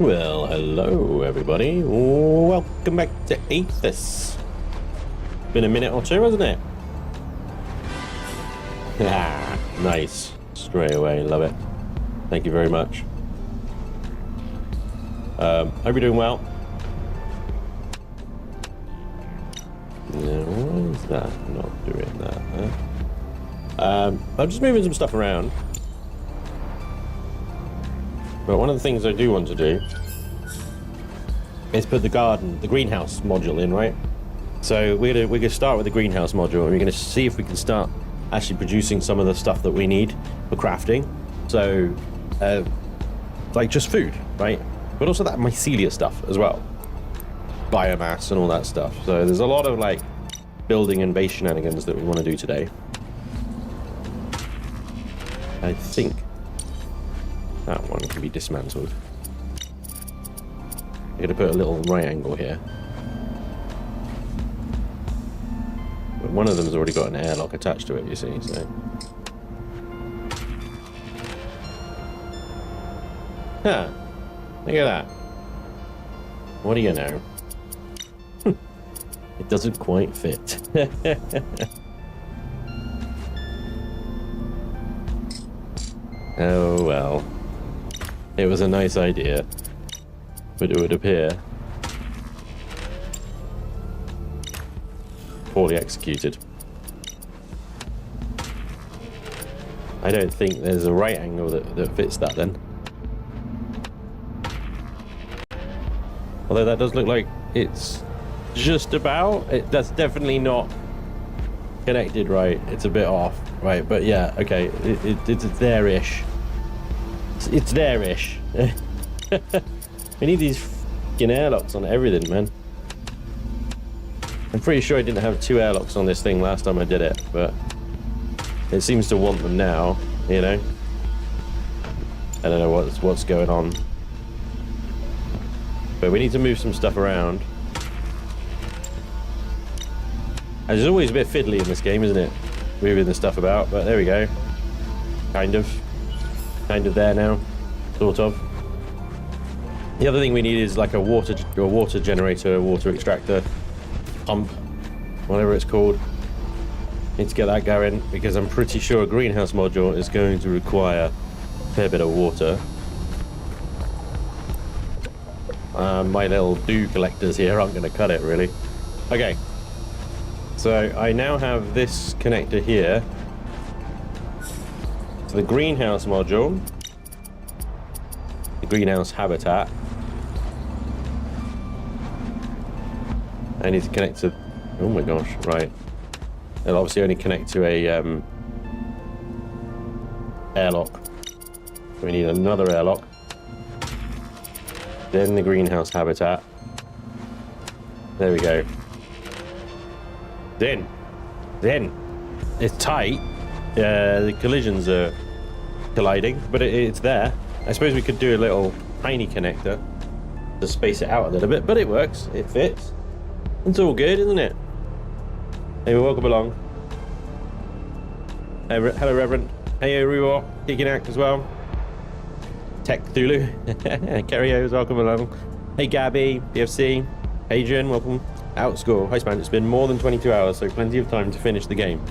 Well, hello everybody. Welcome back to Aethus. Been a minute or two, hasn't it? Ah, nice. Straight away, love it. Thank you very much. Hope you're doing well. Yeah, why is that not doing that? Huh? I'm just moving some stuff around. But one of the things I do want to do is put the greenhouse module in, right? So we're gonna start with the greenhouse module, and we're gonna see if we can start actually producing some of the stuff that we need for crafting. So, like just food, right? But also that mycelia stuff as well, biomass and all that stuff. So there's a lot of like building and base shenanigans that we want to do today. I think that one can be dismantled. I'm going to put a little right angle here. But one of them's already got an airlock attached to it, you see, so. Huh. Look at that. What do you know? It doesn't quite fit. Oh well. It was a nice idea, but it would appear poorly executed. I don't think there's a right angle that fits that then. Although that does look like it's just about, that's definitely not connected right. It's a bit off, right? But yeah, okay, it's there-ish. It's there-ish. We need these fucking airlocks on everything, man. I'm pretty sure I didn't have 2 airlocks on this thing last time I did it, but it seems to want them now, you know? I don't know what's going on. But we need to move some stuff around. And it's always a bit fiddly in this game, isn't it? Moving the stuff about, but there we go. Kind of there now, sort of. The other thing we need is like a water generator, water extractor, pump, whatever it's called. Need to get that going because I'm pretty sure a greenhouse module is going to require a fair bit of water. My little dew collectors here aren't going to cut it really. Okay, so I now have this connector here. So the greenhouse module, the greenhouse habitat. I need to connect to, oh my gosh, right. It'll obviously only connect to a airlock. We need another airlock. Then the greenhouse habitat. There we go. Then it's tight. The collisions are colliding, but it's there. I suppose we could do a little tiny connector to space it out a little bit, but it works. It fits. It's all good, isn't it? Hey, welcome along. Hey, hello, Reverend. Hey, Ruo, kicking act as well. Tech Thulu. Kerrio's welcome along. Hey, Gabby, BFC. Adrian, welcome. Outscore. Hi, Spanj. It's been more than 22 hours, so plenty of time to finish the game.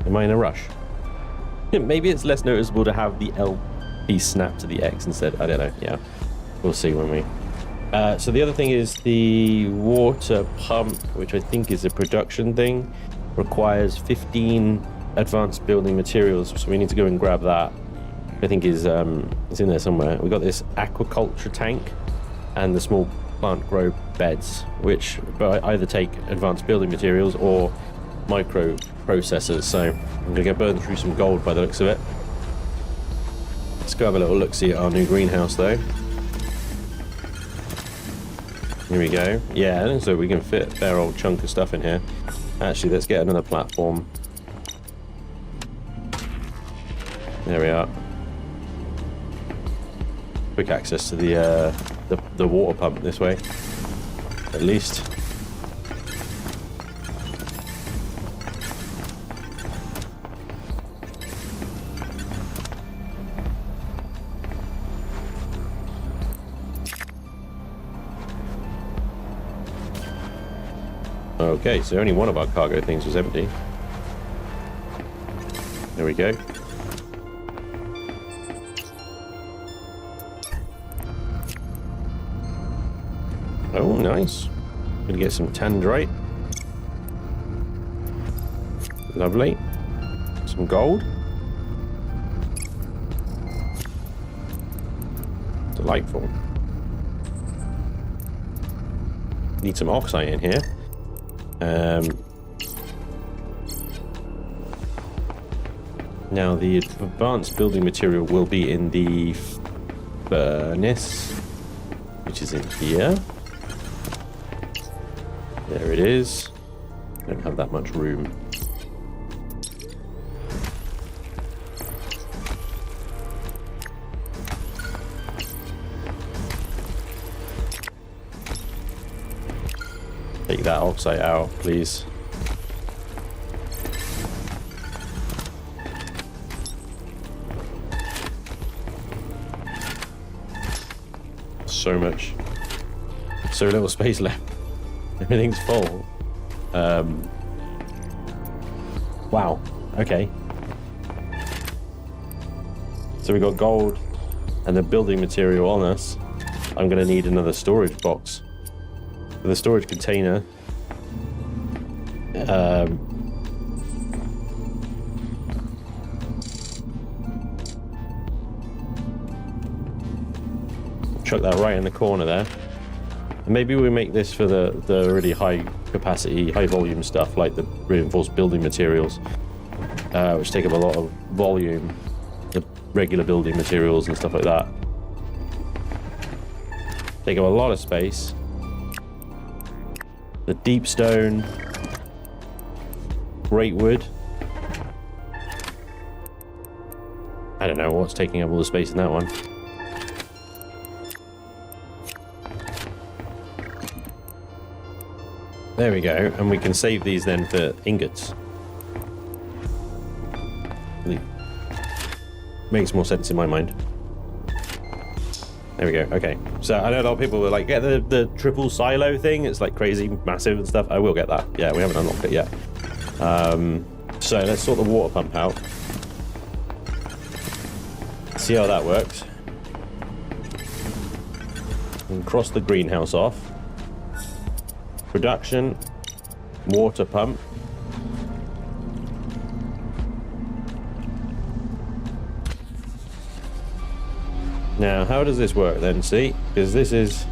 Am I in a rush? Maybe it's less noticeable to have the LP snap to the X instead. I don't know. Yeah, we'll see when we... so the other thing is the water pump, which I think is a production thing, requires 15 advanced building materials, so we need to go and grab that. I think is it's in there somewhere. We got this aquaculture tank and the small plant grow beds, which either take advanced building materials or micro processors. So I'm gonna go burn through some gold by the looks of it. Let's go have a little look-see at our new greenhouse though. Here we go. Yeah, so we can fit a fair old chunk of stuff in here. Actually, let's get another platform. There we are. Quick access to the water pump this way, at least. Okay, so only one of our cargo things was empty. There we go. Oh, nice. Gonna get some tandrite. Lovely. Some gold. Delightful. Need some oxide in here. Now the advanced building material will be in the furnace, which is in here. There it is. Don't have that much room. Take that oxide out, please. So much. So little space left. Everything's full. Wow. Okay. So we got gold and the building material on us. I'm going to need another storage box. The storage container. Chuck that right in the corner there. And maybe we make this for the really high capacity, high volume stuff like the reinforced building materials, which take up a lot of volume, the regular building materials and stuff like that. Take up a lot of space. The deep stone, great wood. I don't know what's taking up all the space in that one. There we go, and we can save these then for ingots. Makes more sense in my mind. There we go, okay. So I know a lot of people were like, get the triple silo thing, it's like crazy, massive and stuff. I will get that. Yeah, we haven't unlocked it yet. So let's sort the water pump out. See how that works. And cross the greenhouse off. Production, water pump. Now, how does this work then? See, because this is,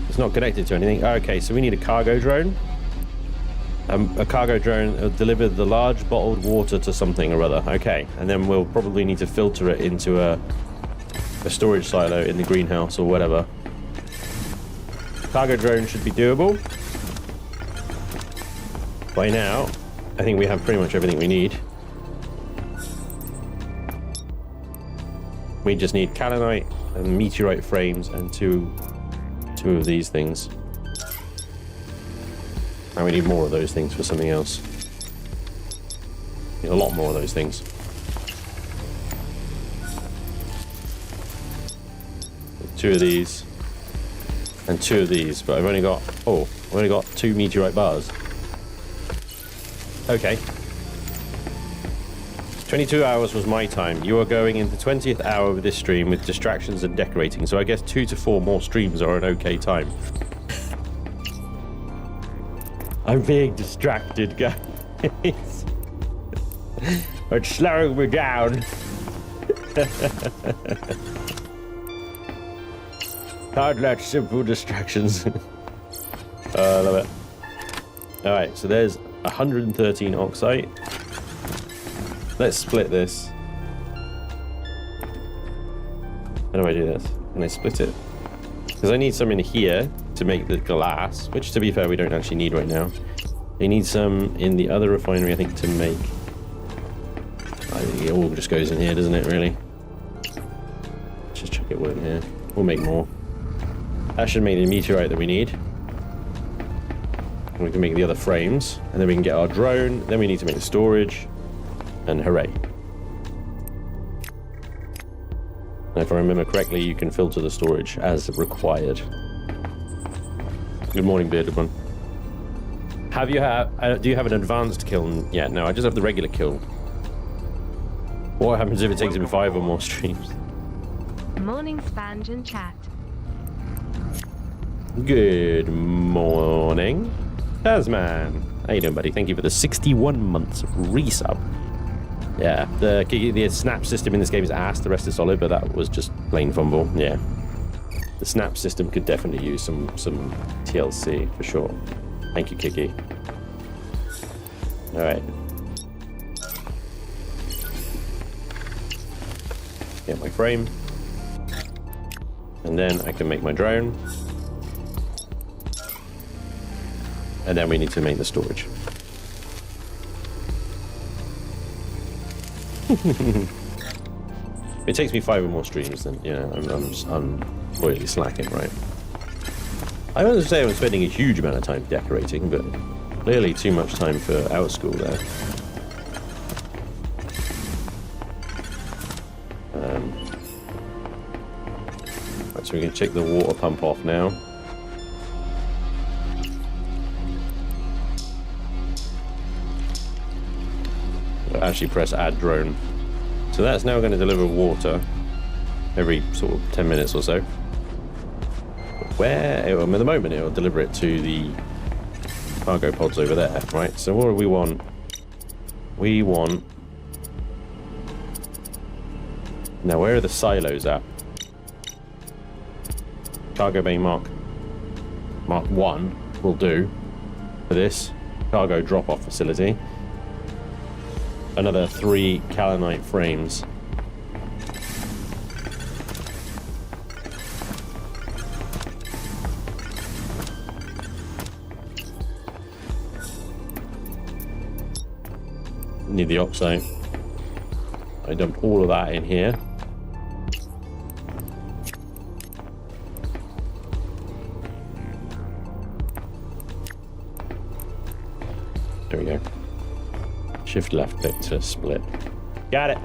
it's not connected to anything. Okay, so we need a cargo drone. A cargo drone will deliver the large bottled water to something or other. Okay, and then we'll probably need to filter it into a storage silo in the greenhouse or whatever. Cargo drone should be doable. By now, I think we have pretty much everything we need. We just need kaolinite and meteorite frames and two of these things. And we need more of those things for something else. Need a lot more of those things. Two of these. And two of these, but I've only got 2 meteorite bars. Okay. 22 hours was my time. You are going into 20th hour of this stream with distractions and decorating, so I guess 2 to 4 more streams are an okay time. I'm being distracted, guys. It's slowing me down. Can't let simple distractions. I love it. Alright, so there's 113 oxide. Let's split this. How do I do this? Can I split it? Because I need some in here to make the glass, which to be fair we don't actually need right now. I need some in the other refinery, I think, to make... I think it all just goes in here, doesn't it, really? Just chuck it all in here. We'll make more. That should make the meteorite that we need. And we can make the other frames. And then we can get our drone. Then we need to make the storage. And hooray. And if I remember correctly, you can filter the storage as required. Good morning, bearded one. Have you do you have an advanced kiln? Yeah, no, I just have the regular kiln. What happens if it takes him 5 or more streams? Morning, Spanj and chat. Good morning, Tasman. How you doing, buddy? Thank you for the 61 months resub. Yeah, the snap system in this game is ass. The rest is solid, but that was just plain fumble. Yeah, the snap system could definitely use some TLC for sure. Thank you, Kiki. All right. Get my frame. And then I can make my drone. And then we need to make the storage. It takes me 5 or more streams, then I'm royally slacking, right? I wouldn't say I'm spending a huge amount of time decorating, but clearly too much time for outschool there. Right, so we can check the water pump off now. I'll actually press add drone. So that's now going to deliver water every sort of 10 minutes or so. At the moment it will deliver it to the cargo pods over there, right? So what do we want? We want... Now where are the silos at? Cargo bay Mark 1 will do for this cargo drop-off facility. Another 3 kaolinite frames. Need the oxide. I dumped all of that in here. There we go. Shift left click to split. Got it.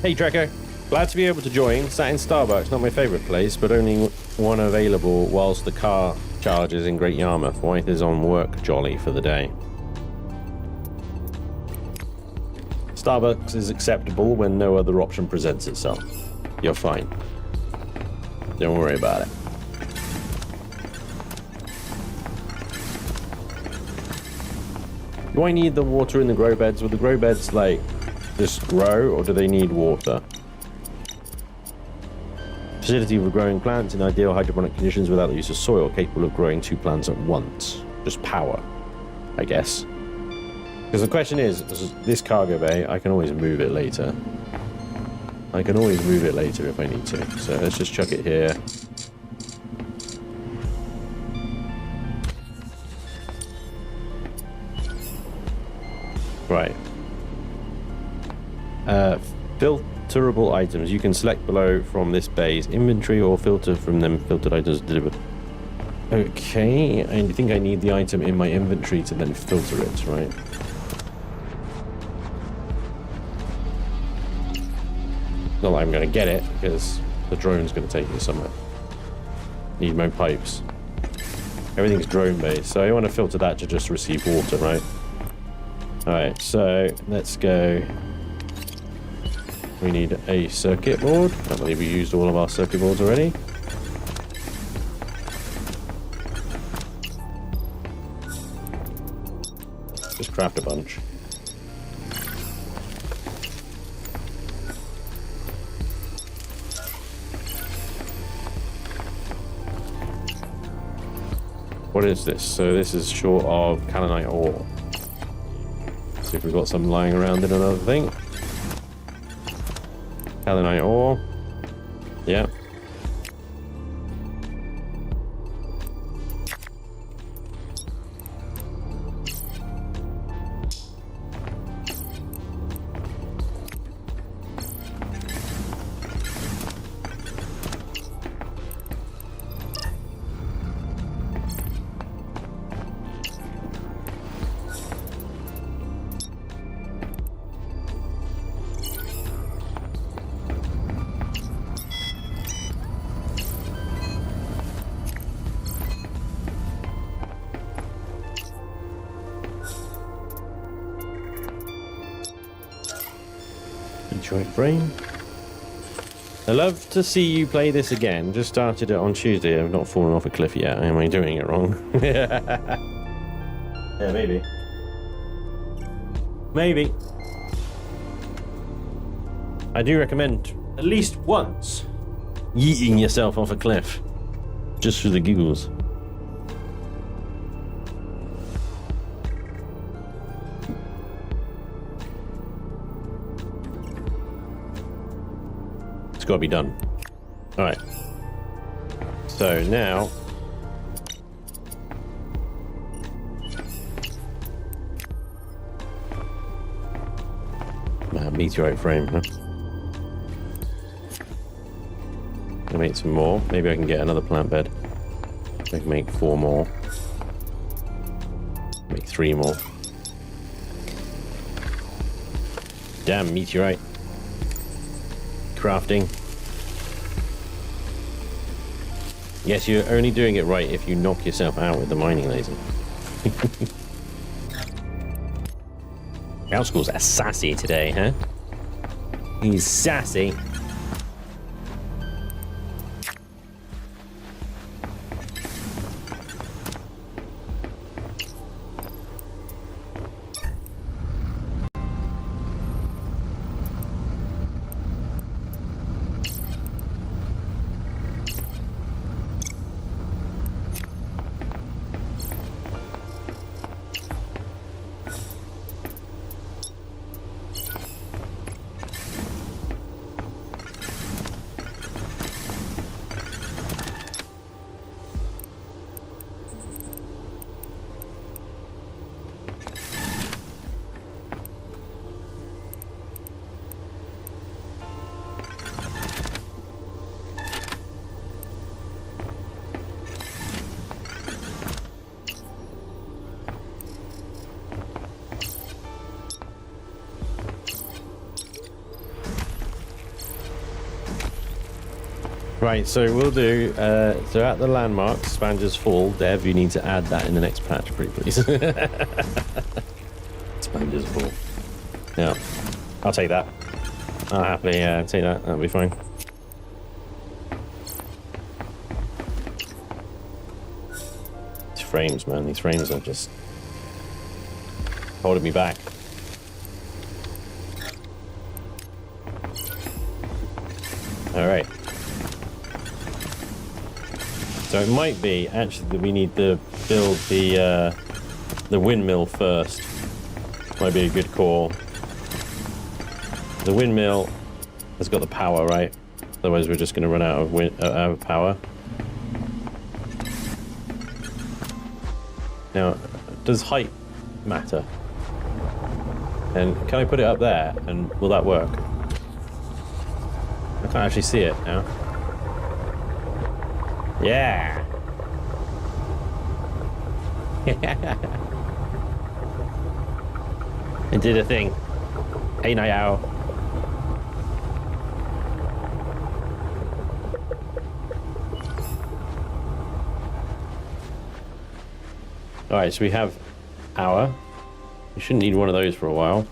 Hey Treco. Glad to be able to join. Sat in Starbucks, not my favourite place, but only one available whilst the car charges in Great Yarmouth. Wife is on work jolly for the day. Starbucks is acceptable when no other option presents itself. You're fine. Don't worry about it. Do I need the water in the grow beds? Will the grow beds, like, just grow, or do they need water? Facility for growing plants in ideal hydroponic conditions without the use of soil, capable of growing 2 plants at once. Just power, I guess. Because the question is, this cargo bay, I can always move it later. I can always move it later if I need to. So let's just chuck it here. Right. Filterable items. You can select below from this bay's inventory or filter from them filtered items delivered. Okay, I think I need the item in my inventory to then filter it, right? Not like I'm going to get it, because the drone's going to take me somewhere. Need my pipes. Everything's drone-based, so I want to filter that to just receive water, right? Alright, so let's go. We need a circuit board. I believe we used all of our circuit boards already. Just craft a bunch. What is this? So this is short of kaolinite ore. See if we've got some lying around in another thing. Kaolinite ore. Yeah. Detroit frame. I love to see you play this again. Just started it on Tuesday. I've not fallen off a cliff yet. Am I doing it wrong? Yeah, maybe. Maybe. I do recommend at least once yeeting yourself off a cliff. Just for the giggles. It's got to be done. Alright. So now... meteorite frame, huh? I'll make some more. Maybe I can get another plant bed. I can make 4 more. Make 3 more. Damn, meteorite. Crafting. Yes, you're only doing it right if you knock yourself out with the mining laser. Outschool's sassy today, huh? He's sassy. Right, so we'll do, so at the landmarks, Spanj's Fall, Dev, you need to add that in the next patch, pretty please. Spanj's Fall. Yeah, I'll take that. I'll happily take that, that'll be fine. These frames, man, these frames are just holding me back. Alright. So it might be actually that we need to build the windmill first. Might be a good call. The windmill has got the power, right? Otherwise, we're just going to run out of power. Now, does height matter? And can I put it up there? And will that work? I can't actually see it now. Yeah. It did a thing. Hey now. Alright, so we have our. We shouldn't need one of those for a while.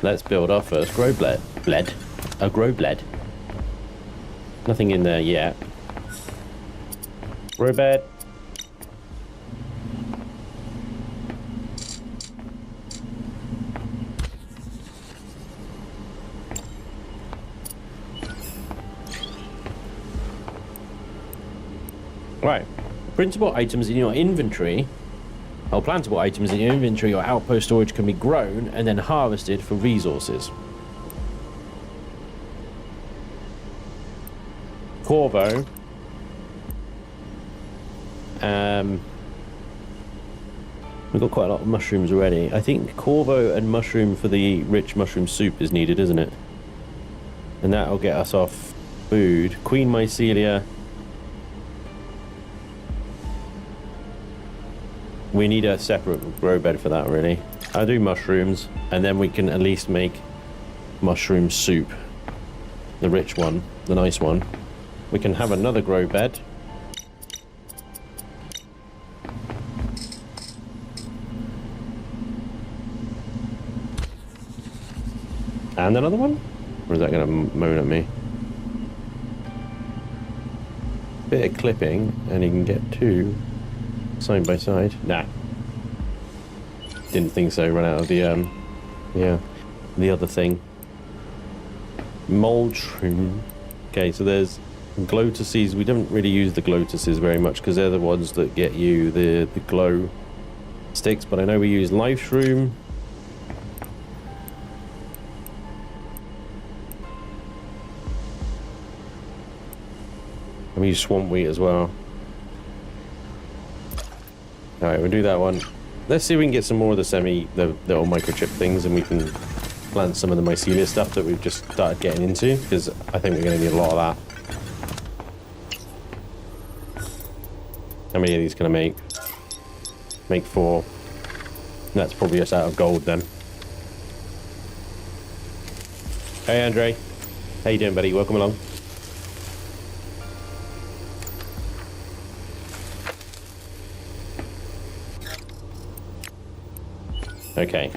Let's build our first grow bled. A grow bled. Nothing in there yet. Grow bed. Right. Printable items in your inventory, or plantable items in your inventory or outpost storage can be grown and then harvested for resources. Corvo. We've got quite a lot of mushrooms already. I think Corvo and mushroom for the rich mushroom soup is needed, isn't it? And that'll get us off food. Queen Mycelia. We need a separate grow bed for that, really. I'll do mushrooms, and then we can at least make mushroom soup. The rich one, the nice one. We can have another grow bed. And another one? Or is that going to moan at me? Bit of clipping, and you can get two side by side. Nah. Didn't think so. Run out of the, yeah, the other thing. Moldroom. Okay, so there's glotuses. We don't really use the glotuses very much because they're the ones that get you the glow sticks, but I know we use live shroom. And we use swamp wheat as well. Alright, we'll do that one. Let's see if we can get some more of the little microchip things, and we can plant some of the mycelia stuff that we've just started getting into, because I think we're going to need a lot of that. How many of these can I make? Make 4. That's probably us out of gold then. Hey Andre, how you doing, buddy? Welcome along. Okay.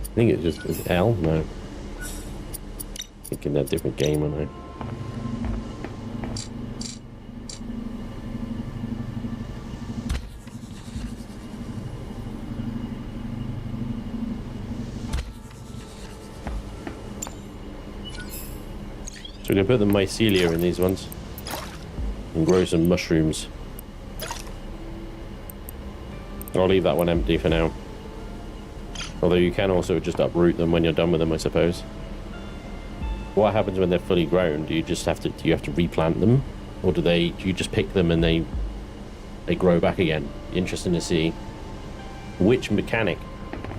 I think it just is L? No. Thinking that different game, aren't I? So we're going to put the mycelia in these ones and grow some mushrooms. I'll leave that one empty for now. Although you can also just uproot them when you're done with them, I suppose. What happens when they're fully grown? Do you have to replant them, or do you just pick them and they grow back again? Interesting to see which mechanic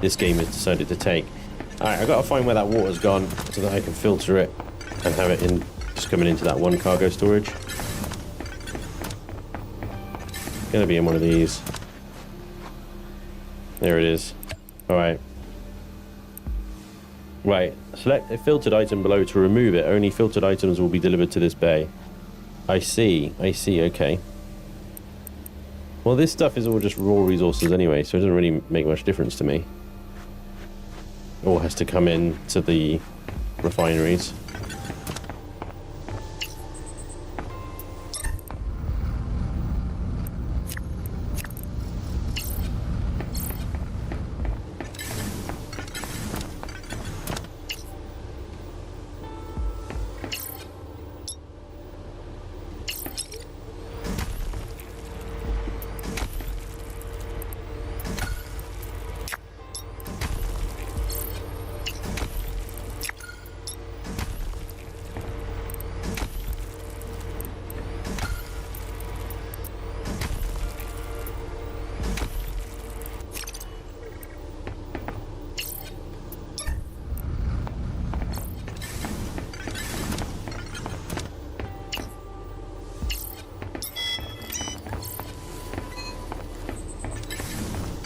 this game has decided to take. Alright, I've got to find where that water's gone so that I can filter it and have it just coming into that one cargo storage. It's gonna be in one of these. There it is. Alright. Right. Select a filtered item below to remove it. Only filtered items will be delivered to this bay. I see, okay. Well, this stuff is all just raw resources anyway, so it doesn't really make much difference to me. It all has to come in to the refineries.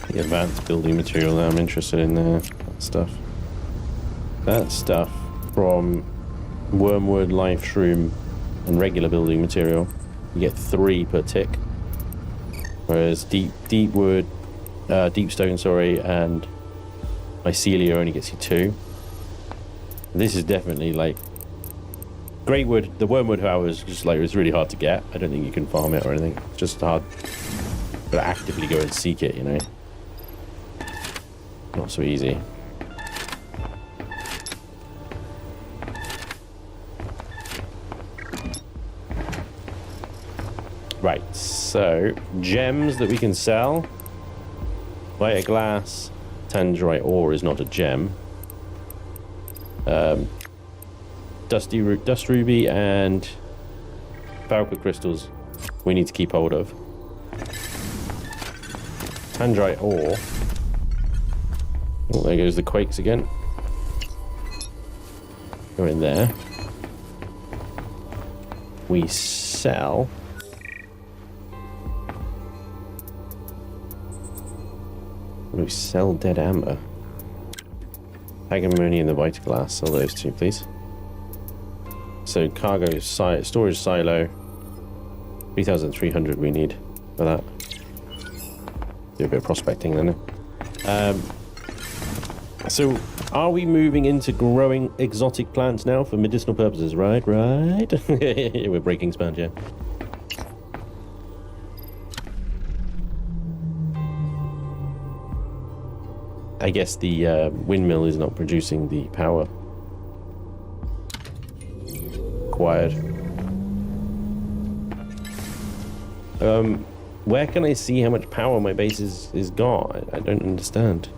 The advanced building material that I'm interested in there. That stuff from wormwood, life shroom, and regular building material. You get 3 per tick. Whereas deep stone, sorry, and mycelia only gets you 2. This is definitely like great wood. The wormwood, however, is just like it's really hard to get. I don't think you can farm it or anything. It's just hard to actively go and seek it, you know. Not so easy. Right, so gems that we can sell. White glass, tangerite ore is not a gem. Dust ruby and falca crystals we need to keep hold of. Tangerite ore. Oh, there goes the quakes again. Go in there. We sell. We sell dead amber. Antimony and the white glass. Sell those 2, please. So cargo storage silo. 3,300 we need for that. Do a bit of prospecting then. So are we moving into growing exotic plants now for medicinal purposes? Right. We're breaking Spanj, yeah. I guess the windmill is not producing the power required. Where can I see how much power my base is got? I don't understand.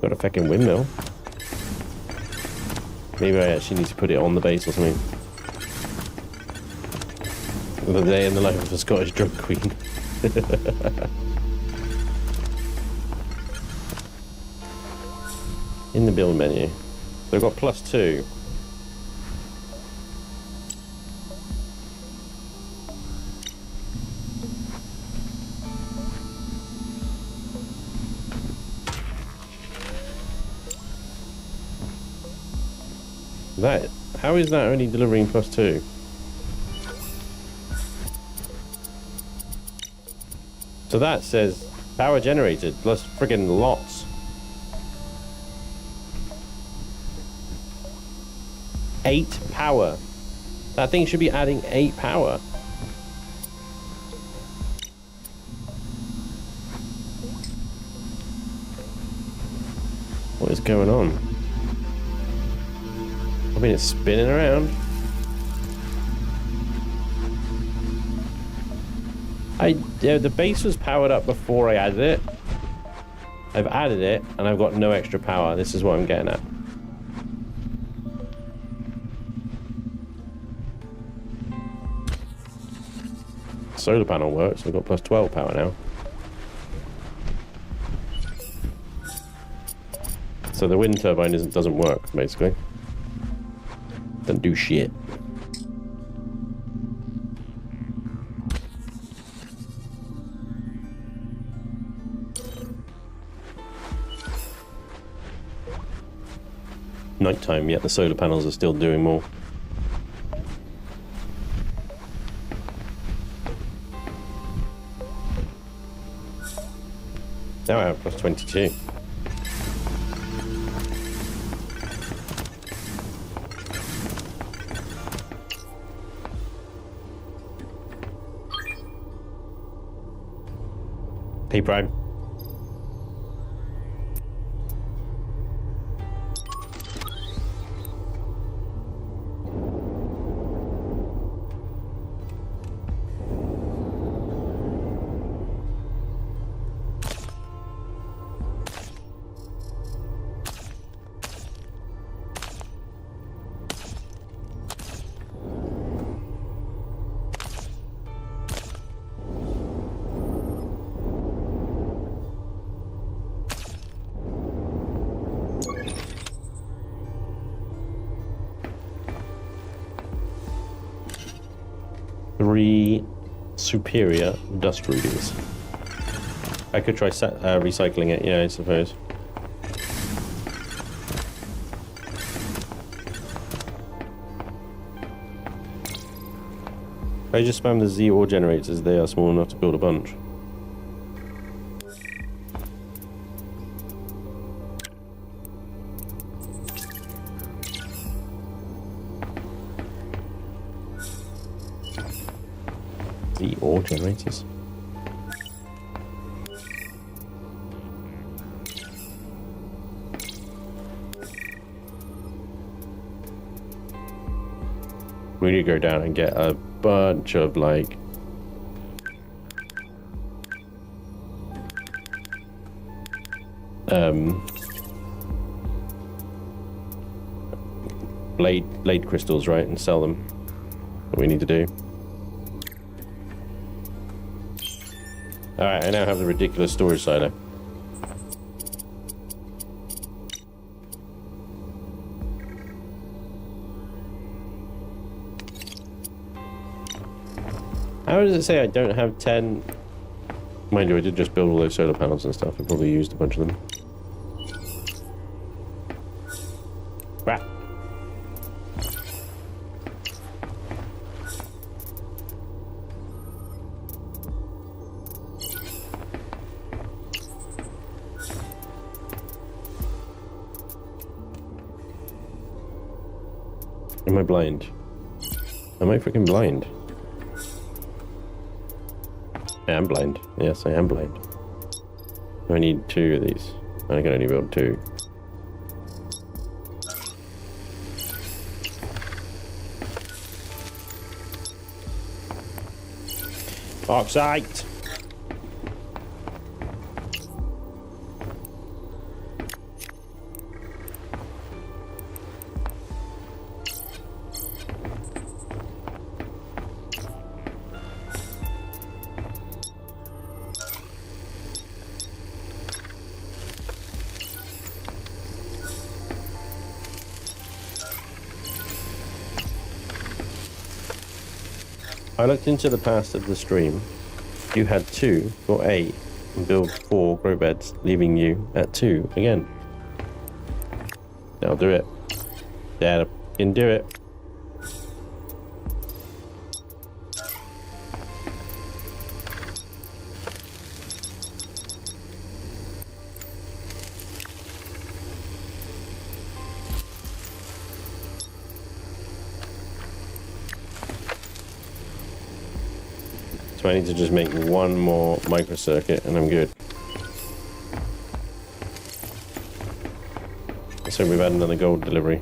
Got a fucking windmill. Maybe I actually need to put it on the base or something. The day in the life of a Scottish drug queen. In the build menu. So I've got +2. How is that only delivering +2? So that says power generated plus friggin' lots. 8 power. That thing should be adding 8 power. What is going on? I mean, it's spinning around. The base was powered up before I added it. I've added it, and I've got no extra power. This is what I'm getting at. Solar panel works. We've got +12 power now. So the wind turbine doesn't work, basically. Doesn't do shit. Nighttime, yet the solar panels are still doing more. Now I have +22. P Prime. Superior dust rubies. I could try recycling it, yeah, I suppose. I just spam the Z ore generators, they are small enough to build a bunch. The ore generators. We need to go down and get a bunch of like blade crystals, right, and sell them. What we need to do. Alright, I now have the ridiculous storage silo. How does it say I don't have 10? Mind you, I did just build all those solar panels and stuff. I probably used a bunch of them. Crap. I blind? Am I freaking blind? I am blind. Yes, I am blind. I need 2 of these. I can only build 2. Bauxite! I looked into the past of the stream. You had 2 or 8 and build 4 grow beds, leaving you at 2 again. I'll do it. Dad, I can do it. So I need to just make 1 more microcircuit and I'm good. So we've had another gold delivery.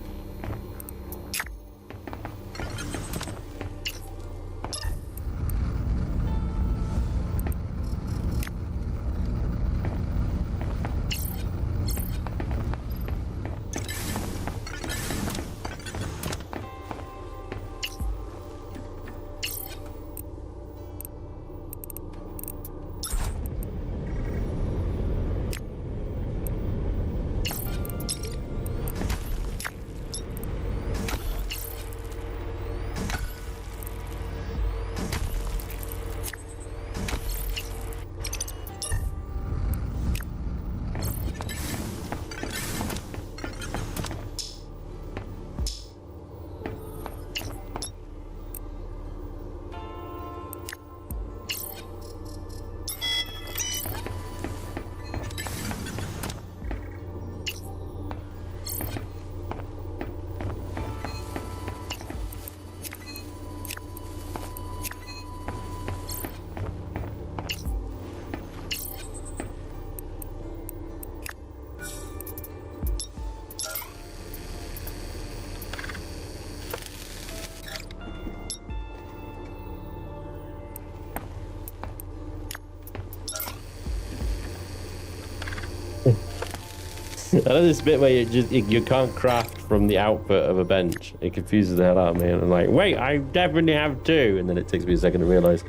I know this bit where you can't craft from the output of a bench. It confuses the hell out of me, and I'm like, wait, I definitely have 2, and then it takes me a second to realize,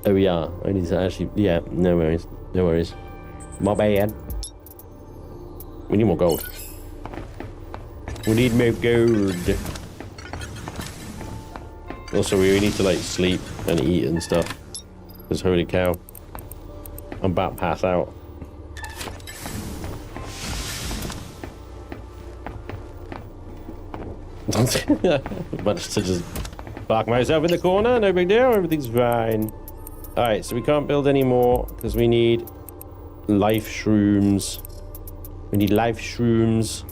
oh yeah, I need to actually, yeah, no worries, no worries. My bad. We need more gold. We need more gold. Also, we need to like sleep and eat and stuff. Because holy cow, I'm about to pass out. Managed to just park myself in the corner, no big deal, everything's fine. Alright, so we can't build any more because we need life shrooms. We need life shrooms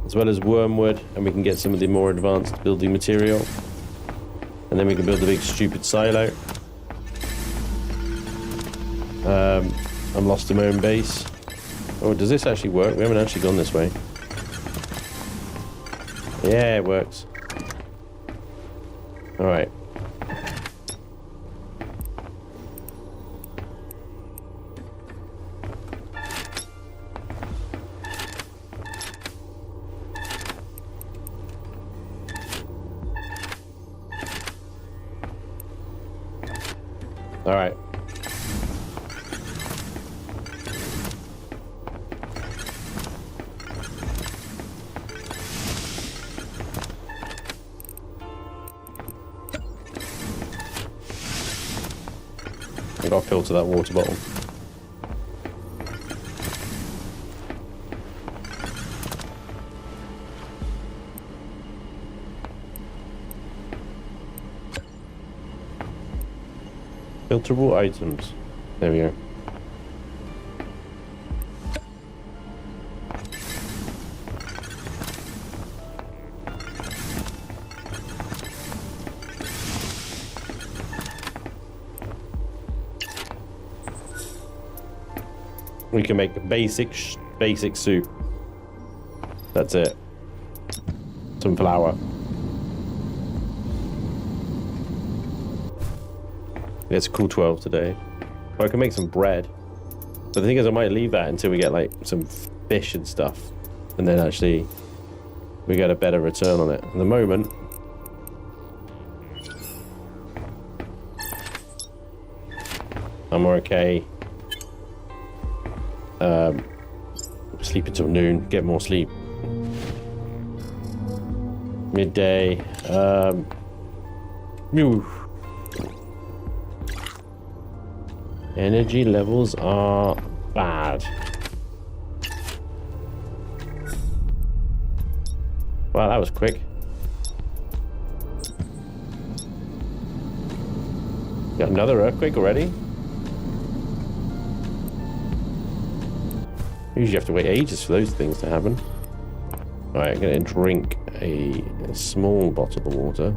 as well as wormwood, and we can get some of the more advanced building material. And then we can build a big stupid silo. I'm lost in my own base. Oh, does this actually work? We haven't actually gone this way. Yeah, it works. All right. All right. I got to filter that water bottle. Filterable items. There we go. We can make a basic soup. That's it. Some flour. It's a cool 12 today. Or I can make some bread. But the thing is, I might leave that until we get like some fish and stuff. And then actually we get a better return on it. At the moment, I'm okay. Sleep until noon, get more sleep. Midday. Energy levels are bad. Wow, that was quick. Got another earthquake already? Usually you have to wait ages for those things to happen. Alright, I'm gonna drink a small bottle of water.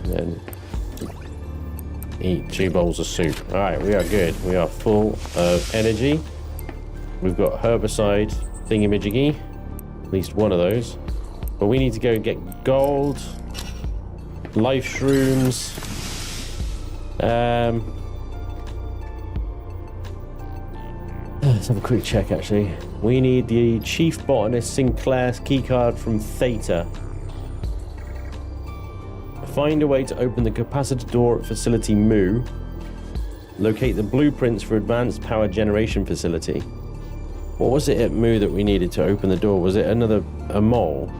And then eat 2 bowls of soup. Alright, we are good. We are full of energy. We've got herbicide thingamajiggy. At least one of those. But we need to go and get gold. Life shrooms. Let's have a quick check actually. We need the Chief Botanist Sinclair's keycard from Theta. Find a way to open the capacitor door at facility Mu. Locate the blueprints for advanced power generation facility. What was it at Mu that we needed to open the door? Was it a mole?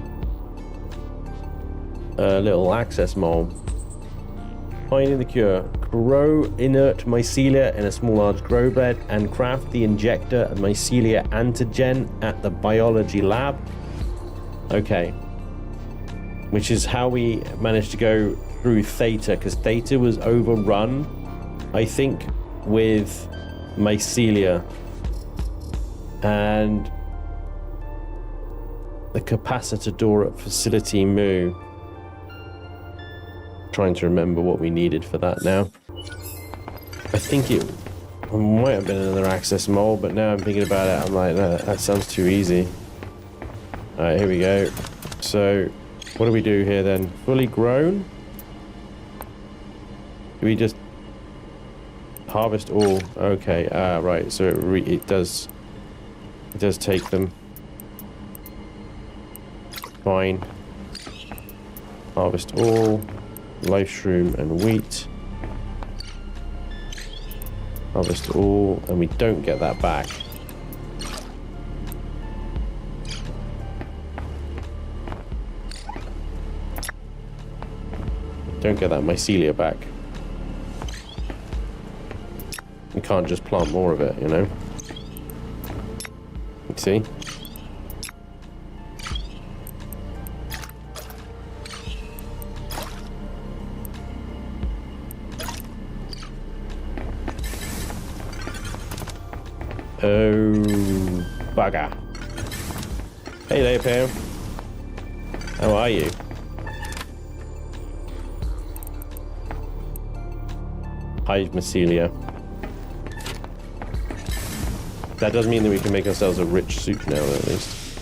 A little access mole. Finding the cure. Grow inert mycelia in a small large grow bed and craft the injector of Mycelia antigen at the biology lab. Okay. Which is how we managed to go through Theta, because Theta was overrun, I think, with Mycelia. And the capacitor door at facility Mu. Trying to remember what we needed for that now. I think it might have been another access mole, but now I'm thinking about it, I'm like, that sounds too easy. Alright, here we go. So, what do we do here then? Fully grown? Do we just harvest all? Okay, right, so it does take them. Fine. Harvest all. Life shroom and wheat. Harvest all, and we don't get that back. Don't get that mycelia back. We can't just plant more of it, you know? You see? Oh, bugger. Hey there, Pam. How are you? Hive mycelia. That does mean that we can make ourselves a rich soup now, at least.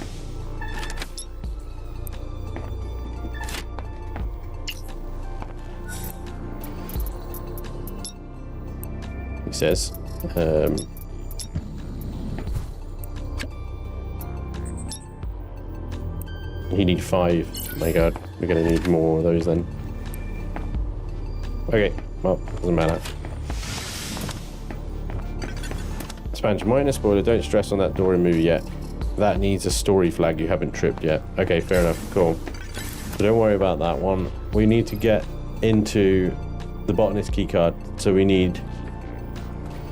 He says. You need 5. My god, we're gonna need more of those then. Okay, well, doesn't matter. Spanj, minor spoiler, don't stress on that door and move yet. That needs a story flag, you haven't tripped yet. Okay, fair enough, cool. So don't worry about that one. We need to get into the botanist keycard, so we need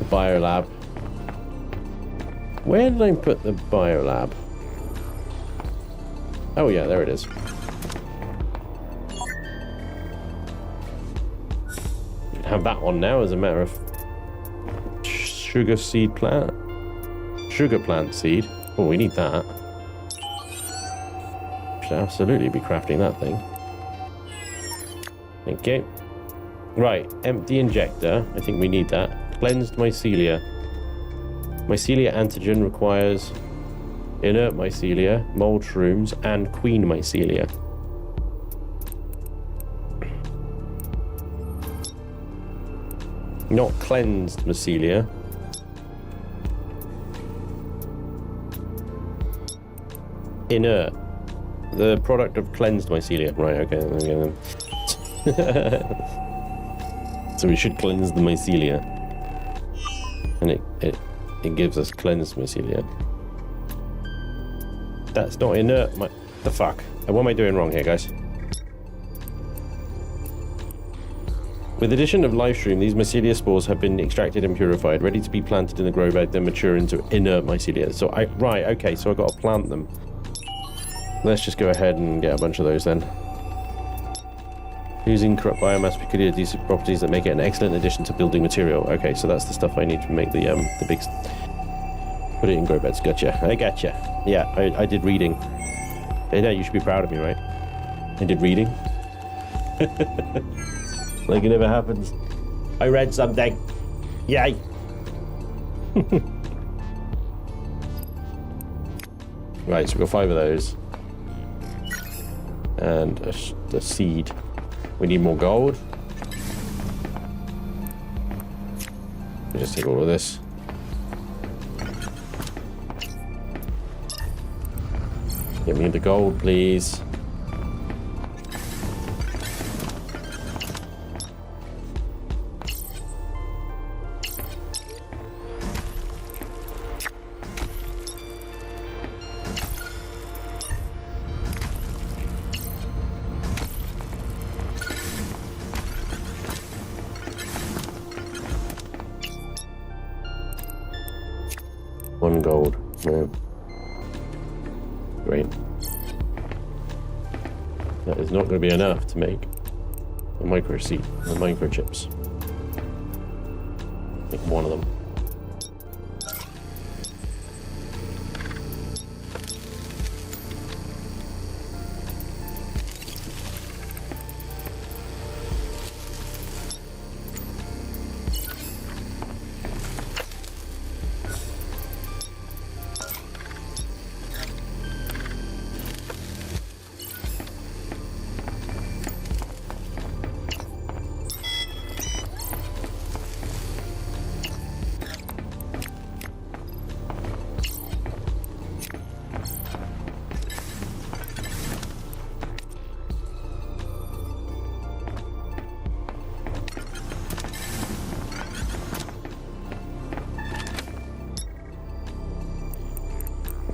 the biolab. Where did I put the biolab? Oh yeah, there it is. We can have that one now as a matter of sugar seed plant. Sugar plant seed. Oh, we need that. Should absolutely be crafting that thing. Thank you. Right, empty injector. I think we need that. Cleansed mycelia. Mycelia antigen requires inert mycelia, mold shrooms, and queen mycelia. Not cleansed mycelia. Inert. The product of cleansed mycelia. Right, okay then. So we should cleanse the mycelia. And it gives us cleansed mycelia. That's not inert. The fuck? What am I doing wrong here, guys? With the addition of live stream, these mycelia spores have been extracted and purified, ready to be planted in the grow bag, then mature into inert mycelia. So right, okay, so I got to plant them. Let's just go ahead and get a bunch of those then. Using corrupt biomass could adhesive properties that make it an excellent addition to building material. Okay, so that's the stuff I need to make the big... Put it in grow beds. Gotcha. I gotcha. Yeah, I did reading. Hey, no, you should be proud of me, right? I did reading. Like it never happens. I read something. Yay! Right, so we've got 5 of those. And a seed. We need more gold. I'll just take all of this. Give me the gold, please. One gold. Yeah. Great. That is not going to be enough to make a micro seed, the microchips. Make one of them.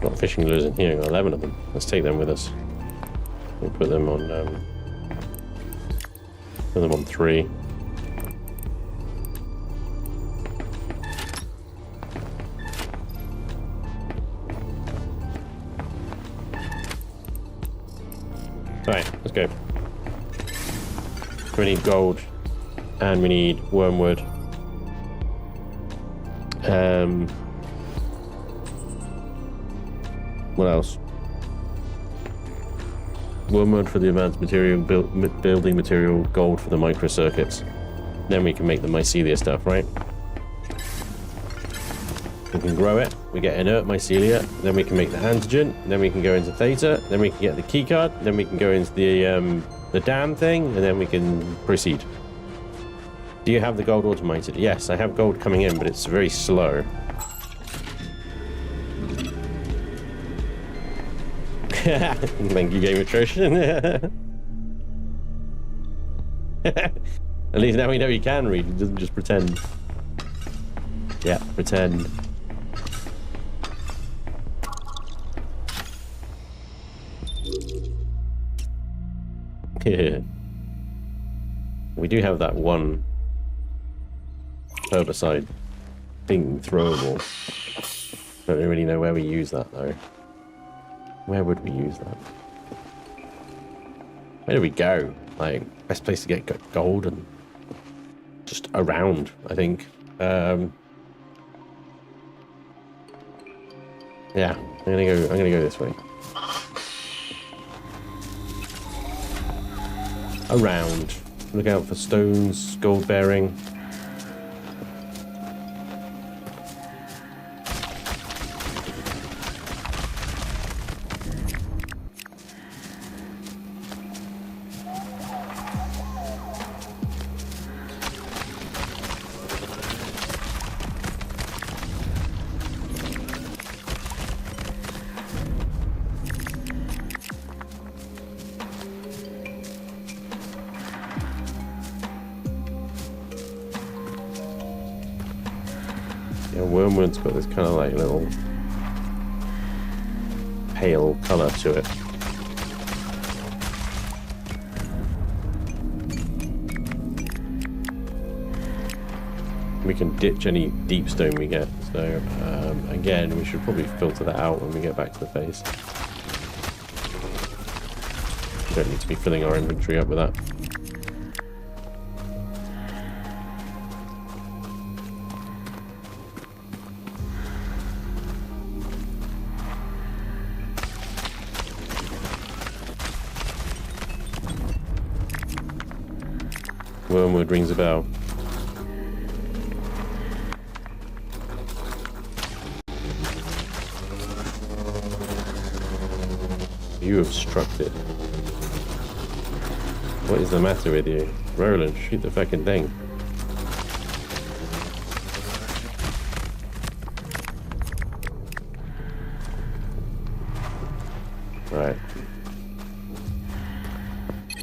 Got fishing lures in here, got 11 of them. Let's take them with us. We'll put them on 3. Alright, let's go. We need gold and we need wormwood. What else? Wormwood for the advanced material, building material, gold for the microcircuits. Then we can make the mycelia stuff, right? We can grow it, we get inert mycelia, then we can make the antigen, then we can go into Theta, then we can get the keycard, then we can go into the dam thing, and then we can proceed. Do you have the gold automated? Yes, I have gold coming in, but it's very slow. Thank you, Game Attrition. At least now we know he can read, he doesn't just pretend. Yeah, pretend. We do have that one herbicide thing throwable. Don't really know where we use that though. Where would we use that? Where do we go? Like, best place to get gold and just around, I think. Yeah, I'm gonna go this way. Around. Look out for stones, gold bearing. Yeah, wormwood's got this kind of like little pale colour to it. We can ditch any deep stone we get, so again we should probably filter that out when we get back to the base. We don't need to be filling our inventory up with that. Wormwood rings a bell. You obstructed. What is the matter with you? Roland, shoot the fucking thing. Right.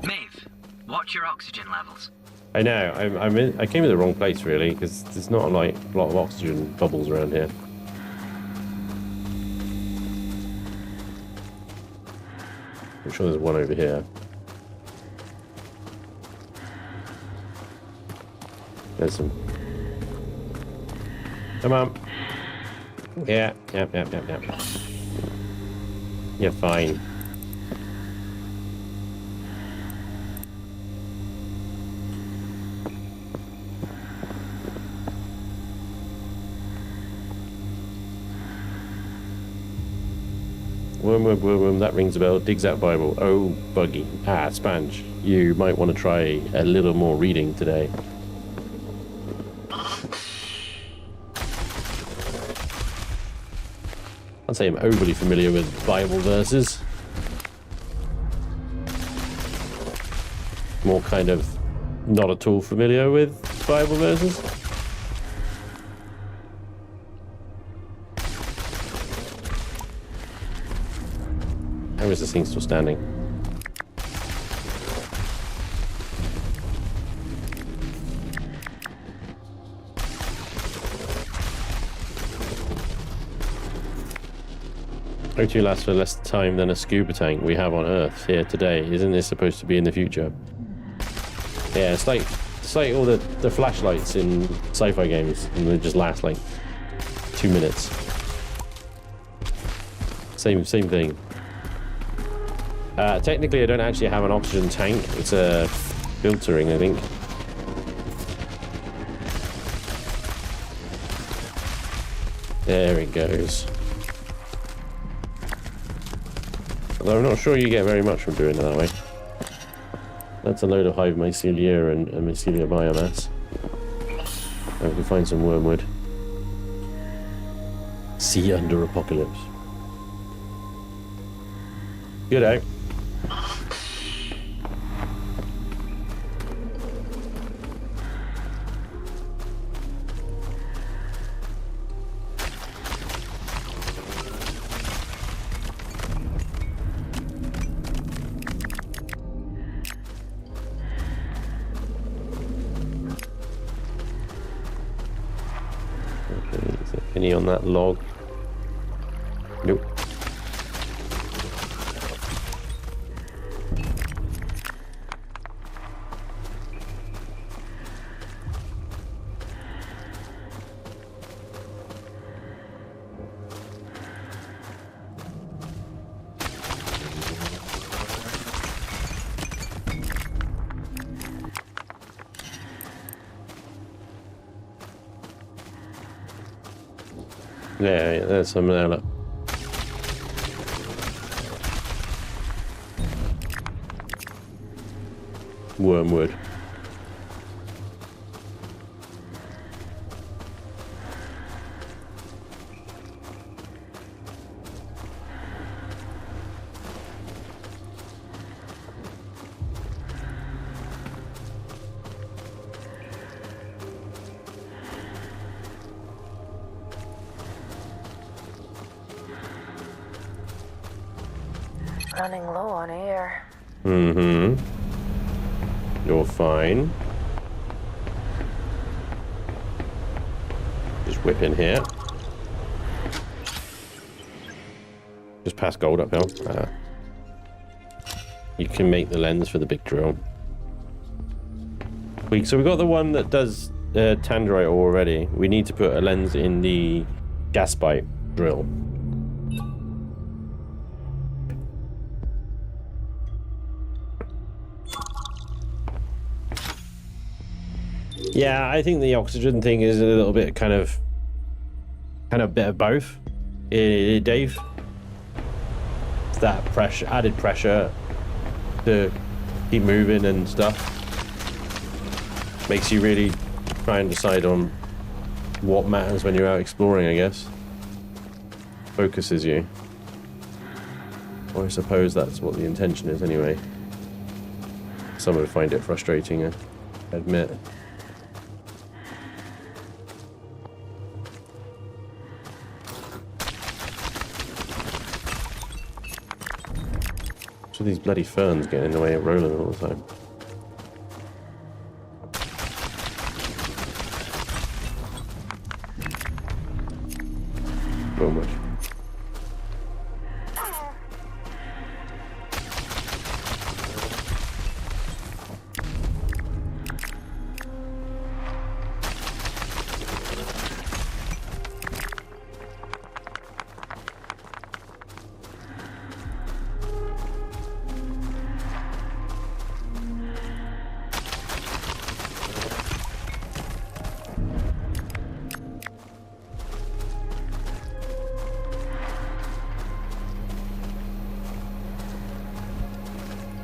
Maeve, watch your oxygen levels. I know. I came to the wrong place really, because there's not like a lot of oxygen bubbles around here. I'm sure there's one over here. There's some. Come on. Yeah. You're fine. Wormwood, that rings a bell. Digs out Bible. Oh, buggy. Ah, Spanj. You might want to try a little more reading today. I'd say I'm overly familiar with Bible verses. More kind of not at all familiar with Bible verses. How is this thing still standing? O2 lasts for less time than a scuba tank we have on Earth here today. Isn't this supposed to be in the future? Yeah, it's like all the flashlights in sci-fi games, and they just last like 2 minutes. Same thing. Technically, I don't actually have an oxygen tank. It's a filtering, I think. There it goes. Although I'm not sure you get very much from doing it that way. That's a load of hive mycelia and mycelia biomass. I can find some wormwood. Sea under apocalypse. Good out. Any on that log? Nope. Yeah, there's some there, look. Wormwood. Running low on air. Mm-hmm. You're fine. Just whip in here. Just past gold uphill. You can make the lens for the big drill. So we got the one that does tannerite already. We need to put a lens in the gaspite drill. Yeah, I think the oxygen thing is a little bit kind of a bit of both, Dave. It's that pressure, added pressure to keep moving and stuff. Makes you really try and decide on what matters when you're out exploring, I guess. Focuses you. Or I suppose that's what the intention is anyway. Some would find it frustrating, I admit. So these bloody ferns getting in the way of rolling all the time. Not much.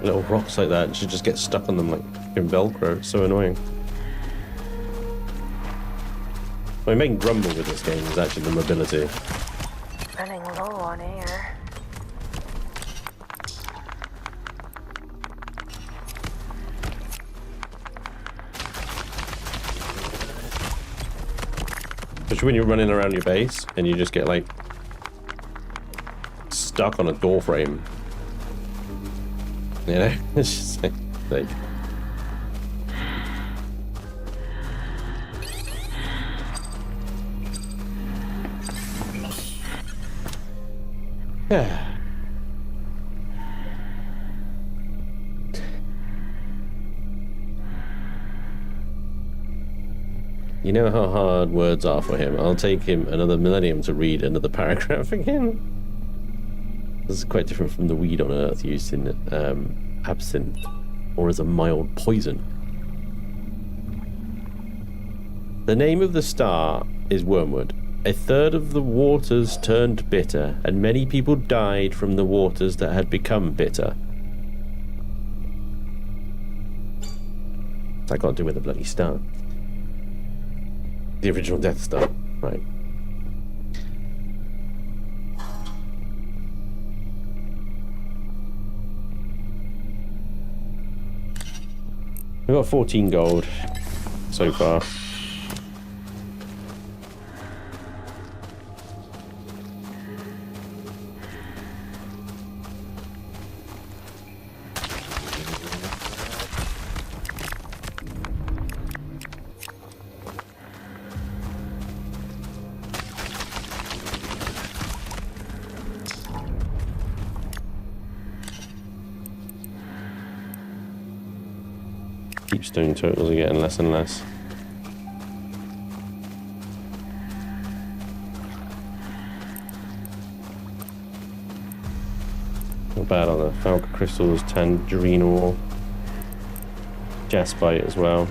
Little rocks like that, and she just gets stuck on them like fucking Velcro. It's so annoying. My main grumble with this game is actually the mobility. Running low on air. Especially when you're running around your base and you just get like stuck on a door frame. You know, it's just like yeah. You know how hard words are for him. I'll take him another millennium to read another paragraph again. This is quite different from the weed on Earth used in absinthe or as a mild poison. The name of the star is Wormwood. A third of the waters turned bitter, and many people died from the waters that had become bitter. What's that got to do with the bloody star? The original Death Star, right. We've got 14 gold so far. Stone turtles are getting less and less. Not bad on the Falca crystals, tangerine ore, jaspite as well.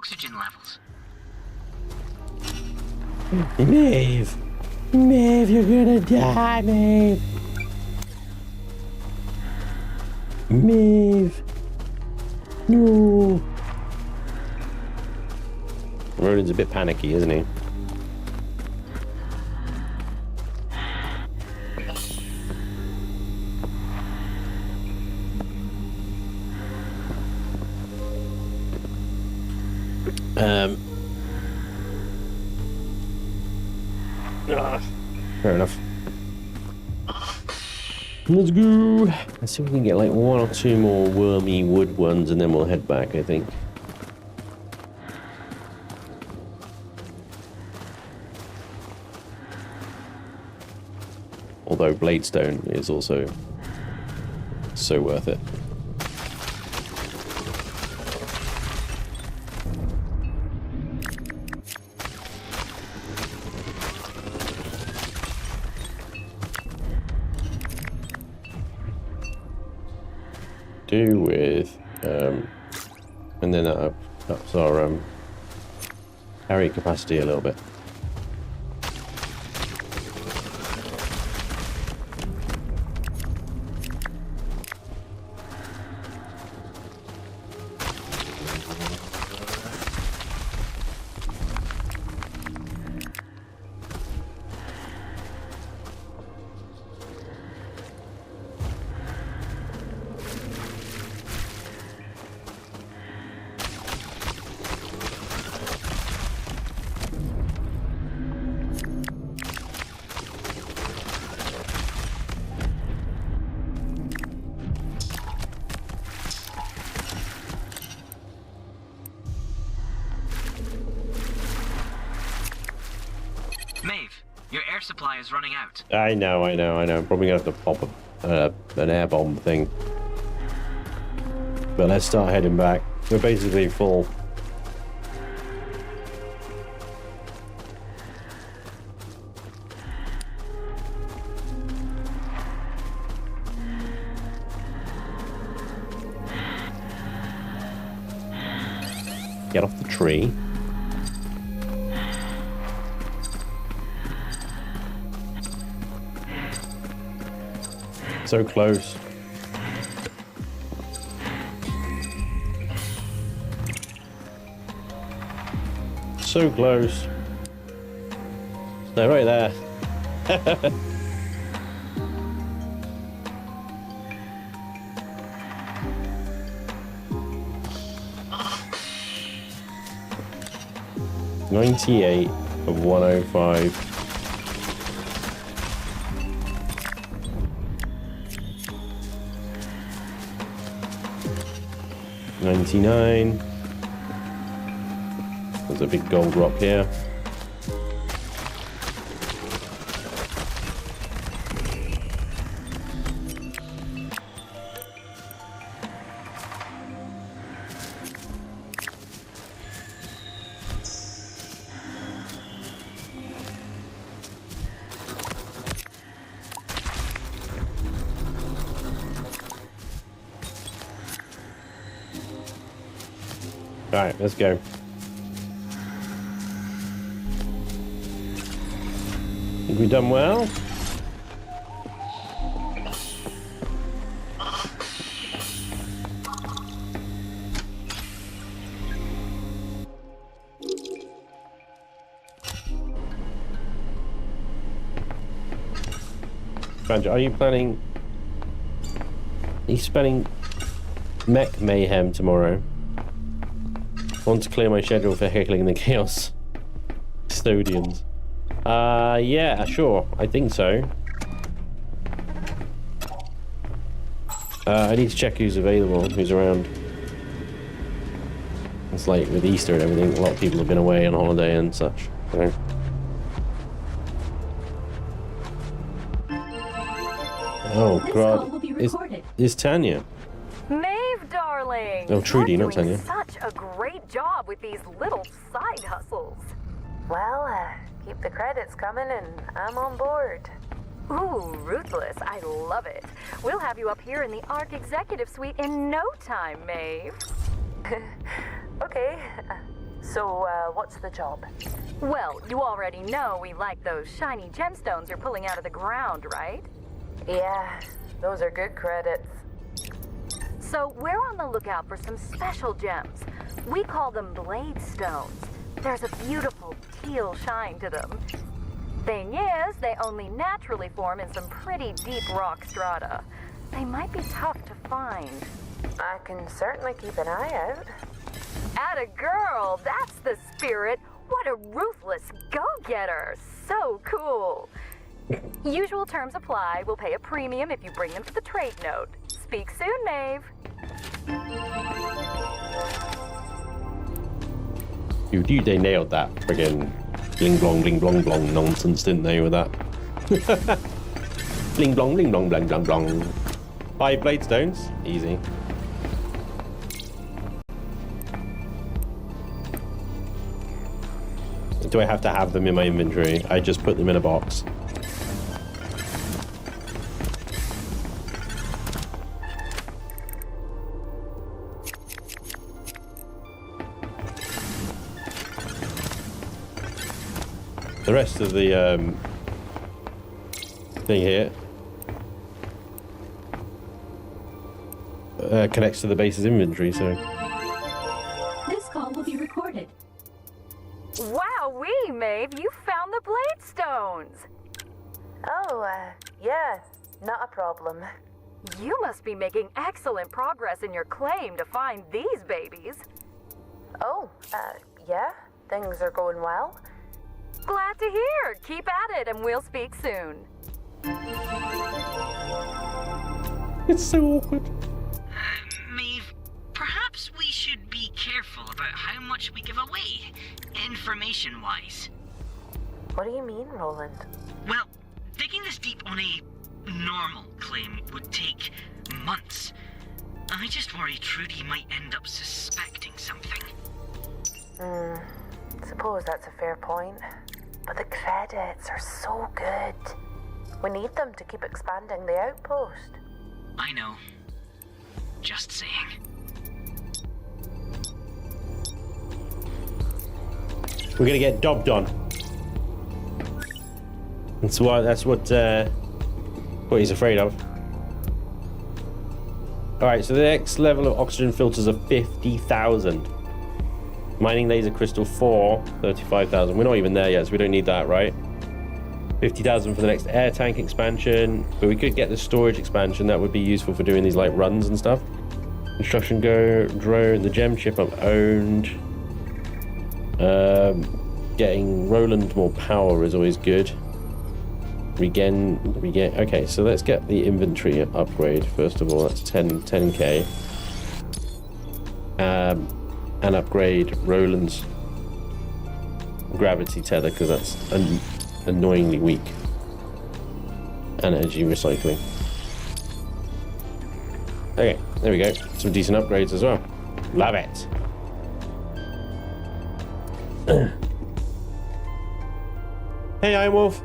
oxygen levels? Maeve! Maeve, you're gonna die, Maeve! Maeve! No! Ronan's a bit panicky, isn't he? Fair enough. Let's go. Let's see if we can get like 1 or 2 more wormy wood ones and then we'll head back, I think. Although Bladestone is also so worth it. Do with and then that ups our carry capacity a little bit. Maeve, your air supply is running out. I know. I'm probably gonna have to pop an air bomb thing. But let's start heading back. We're basically full. Get off the tree. So close. So close. They're right there. $98 of $105. $99. There's a big gold rock here. All right, let's go. Think we've done well? Spanj, are you planning... Are you spending mech mayhem tomorrow? I want to clear my schedule for heckling the Chaos Custodians. Yeah, sure. I think so. I need to check who's available, who's around. It's like with Easter and everything, a lot of people have been away on holiday and such. So. Oh, God. Is Tanya? Maeve, darling! Oh, Trudy, You're not doing Tanya. such a great job with these little side hustles. Well, keep the credits coming and I'm on board. Ooh, ruthless. I love it. We'll have you up here in the Arc Executive Suite in no time, Maeve. Okay. So, what's the job? Well, you already know we like those shiny gemstones you're pulling out of the ground, right? Yeah, those are good credits. So, we're on the lookout for some special gems. We call them blade stones. There's a beautiful teal shine to them. Thing is, they only naturally form in some pretty deep rock strata. They might be tough to find. I can certainly keep an eye out. Atta girl, that's the spirit. What a ruthless go-getter. So cool. Usual terms apply. We'll pay a premium if you bring them to the trade note. Speak soon, Maeve. Dude, they nailed that friggin' bling blong nonsense, didn't they, with that? Bling blong blang blang blong. 5 blade stones, easy. Do I have to have them in my inventory? I just put them in a box. The rest of the thing here connects to the base's inventory, so. This call will be recorded. Wowee, Maeve, you found the blade stones. Oh, yeah, not a problem. You must be making excellent progress in your claim to find these babies. Oh, yeah, things are going well. Glad to hear. Keep at it and we'll speak soon. It's so awkward. Maeve, perhaps we should be careful about how much we give away, information-wise. What do you mean, Roland? Well, digging this deep on a normal claim would take months. I just worry Trudy might end up suspecting something. Suppose that's a fair point. But the credits are so good. We need them to keep expanding the Outpost. I know. Just saying. We're gonna get dobbed on. That's what he's afraid of. Alright, so the next level of oxygen filters are 50,000. Mining laser crystal 4, 35,000. We're not even there yet, so we don't need that, right? 50,000 for the next air tank expansion. But we could get the storage expansion. That would be useful for doing these like runs and stuff. Construction drone, the gem chip I've owned. Getting Roland more power is always good. Regen. Okay, so let's get the inventory upgrade first of all. That's 10k. And upgrade Roland's gravity tether because that's annoyingly weak. And energy recycling. Okay, there we go. Some decent upgrades as well. Love it. Hey, Iron Wolf.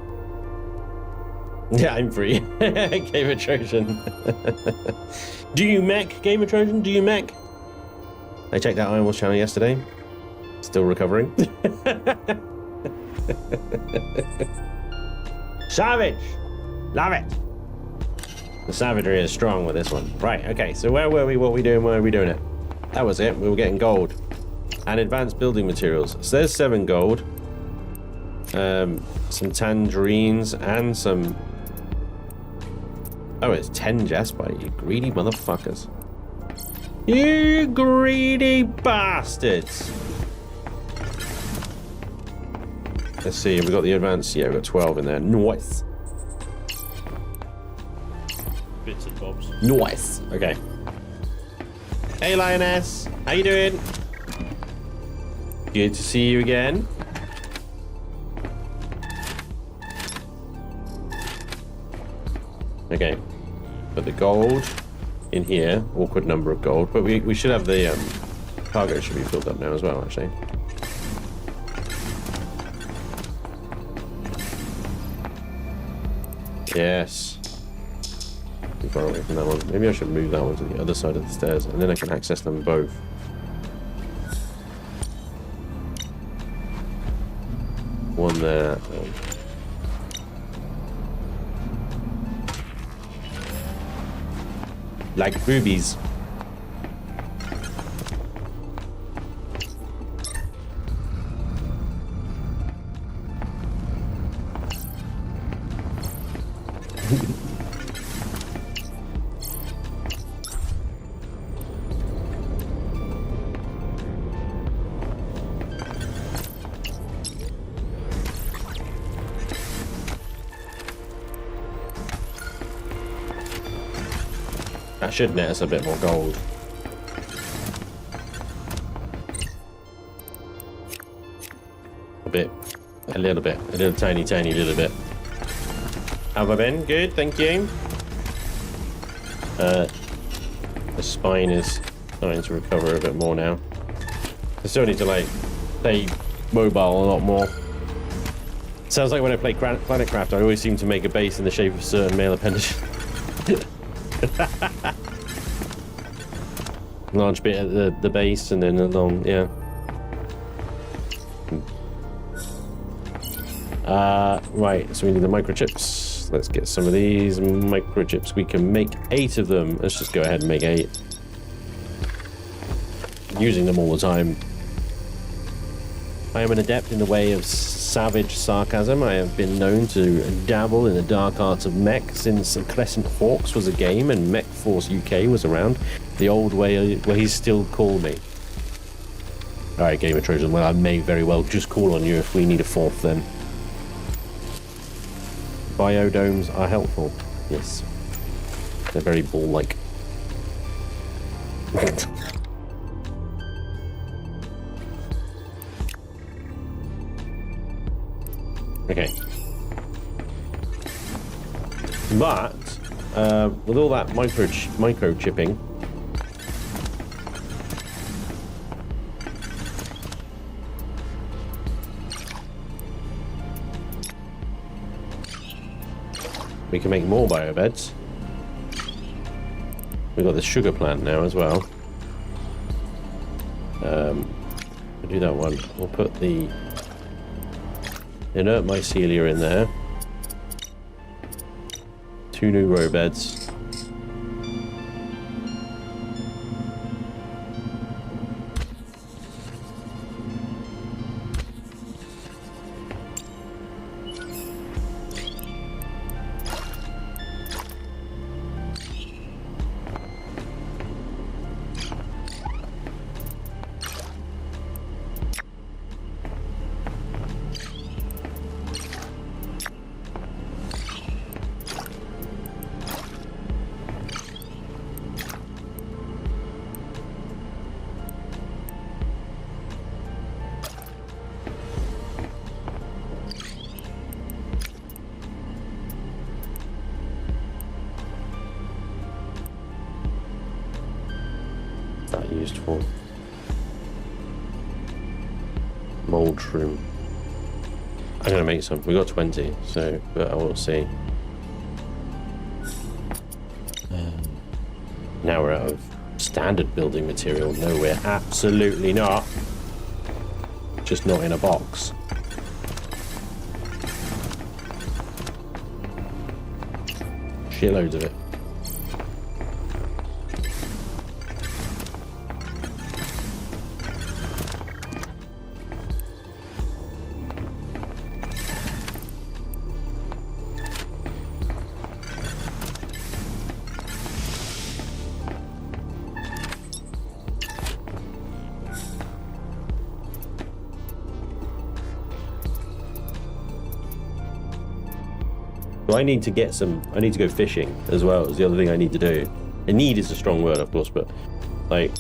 Yeah, I'm free. Gamer Trojan. Do you mech, Gamer Trojan? Do you mech? I checked out Iron Wolf's channel yesterday. Still recovering. Savage! Love it! The savagery is strong with this one. Right, okay, so where were we? What were we doing? Why were we doing it? That was it. We were getting gold. And advanced building materials. So there's 7 gold. Some tangerines and some... Oh, it's 10 jasper, you greedy motherfuckers. You greedy bastards! Let's see, have we got the advanced? Yeah, we've got 12 in there. Nice. Bits and bobs. Nice. Okay. Hey, Lioness. How you doing? Good to see you again. Okay. Put the gold in here. Awkward number of gold. But we should have the cargo should be filled up now as well, actually. Yes. Too far away from that one. Maybe I should move that one to the other side of the stairs and then I can access them both. from there. Like boobies. That should net us a bit more gold. A little tiny little bit. How have I been? Good, thank you. The spine is starting to recover a bit more now. I still need to like stay mobile a lot more. Sounds like when I play Planetcraft, I always seem to make a base in the shape of certain male appendages. Large bit at the base and then a long, yeah. Right, so we need the microchips. Let's get some of these microchips. We can make 8 of them. Let's just go ahead and make 8. Using them all the time. I am an adept in the way of savage sarcasm. I have been known to dabble in the dark arts of mech since Crescent Hawks was a game and Mech Force UK was around. The old way where he's still called me. Alright, Gamer Trojan, well, I may very well just call on you if we need a 4th then. Biodomes are helpful. Yes. They're very ball-like. Okay. But, with all that microchipping, we can make more biobeds. We've got the sugar plant now as well. We'll do that one. We'll put the inert mycelia in there. 2 new row beds. Used for mold shroom. I'm gonna make some. We got 20, so but I will see. Now we're out of standard building material. No, we're absolutely not. Just not in a box. Shitloads of it. I need to get some, I need to go fishing as well, is the other thing I need to do. And need is a strong word, of course, but like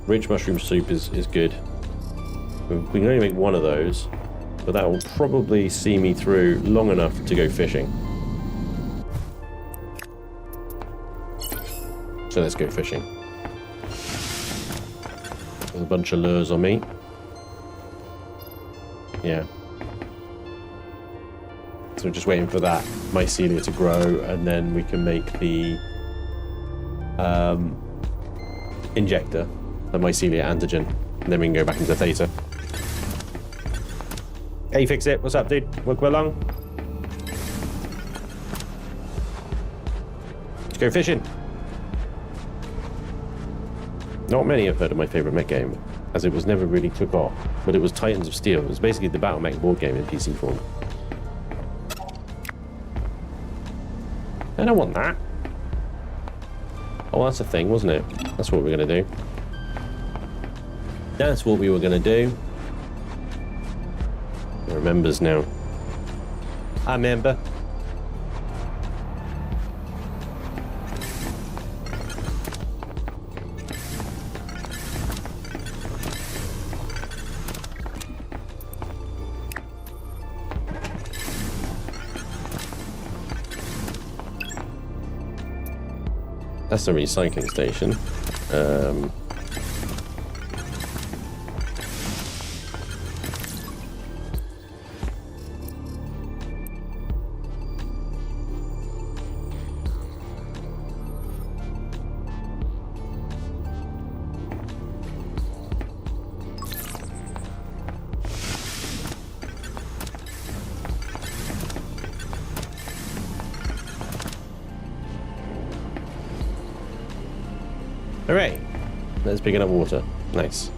rich mushroom soup is good. We can only make 1 of those, but that will probably see me through long enough to go fishing. So let's go fishing. There's a bunch of lures on me. Yeah. So we're just waiting for that mycelia to grow, and then we can make the injector, the mycelia antigen, and then we can go back into Theta. Hey, fix it. What's up, dude? Welcome along. Let's go fishing. Not many have heard of my favorite mech game, as it was never really took off, but it was Titans of Steel. It was basically the Battle Mech board game in PC form. I don't want that. Oh, that's a thing, wasn't it? That's what we're going to do. That's what we were going to do. He remembers now. I remember. That's the recycling station. Hooray! Let's pick up water. Nice.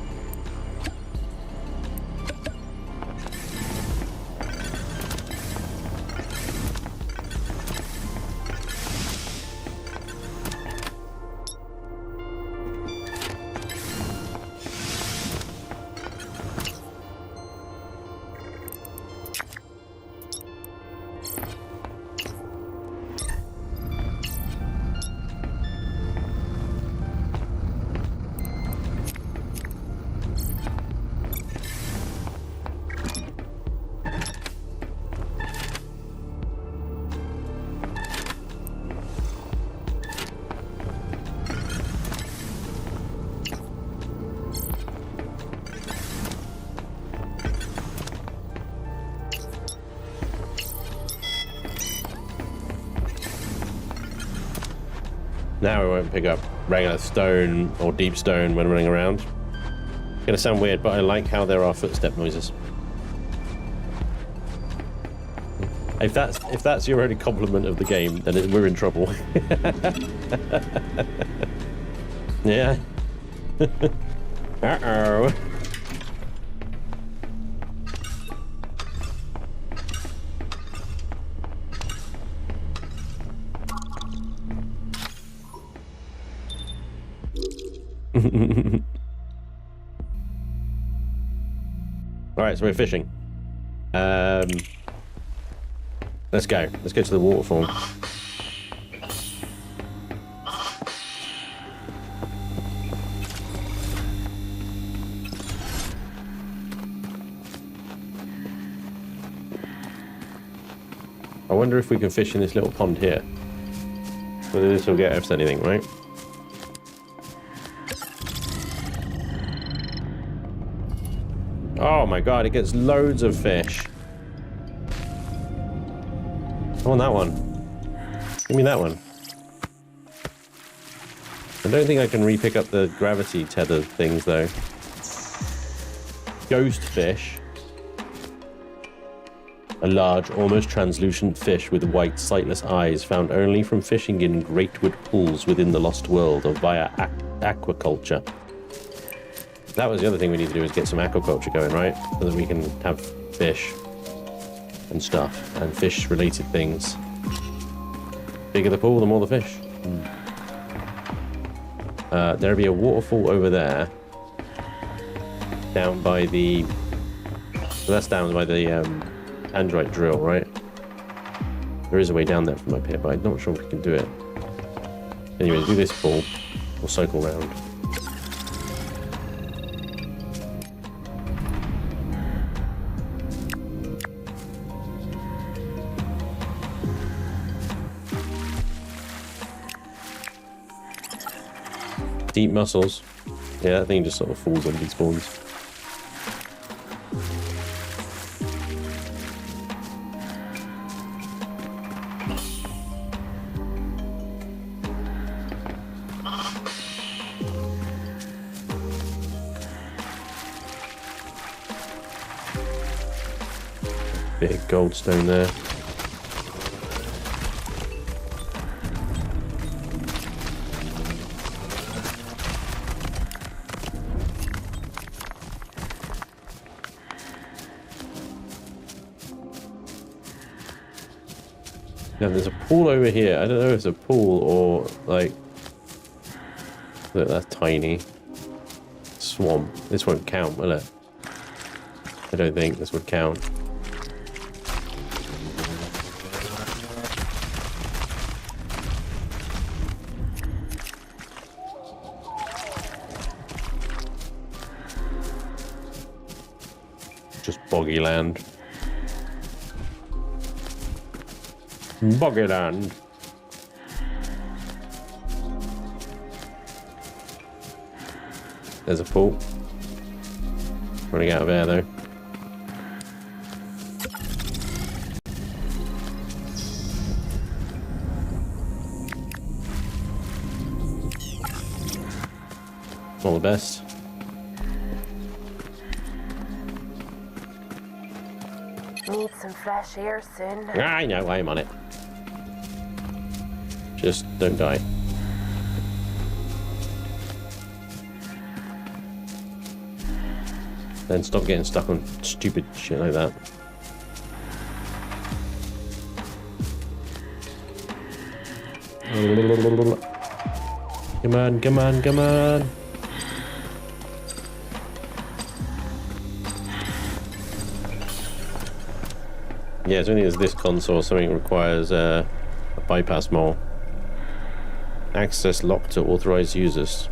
Now we won't pick up regular stone or deep stone when running around. It's gonna sound weird, but I like how there are footstep noises. If that's your only compliment of the game, then we're in trouble. Yeah. Uh-oh. Alright, so we're fishing. Let's go. Let's go to the waterfall. I wonder if we can fish in this little pond here. Whether this will get us anything, right? Oh my god, it gets loads of fish. I want that one. Give me that one. I don't think I can re-pick up the gravity tether things though. Ghost fish. A large, almost translucent fish with white, sightless eyes found only from fishing in greatwood pools within the lost world of via aquaculture. That was the other thing we need to do, is get some aquaculture going, right? So that we can have fish and stuff, and fish-related things. Bigger the pool, the more the fish. There'll be a waterfall over there. Down by the... Well, that's down by the android drill, right? There is a way down there from up here, but I'm not sure if we can do it. Anyway, do this pool. We'll cycle around. Deep mussels. Yeah, that thing just sort of falls on these spawns. Big goldstone there. Now there's a pool over here. I don't know if it's a pool or like... Look, that's tiny. Swamp. This won't count, will it? I don't think this would count. Just boggy land. Boggy land. There's a pool. Running out of air though. All the best. Need some fresh air soon. I know, I'm on it. Just don't die. Then stop getting stuck on stupid shit like that. Come on, come on, come on. Yeah, as only as this console something requires a bypass mole. Access locked to authorized users.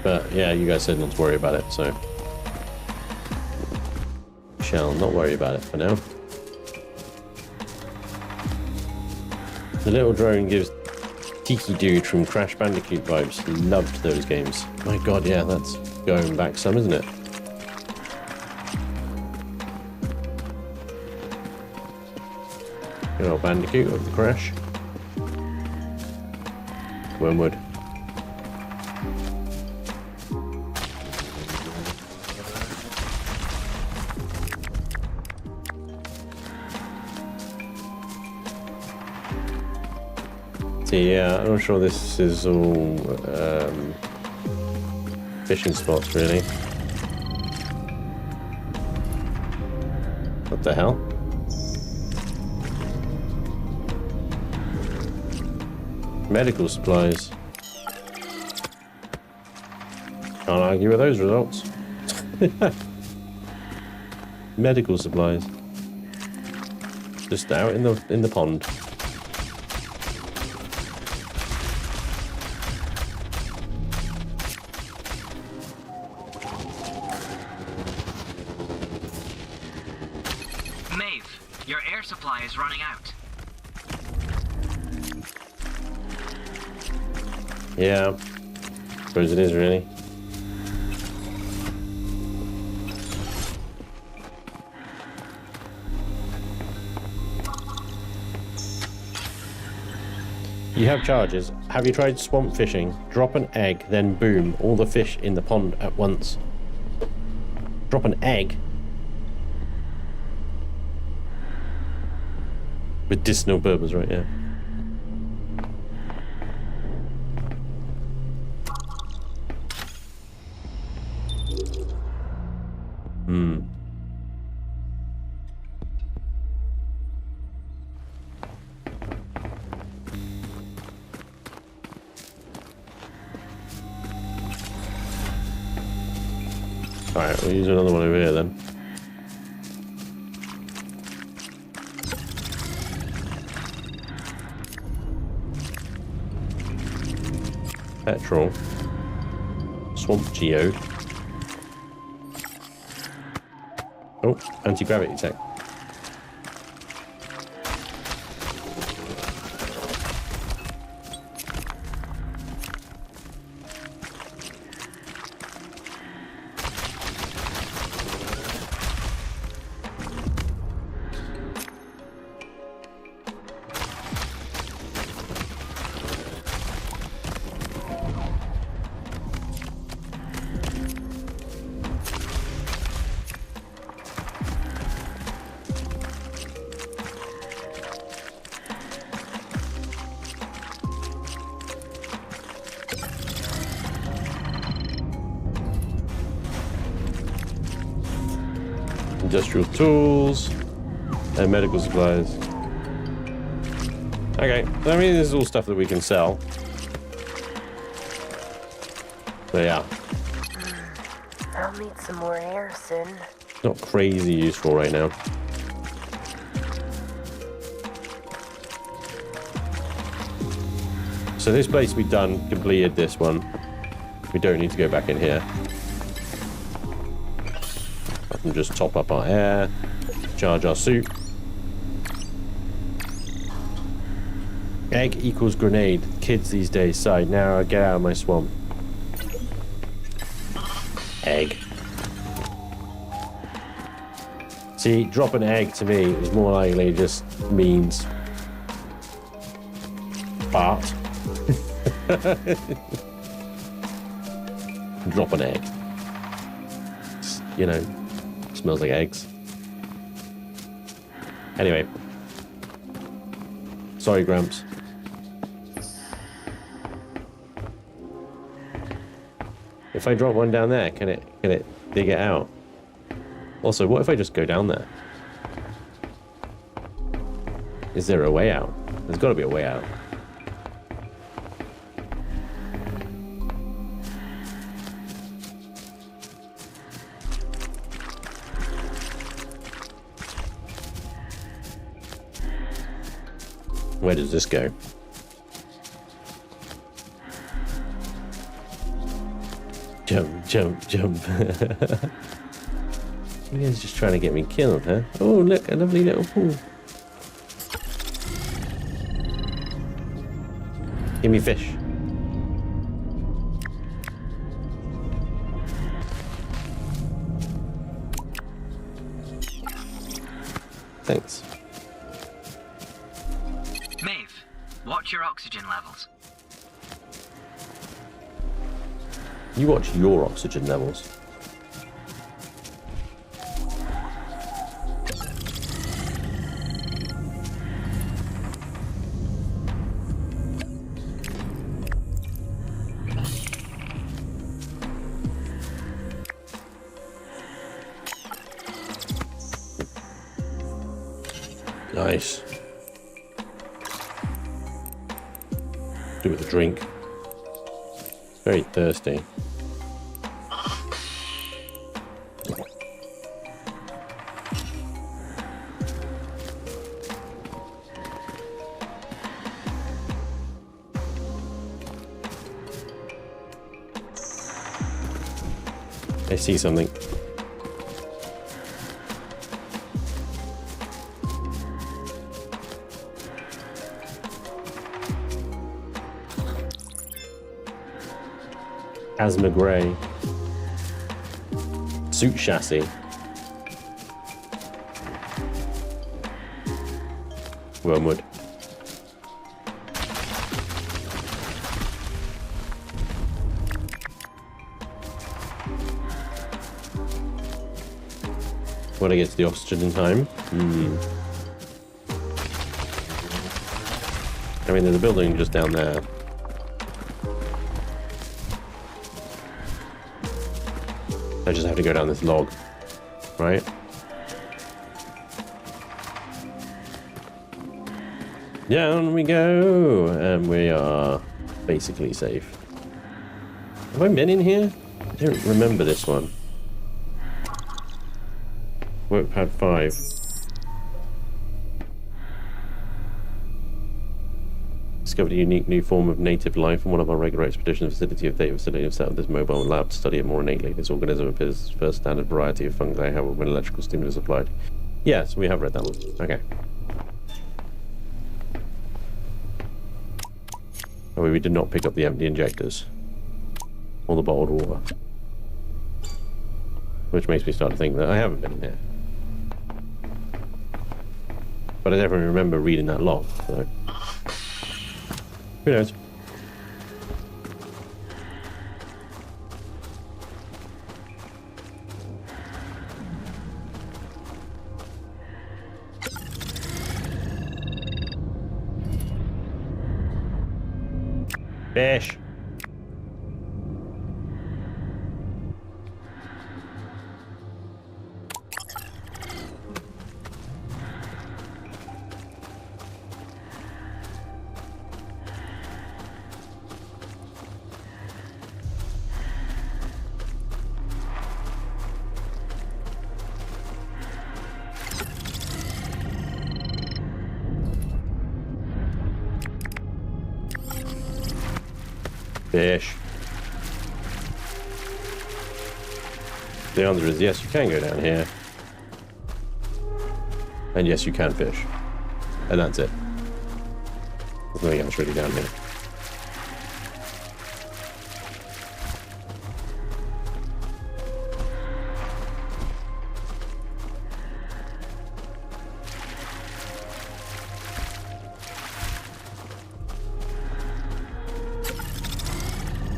But yeah, you guys said not to worry about it, so shall not worry about it for now. The little drone gives Tiki Dude from Crash Bandicoot vibes. Loved those games. My god, yeah, that's going back some, isn't it? Good old Bandicoot of the Crash. Wormwood. So yeah, I'm not sure this is all fishing spots really. What the hell? Medical supplies. Can't argue with those results. Medical supplies. Just out in the pond. Your air supply is running out. Yeah, suppose it is really. You have charges. Have you tried swamp fishing? Drop an egg, then boom, all the fish in the pond at once. Drop an egg? Medicinal purpose, right? Yeah. Hmm. All right, we'll use another one over here then. Petrol. Swamp geode. Oh, anti-gravity tech. Industrial tools. And medical supplies. Okay, I mean, this is all stuff that we can sell. But yeah. I'll need some more air soon. Not crazy useful right now. So this place we've done, completed this one. We don't need to go back in here. I can just top up our air, charge our suit. Egg equals grenade. Kids these days sigh. Now get out of my swamp. Egg. See, drop an egg to me is more likely just means fart. Drop an egg. You know, smells like eggs. Anyway. Sorry, Gramps. If I drop one down there, can it dig it out? Also, what if I just go down there? Is there a way out? There's got to be a way out. Where does this go? Jump, jump, jump. You guys just trying to get me killed, huh? Oh, look, a lovely little pool. Give me fish. Thanks. Maeve, watch your oxygen levels. You watch your oxygen levels. Nice. Do with a drink. Very thirsty. I see something. Asthma Grey. Suit chassis. Wormwood. When I get to the oxygen in time. I mean, there's a building just down there. I just have to go down this log, right? Down we go, and we are basically safe. Have I been in here? I don't remember this one. Workpad 5. Discovered a unique new form of native life on one of our regular expeditions. Facility of Theta facility have set up this mobile lab to study it more innately. This organism appears first standard variety of fungi, however, when electrical stimulus applied. Yes, we have read that one. Okay. Oh, we did not pick up the empty injectors. Or the bottled water. Which makes me start to think that I haven't been in there. But I definitely remember reading that log, so... Who knows? Fish. Fish. The answer is yes, you can go down here. And yes, you can fish. And that's it. There's nothing else really down here.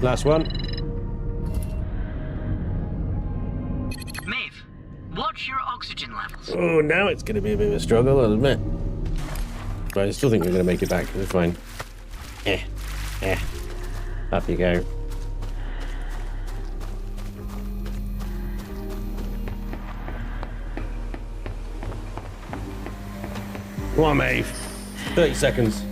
Last one. Maeve, watch your oxygen levels. Oh, now it's going to be a bit of a struggle, I'll admit. But I still think we're going to make it back. We're fine. Up you go. Come on, Maeve. 30 seconds.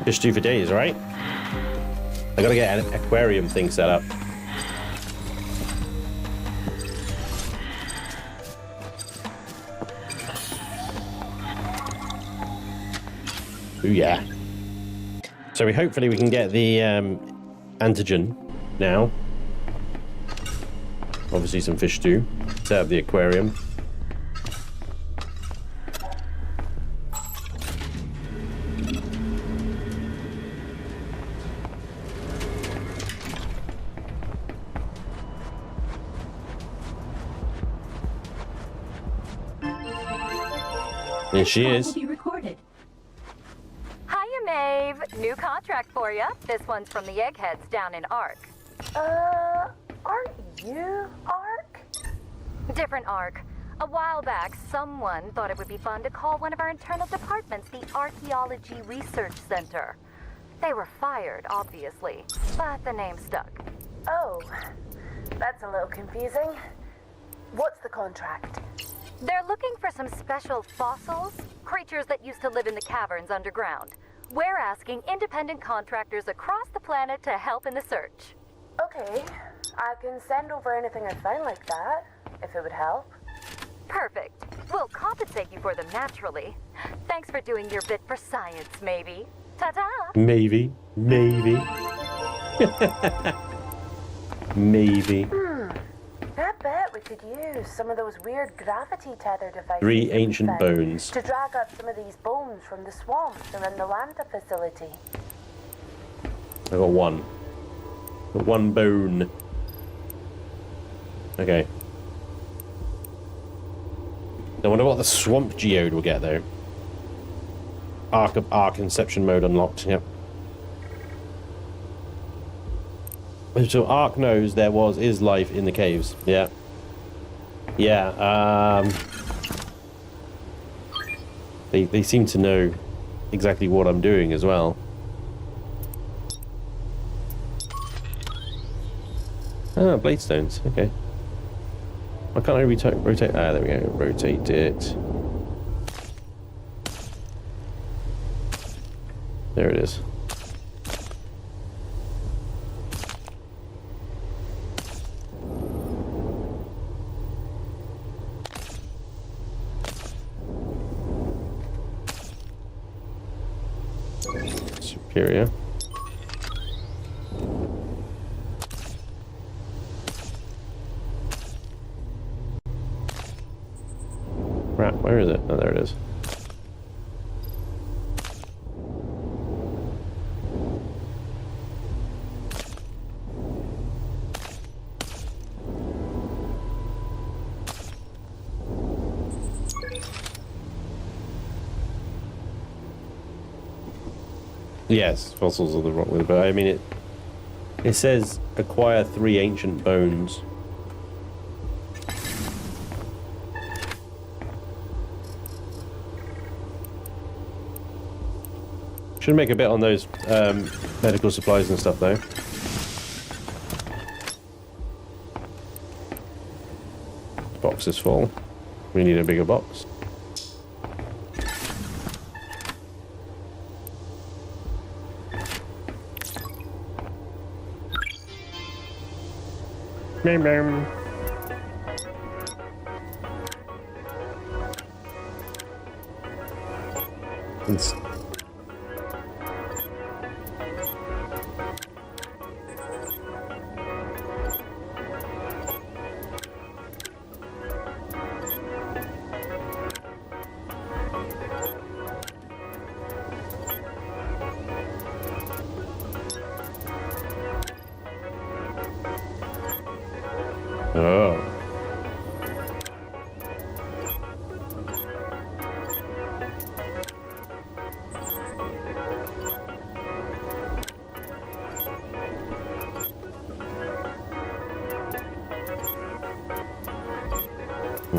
Fish stew for days, right? I gotta get an aquarium thing set up. Ooh, yeah. So hopefully we can get the antigen now. Obviously some fish stew. Set up the aquarium. There she is. Will be recorded. Hiya, Maeve. New contract for you. This one's from the eggheads down in Ark. Aren't you Ark? Different Ark. A while back, someone thought it would be fun to call one of our internal departments the Archaeology Research Center. They were fired, obviously, but the name stuck. Oh, that's a little confusing. What's the contract? They're looking for some special fossils, creatures that used to live in the caverns underground. We're asking independent contractors across the planet to help in the search. Okay, I can send over anything I find like that, if it would help. Perfect. We'll compensate you for them naturally. Thanks for doing your bit for science, maybe. Ta-ta! Maybe. Maybe. Maybe. I bet we could use some of those weird gravity tether devices. 3 ancient found bones. to drag up some of these bones from the swamps around the Lambda facility. I got one. Got one bone. Okay. I wonder what the swamp geode will get though. Arc Inception mode unlocked. Yep. So Ark knows there is life in the caves. Yeah. Yeah. They seem to know exactly what I'm doing as well. Ah, blade stones. Okay. Why can't I rotate? Ah, there we go. Rotate it. There it is. Superior. Crap, where is it? Oh, there it is. Yes, fossils of the rock, but I mean it says acquire 3 ancient bones. Should make a bit on those medical supplies and stuff though. Box is full. We need a bigger box. Bam, bam.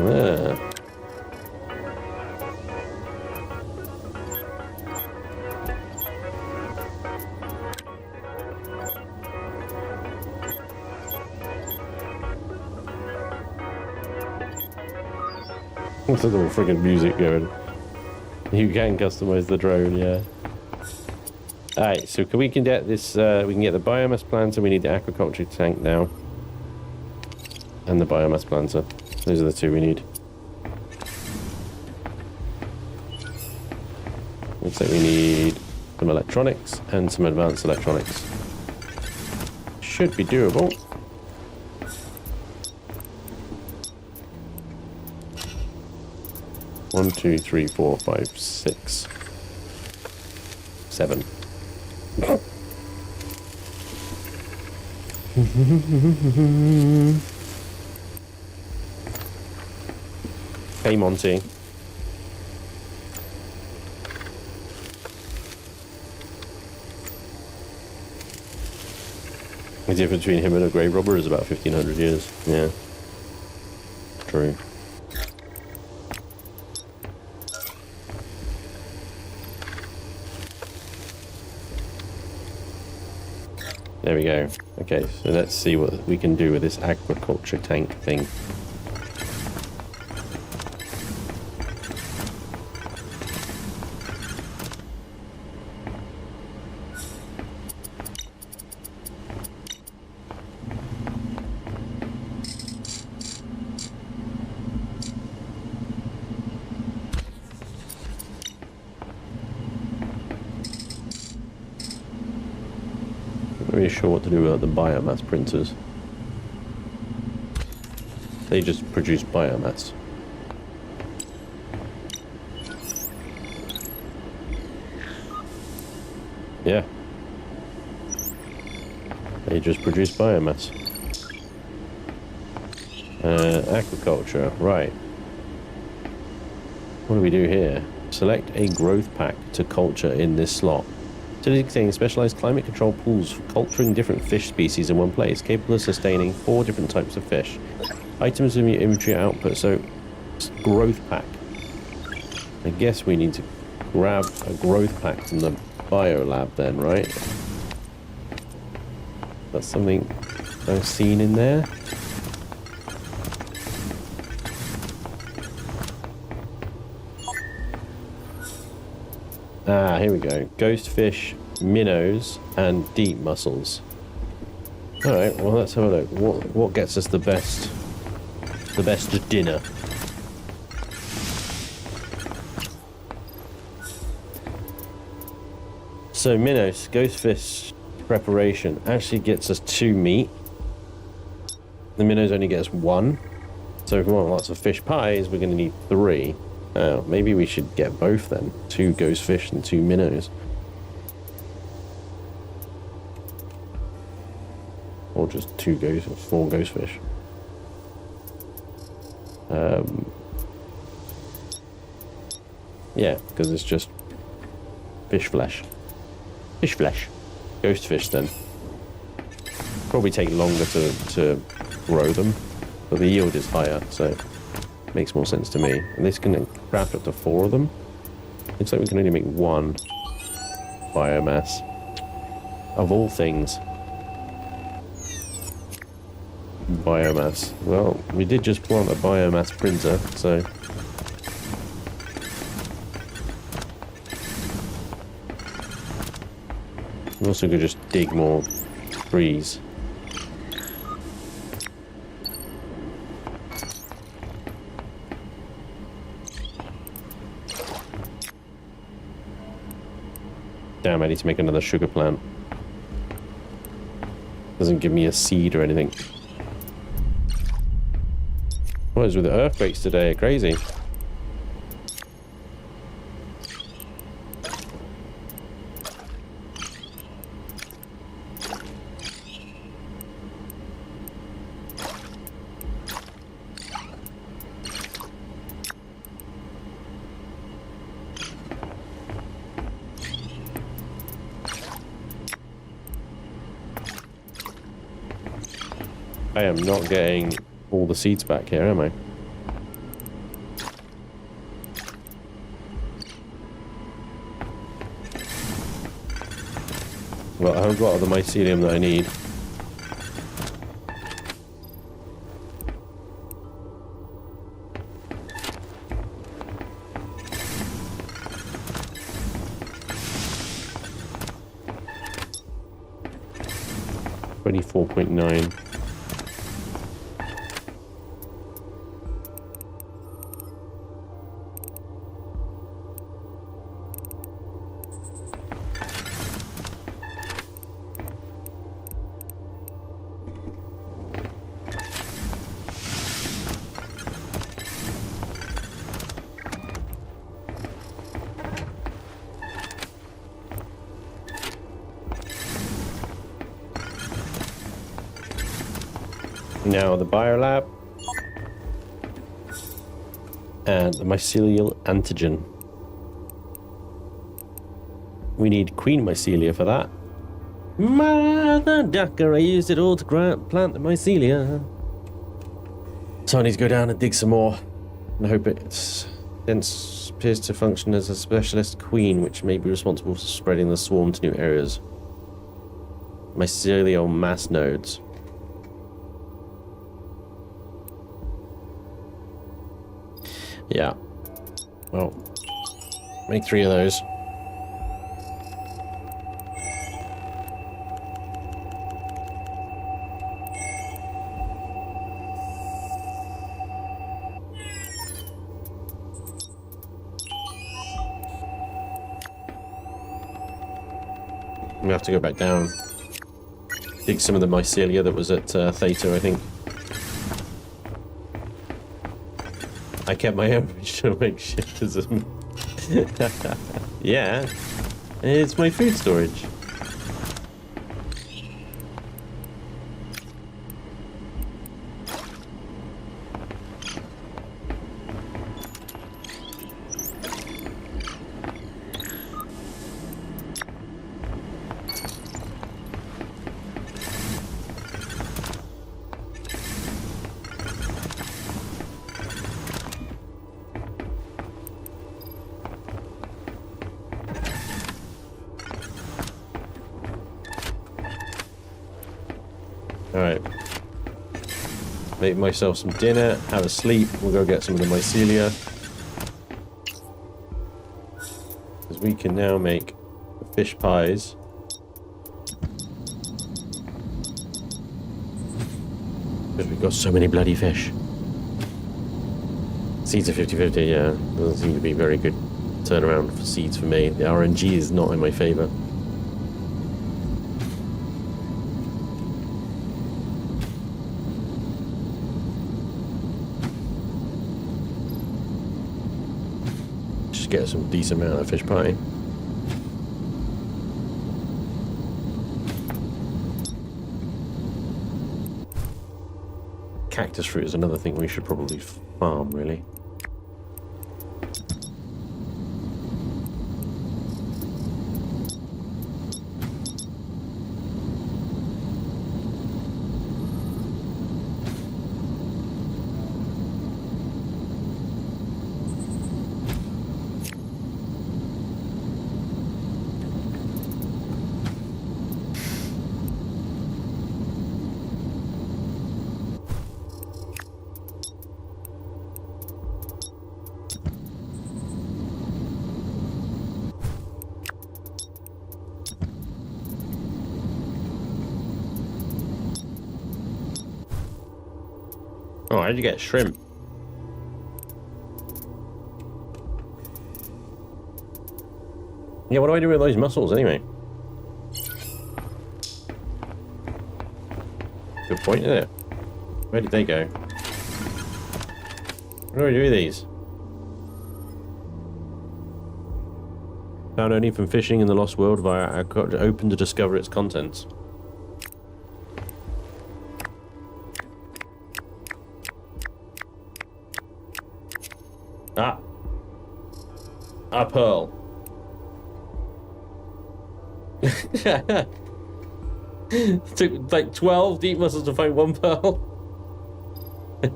Ah. What's the little friggin' music going? You can customize the drone, yeah. Alright, so we can get this, we can get the biomass planter, we need the aquaculture tank now. And the biomass planter. Those are the two we need. Looks like we need some electronics and some advanced electronics. Should be doable. One, two, three, 4, 5, 6, 7. Hey, Monty. The difference between him and a grave robber is about 1,500 years. Yeah. True. There we go. Okay, so let's see what we can do with this aquaculture tank thing. Really sure what to do about the biomass printers. They just produce biomass. Yeah. They just produce biomass. Aquaculture, right. What do we do here? Select a growth pack to culture in this slot. Containing specialized climate control pools for culturing different fish species in one place, capable of sustaining 4 different types of fish. Items in your inventory output, so growth pack. I guess we need to grab a growth pack from the biolab then, right? That's something I've seen in there. Ah, here we go. Ghost fish, minnows, and deep mussels. Alright, well let's have a look. What gets us the best dinner? So minnows, ghost fish preparation actually gets us 2 meat. The minnows only gets 1. So if we want lots of fish pies, we're going to need 3. Oh, maybe we should get both then. 2 ghost fish and 2 minnows. Or just 4 ghost fish. Yeah, because it's just fish flesh. Fish flesh. Ghost fish then. Probably take longer to grow them, but the yield is higher, so makes more sense to me. And this can craft up to 4 of them. Looks like we can only make 1 biomass. Of all things. Biomass. Well, we did just plant a biomass printer, so we also could just dig more trees. Damn, I need to make another sugar plant. Doesn't give me a seed or anything. What is with the earthquakes today? Crazy. I am not getting all the seeds back here, am I? Well, I haven't got all the mycelium that I need. $24.9. Now the biolab and the mycelial antigen. We need queen mycelia for that. Mother ducker, I used it all to plant the mycelia. So I need to go down and dig some more. And I hope it appears to function as a specialist queen, which may be responsible for spreading the swarm to new areas. Mycelial mass nodes. Yeah. Well, make 3 of those. We have to go back down. Dig some of the mycelia that was at Theta, I think. I kept my average to make shit as a... Yeah. It's my food storage. Alright. Make myself some dinner, have a sleep, we'll go get some of the mycelia. Because we can now make fish pies. Because we've got so many bloody fish. Seeds are 50-50, yeah. Doesn't seem to be very good turnaround for seeds for me. The RNG is not in my favour. Get some decent amount of fish pie. Cactus fruit is another thing we should probably farm, really. Oh, how did you get shrimp? Yeah, what do I do with those mussels anyway? Good point, isn't it? Where did they go? What do I do with these? Found only from fishing in the Lost World via Archaeology, open to discover its contents. Ah. A pearl. Took like 12 deep mussels to find 1 pearl. I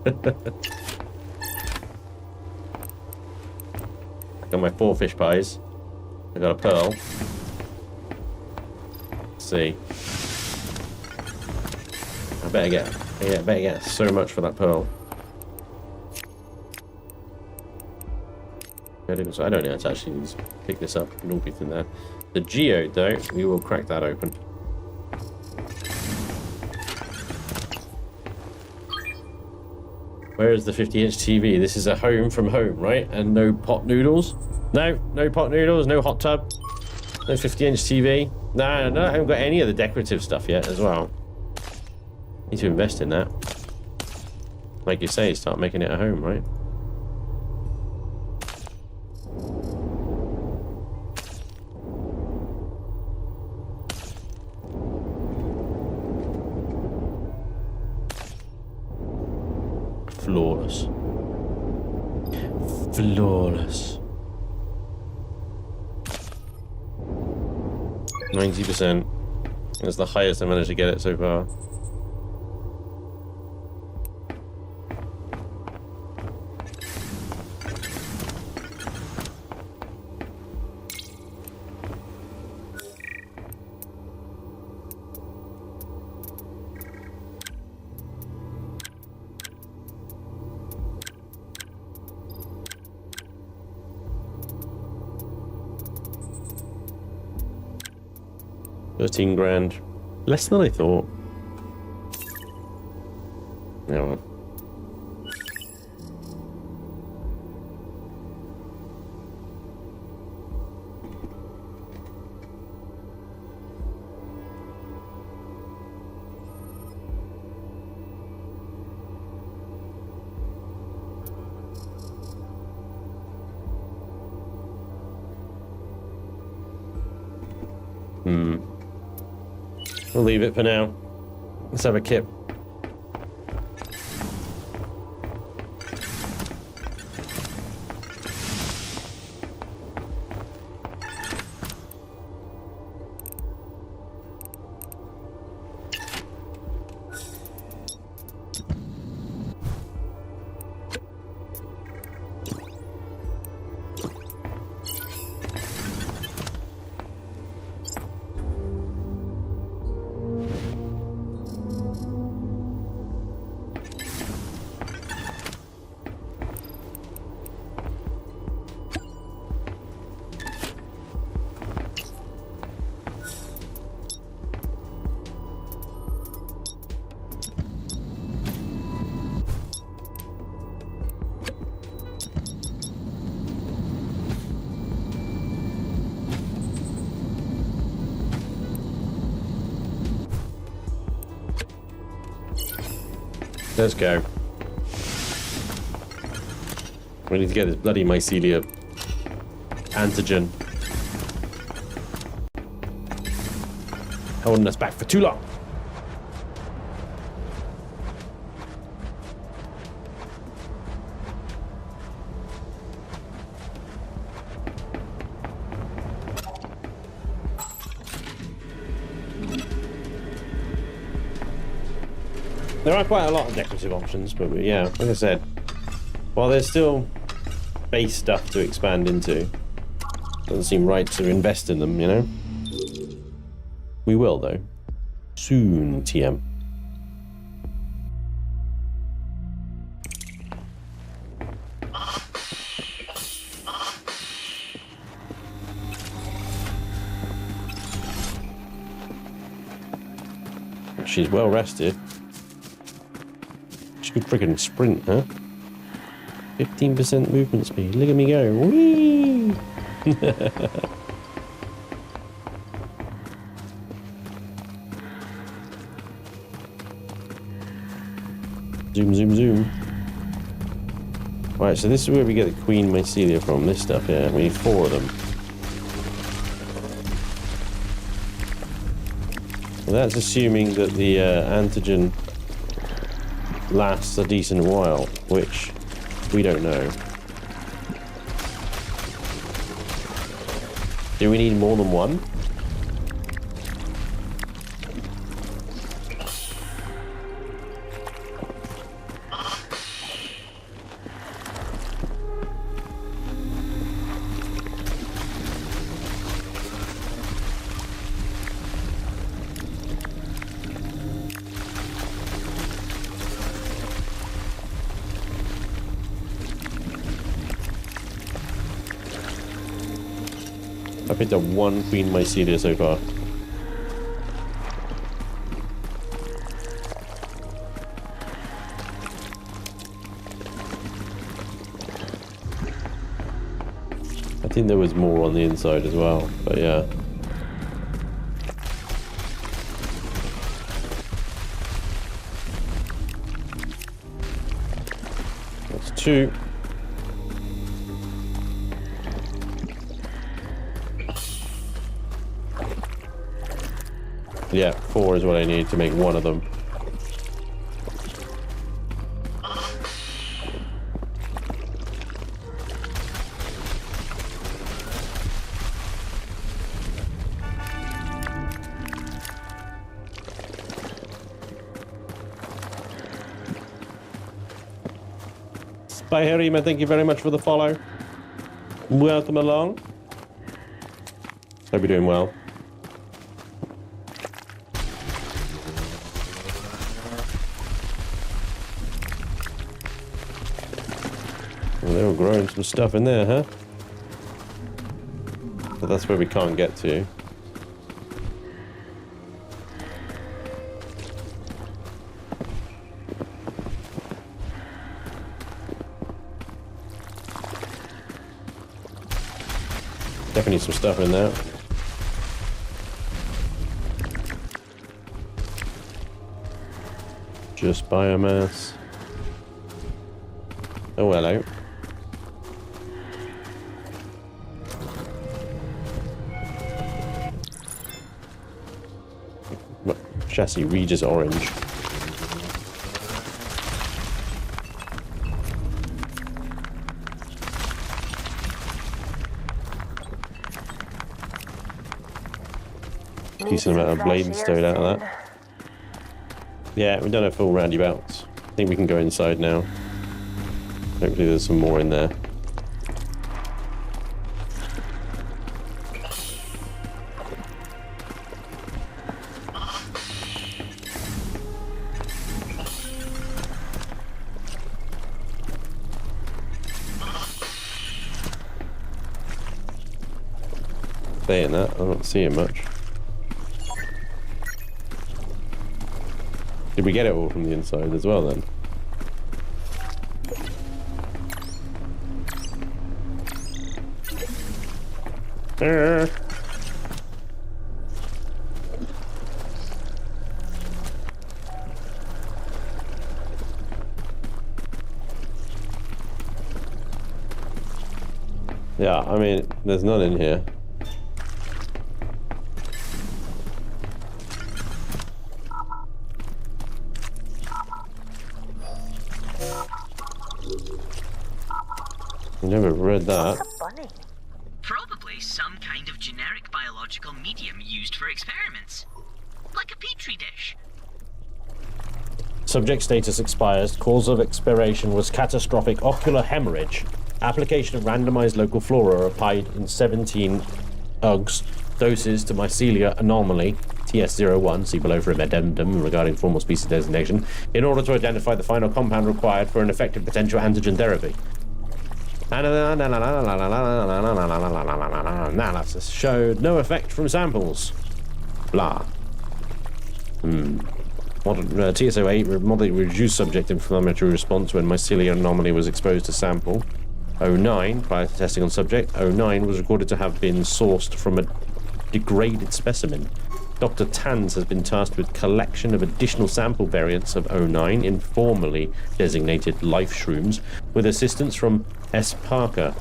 got my 4 fish pies. I got a pearl. see. I better get so much for that pearl. I don't know. It's actually just pick this up. Norbith in there. The geode, though, we will crack that open. Where is the 50-inch TV? This is a home from home, right? And no pot noodles? No pot noodles, no hot tub, no 50-inch TV. No, I haven't got any of the decorative stuff yet as well. Need to invest in that. Like you say, start making it a home, right? Flawless. Flawless. 90%. That's the highest I managed to get it so far. $13,000. Less than I thought. Yeah, well. We'll leave it for now. Let's have a kip. Let's go. We need to get this bloody Mycelia antigen. Holding us back for too long. There are quite a lot of decorative options, but yeah, like I said, while there's still base stuff to expand into, doesn't seem right to invest in them, you know? We will, though. Soon, TM. She's well rested. She could friggin' sprint, huh? 15% movement speed. Look at me go. Whee! Zoom, zoom, zoom. Right, so this is where we get the Queen Mycelia from. This stuff here. We need 4 of them. Well, that's assuming that the antigen lasts a decent while, which we don't know. Do we need more than one? I picked up one Queen Mycelia so far. I think there was more on the inside as well, but yeah. That's 2. Yeah, 4 is what I need to make one of them. Bye, Harima. Thank you very much for the follow. Welcome along. Hope you're doing well. Well, they were growing some stuff in there, huh? But that's where we can't get to. Definitely some stuff in there. Just biomass. Oh, hello. Chassis Regis orange. Decent amount of blade stowed out of that. Yeah, we've done a full roundabout. I think we can go inside now. Hopefully there's some more in there. Saying that, I'm not seeing much. Did we get it all from the inside as well then? Yeah, I mean, there's none in here. Never read that. What's a bunny? Probably some kind of generic biological medium used for experiments. Like a petri dish. Subject status expires. Cause of expiration was catastrophic ocular hemorrhage. Application of randomized local flora applied in 17 UGs. Doses to Mycelia anomaly. TS01, see below for addendum regarding formal species designation, in order to identify the final compound required for an effective potential antigen therapy. Analysis showed no effect from samples. Blah. TS08 moderately reduced subject inflammatory response when Mycelia anomaly was exposed to sample. 09, prior to testing on subject, 09 was recorded to have been sourced from a degraded specimen. Dr. Tanz has been tasked with collection of additional sample variants of 09, informally designated life shrooms, with assistance from S. Parker.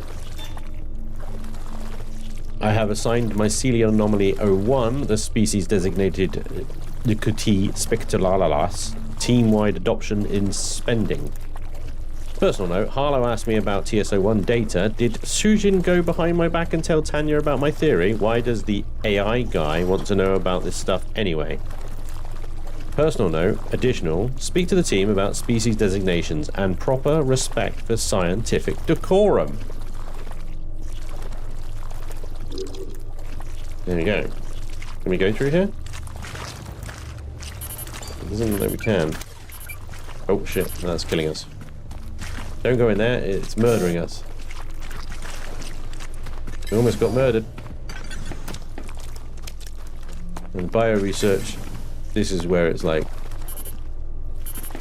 I have assigned Mycelia anomaly 01, the species designated Nicuti spectacularis, team-wide adoption in spending. Personal note, Harlow asked me about TS01 data. Did Sujin go behind my back and tell Tanya about my theory? Why does the AI guy want to know about this stuff anyway? Personal note, additional, speak to the team about species designations and proper respect for scientific decorum. There we go. Can we go through here? It doesn't look like we can. Oh shit, that's killing us. Don't go in there, it's murdering us. We almost got murdered. And bio research, this is where it's like,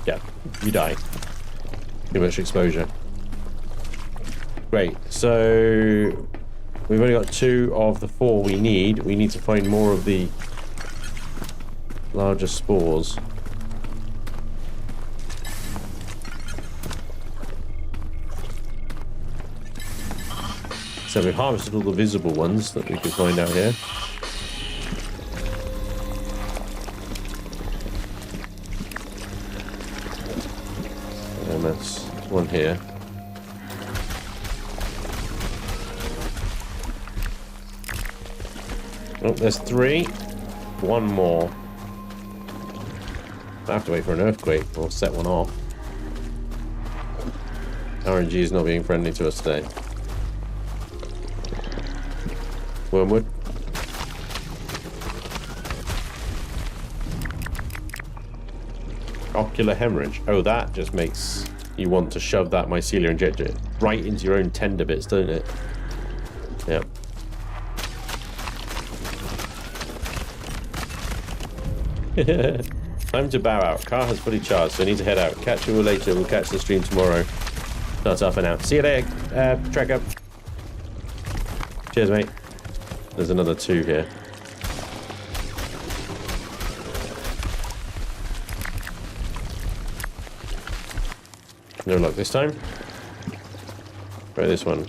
yeah, you die. Too much exposure. Great, so we've only got 2 of the 4 we need. We need to find more of the larger spores. So we've harvested all the visible ones that we can find out here. And that's one here. Oh, there's 3. 1 more. I have to wait for an earthquake. We'll set one off. RNG is not being friendly to us today. Wormwood. Ocular hemorrhage. Oh, that just makes you want to shove that Mycelia injector right into your own tender bits, doesn't it? Yep. Time to bow out. Car has fully charged, so I need to head out. Catch you all later. We'll catch the stream tomorrow. That's off and out. See you later, Tracker. Cheers, mate. There's another 2 here. No luck this time. Try this one.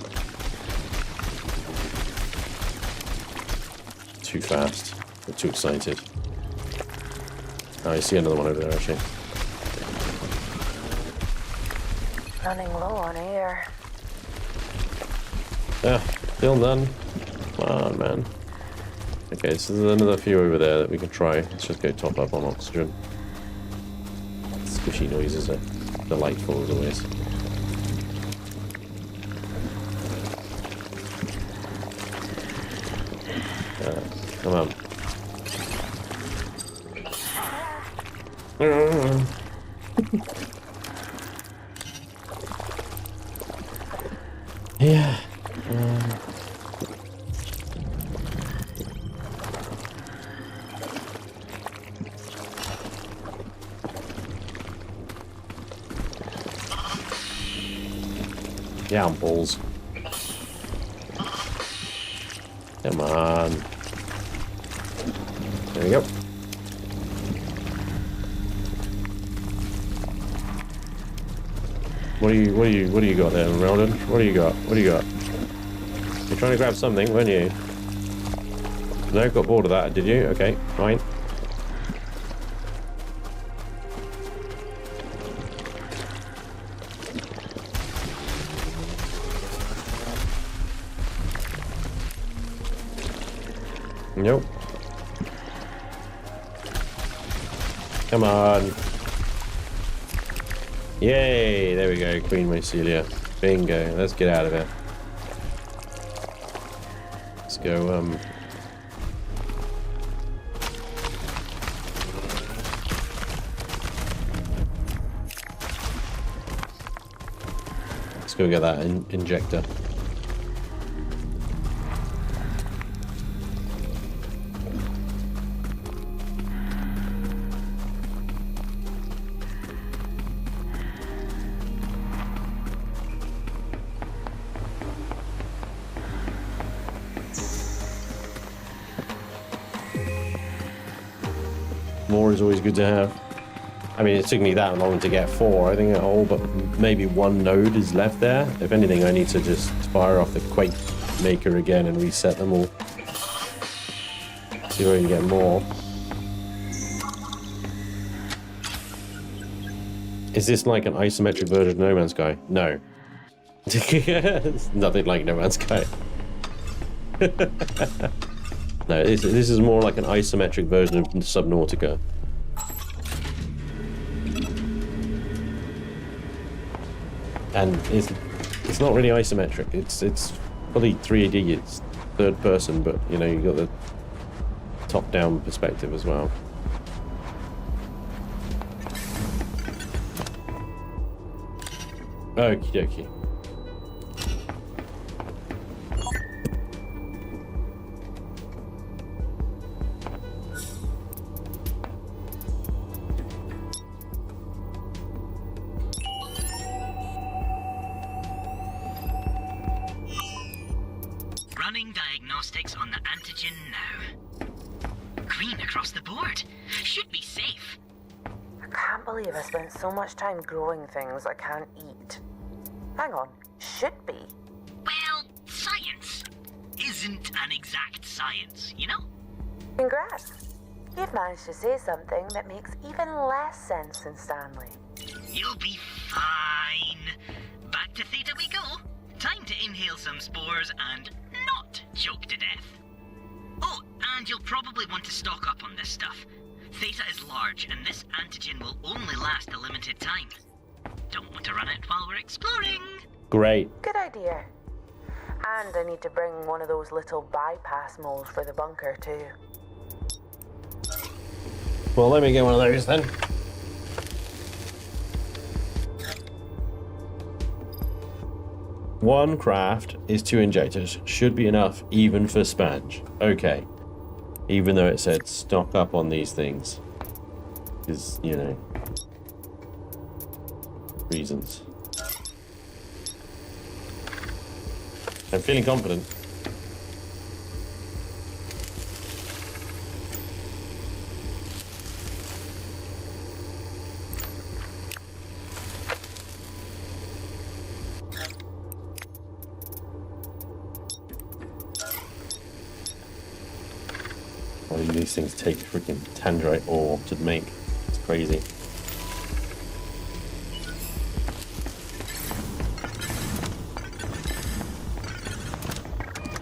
Too fast. I'm too excited. Oh, I see another one over there, actually. Running low on air. Ah, still none. Come on, man. Okay, so there's another few over there that we can try. Let's just go top up on oxygen. Squishy noises are delightful as always. Come on. Yeah. Yeah, balls. Come on. There we go. What do you got there, Meldon? What do you got? What do you got? You're trying to grab something, weren't you? No, got bored of that, did you? Okay, fine. Nope. Come on. Yay! There we go, Queen Mycelia. Bingo. Let's get out of here. Let's go, let's go get that injector. More is always good to have. I mean, it took me that long to get 4. I think all but maybe 1 node is left there. If anything, I need to just fire off the Quake Maker again and reset them all. See if I can get more. Is this like an isometric version of No Man's Sky? No. It's nothing like No Man's Sky. No, this is more like an isometric version of Subnautica. And it's not really isometric. It's fully 3D. It's third person, but you know you got the top-down perspective as well. Okie dokie. diagnostics on the antigen now. Green across the board. Should be safe. I can't believe I spent so much time growing things I can't eat. Hang on, should be? Well, science isn't an exact science, you know? Congrats. You've managed to say something that makes even less sense than Stanley. You'll be fine. Back to Theta we go. Time to inhale some spores and not choke to death. Oh, and you'll probably want to stock up on this stuff. Theta is large, and this antigen will only last a limited time. Don't want to run it while we're exploring. Great. Good idea. And I need to bring one of those little bypass moles for the bunker too. Well, let me get one of those then. One craft is 2 injectors. Should be enough even for Spanj. Okay. Even though it said stock up on these things. Because, you know, reasons. I'm feeling confident. These things take freaking tangerite ore to make. It's crazy.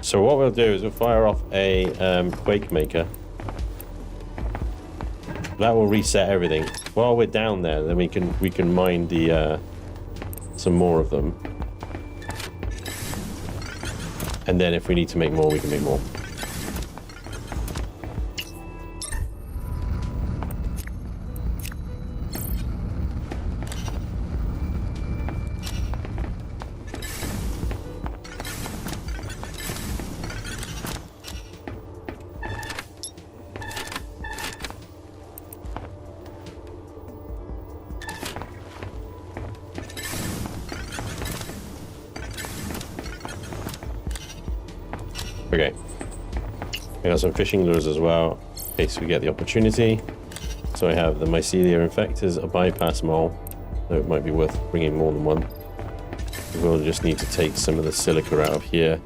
So what we'll do is we'll fire off a quake maker. That will reset everything. While we're down there, then we can mine the some more of them. And then if we need to make more, we can make more. Okay, we got some fishing lures as well, in case we get the opportunity. So I have the Mycelia infectors, a bypass mole, so it might be worth bringing more than one. We'll just need to take some of the silica out of here.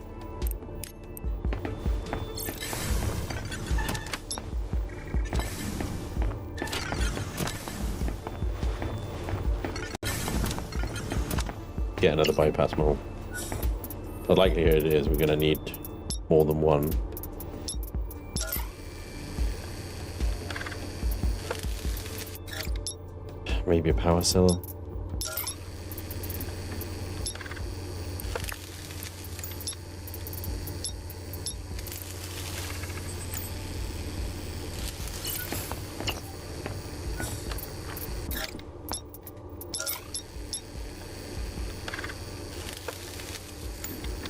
Get another bypass mole. The likelihood is we're going to need more than one. Maybe a power cell.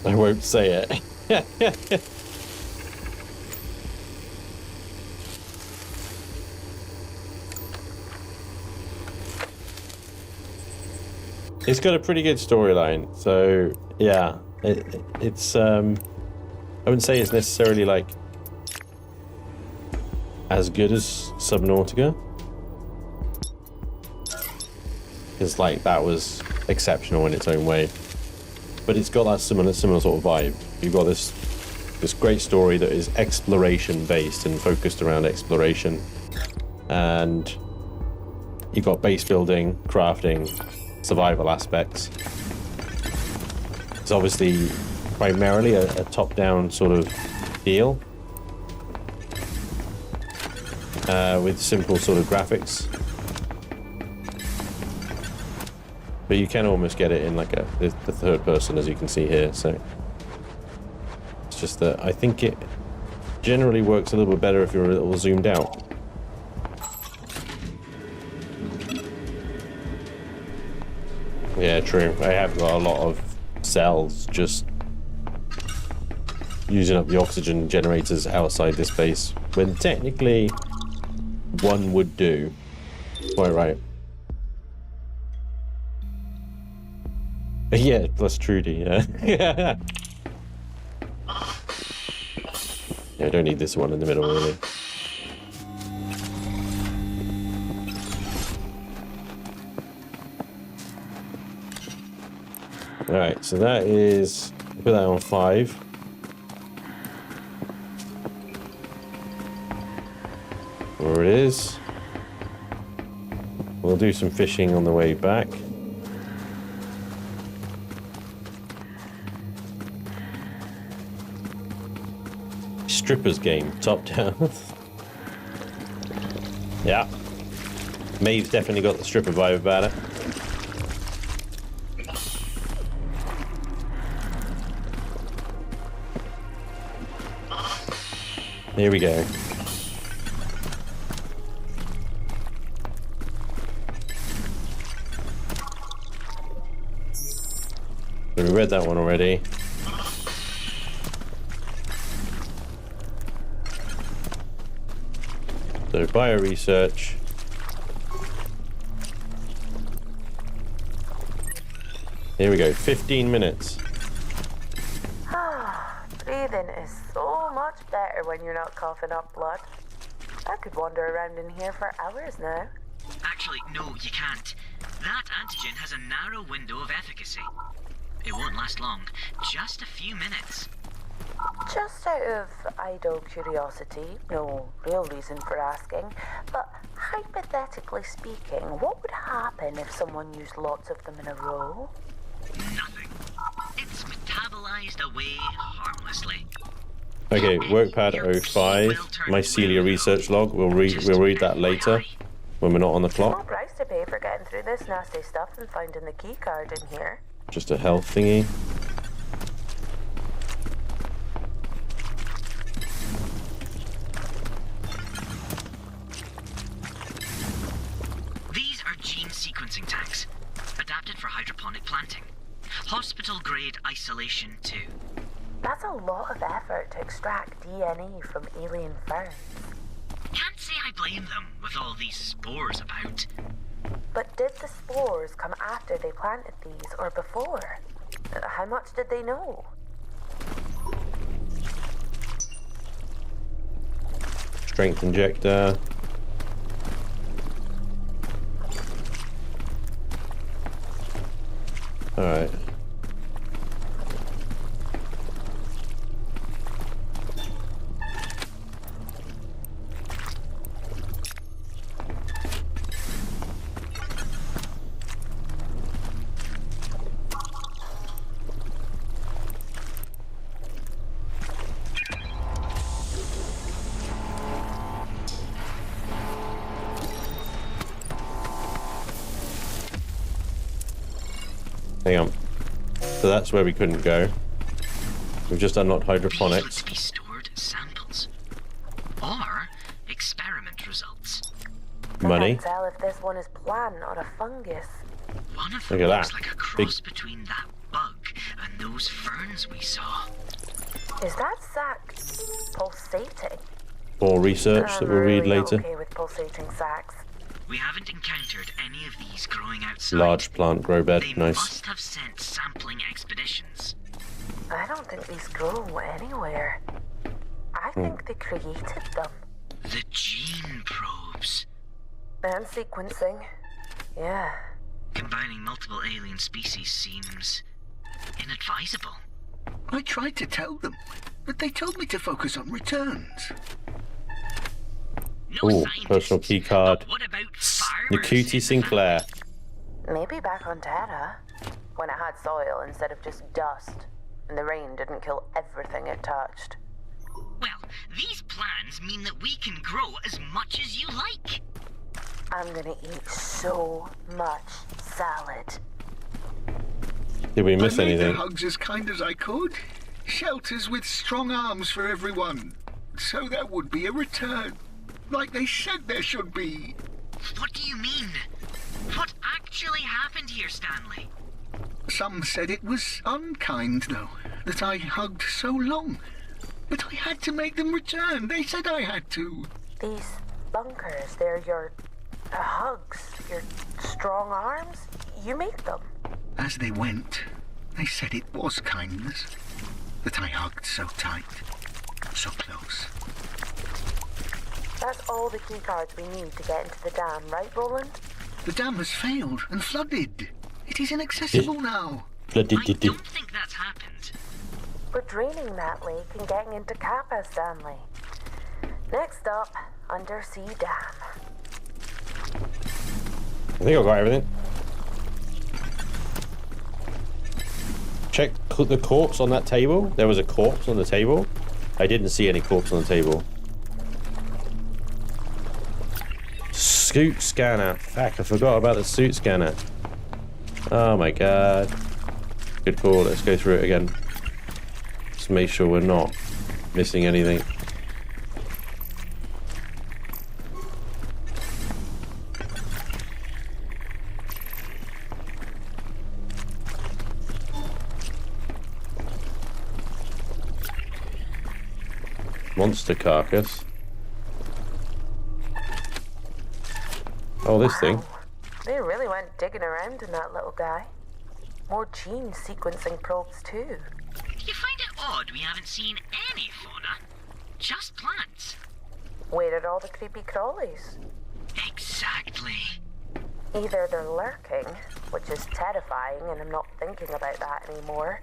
I won't say it. It's got a pretty good storyline, so yeah, it's I wouldn't say it's necessarily like as good as Subnautica, because like that was exceptional in its own way, but it's got that similar sort of vibe. You've got this great story that is exploration based and focused around exploration, and you've got base building, crafting, survival aspects. It's obviously primarily a top-down sort of deal, with simple sort of graphics, but you can almost get it in like the third person, as you can see here. So it's just that I think it generally works a little bit better if you're a little zoomed out. Yeah, true. I have got a lot of cells just using up the oxygen generators outside this base, when technically one would do. Quite right. Yeah, plus Trudy, yeah. Yeah, I don't need this one in the middle, really. Alright, so that is... Put that on 5. There it is. We'll do some fishing on the way back. Strippers game, top down. Yeah. Maeve's definitely got the stripper vibe about it. Here we go. So we read that one already. So bio research. Here we go, 15 minutes. Breathing is so much better when you're not coughing up blood. I could wander around in here for hours now. Actually, no, you can't. That antigen has a narrow window of efficacy. It won't last long, just a few minutes. Just out of idle curiosity, no real reason for asking, but hypothetically speaking, what would happen if someone used lots of them in a row? Nothing. It's metabolized away harmlessly. Okay, workpad 05, Mycelia research log. We'll read that later when we're not on the Small clock. price to pay for getting through this nasty stuff and finding the key card in here. Just a health thingy. These are gene sequencing tanks, adapted for hydroponic planting. Hospital grade isolation too. That's a lot of effort to extract DNA from alien ferns. Can't say I blame them with all these spores about. But did the spores come after they planted these or before? How much did they know? Strength injector. Alright. Hang on. So that's where we couldn't go. We've just unlocked hydroponics. These would be stored samples. Or experiment results. Money. I can't tell if this one is plant or a fungus. One of Look them at looks that. like a cross between that bug and those ferns we saw. Is that sac pulsating? More research that we'll read really later. okay with pulsating sacs. We haven't encountered any of these growing outside. Large plant grow bed. They Nice. must have sent sampling expeditions. I don't think these grow anywhere. I think they created them. The gene probes. And sequencing. Yeah. Combining multiple alien species seems inadvisable. I tried to tell them, but they told me to focus on returns. No Ooh, scientists, personal key card. but what about farmers? Nikuti Sinclair. Maybe back on Theta, when it had soil instead of just dust, and the rain didn't kill everything it touched. Well, these plans mean that we can grow as much as you like. I'm gonna eat so much salad. Did we miss I made the anything? hugs as kind as I could. Shelters with strong arms for everyone. So there would be a return. Like they said there should be. What do you mean? What actually happened here, Stanley? Some said it was unkind, though, that I hugged so long. But I had to make them return. They said I had to. These bunkers, they're your hugs, your strong arms. You make them. As they went, they said it was kindness, that I hugged so tight. So close. That's all the keycards we need to get into the dam, right, Roland? The dam has failed and flooded. It is inaccessible now. I don't think that's happened. We're draining that lake and getting into Kappa, Stanley. Next up, Undersea Dam. I think I've got everything. Check the corpse on that table. There was a corpse on the table. I didn't see any corpse on the table. Suit scanner. Fuck, I forgot about the suit scanner. Oh my god. Good call. Let's go through it again. Just make sure we're not missing anything. Monster carcass. Oh, this thing. They really went digging around in that little guy. More gene sequencing probes too. Do you find it odd we haven't seen any fauna? Just plants. Where are all the creepy crawlies? Exactly. Either they're lurking, which is terrifying and I'm not thinking about that anymore,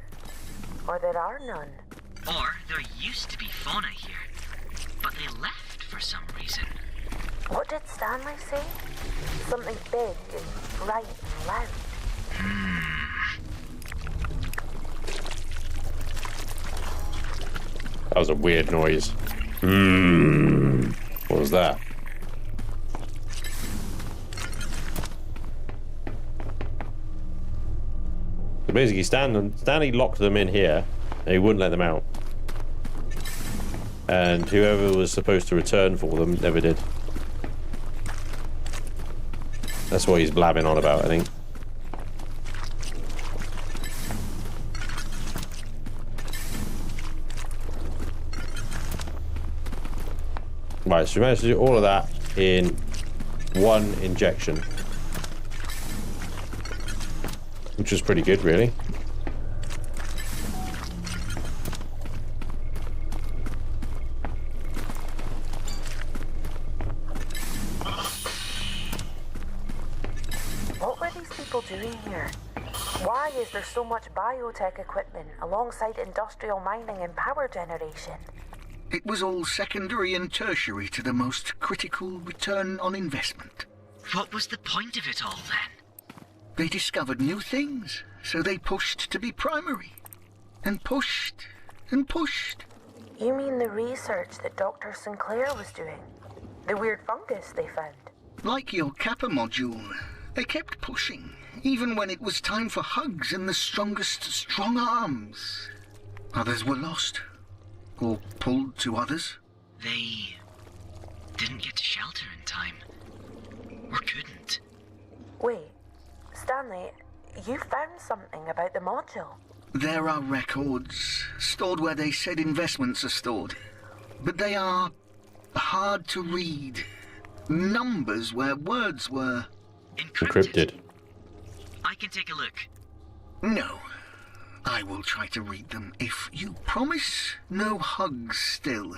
or there are none. Or there used to be fauna here, but they left for some reason. What did Stanley say? Something big and bright and loud. That was a weird noise. What was that? So basically, Stanley locked them in here, and he wouldn't let them out. And whoever was supposed to return for them never did. That's what he's blabbing on about, I think. Right, so we managed to do all of that in one injection. Which was pretty good, really. What were these people doing here? Why is there so much biotech equipment alongside industrial mining and power generation? It was all secondary and tertiary to the most critical return on investment. What was the point of it all then? They discovered new things, so they pushed to be primary. And pushed and pushed. You mean the research that Dr. Sinclair was doing? The weird fungus they found? Like your Kappa module, they kept pushing, even when it was time for hugs and the strongest strong arms. Others were lost. Or pulled to others? They didn't get to shelter in time. Or couldn't. Wait, Stanley, you found something about the module. There are records, stored where they said investments are stored. But they are hard to read. Numbers where words were... Encrypted. I can take a look. No. I will try to read them if you promise no hugs still.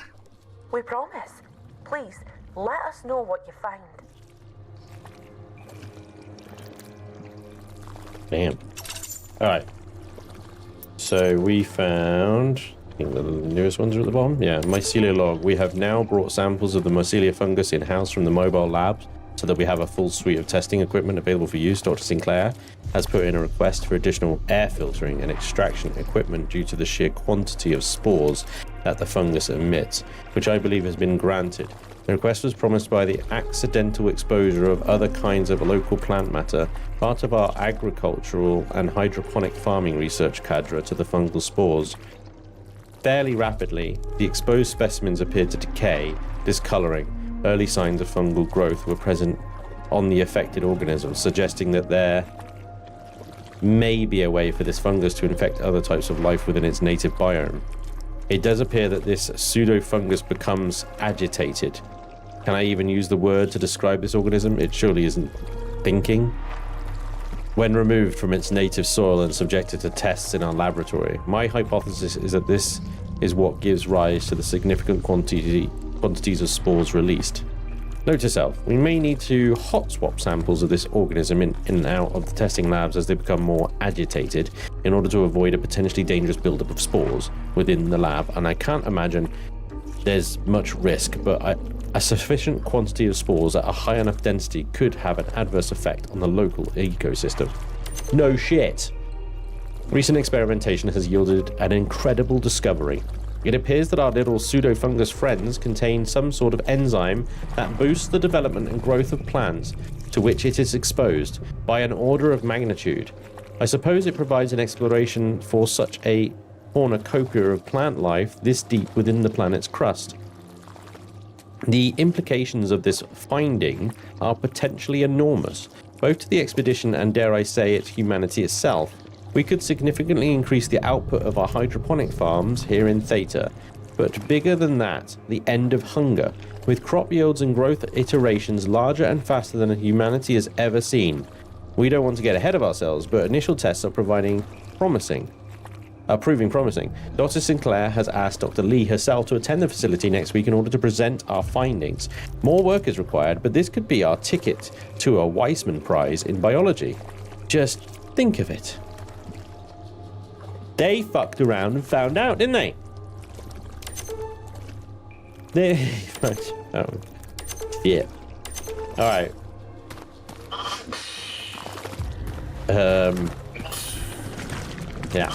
We promise. Please, let us know what you find. Damn. Alright. So we found... I think the newest ones are at the bottom. Yeah, Mycelia log. We have now brought samples of the Mycelia fungus in-house from the mobile labs so that we have a full suite of testing equipment available for use. Dr. Sinclair has put in a request for additional air filtering and extraction equipment due to the sheer quantity of spores that the fungus emits, which I believe has been granted. The request was promised by the accidental exposure of other kinds of local plant matter, part of our agricultural and hydroponic farming research cadre to the fungal spores. Fairly rapidly, the exposed specimens appeared to decay, discoloring. Early signs of fungal growth were present on the affected organisms, suggesting that there may be a way for this fungus to infect other types of life within its native biome. It does appear that this pseudo-fungus becomes agitated. Can I even use the word to describe this organism? It surely isn't thinking. When removed from its native soil and subjected to tests in our laboratory, my hypothesis is that this is what gives rise to the significant quantities of spores released. Note to self, we may need to hot swap samples of this organism in and out of the testing labs as they become more agitated in order to avoid a potentially dangerous buildup of spores within the lab, and I can't imagine there's much risk, but a sufficient quantity of spores at a high enough density could have an adverse effect on the local ecosystem. No shit. Recent experimentation has yielded an incredible discovery. It appears that our little pseudo-fungus friends contain some sort of enzyme that boosts the development and growth of plants to which it is exposed by an order of magnitude. I suppose it provides an exploration for such a cornucopia of plant life this deep within the planet's crust. The implications of this finding are potentially enormous, both to the expedition and, dare I say it, humanity itself. We could significantly increase the output of our hydroponic farms here in Theta, but bigger than that, the end of hunger, with crop yields and growth iterations larger and faster than humanity has ever seen. We don't want to get ahead of ourselves, but initial tests are proving promising. Dr. Sinclair has asked Dr. Lee herself to attend the facility next week in order to present our findings. More work is required, but this could be our ticket to a Weissman Prize in biology. Just think of it. They fucked around and found out, didn't they? Oh. Yeah. Alright. Yeah.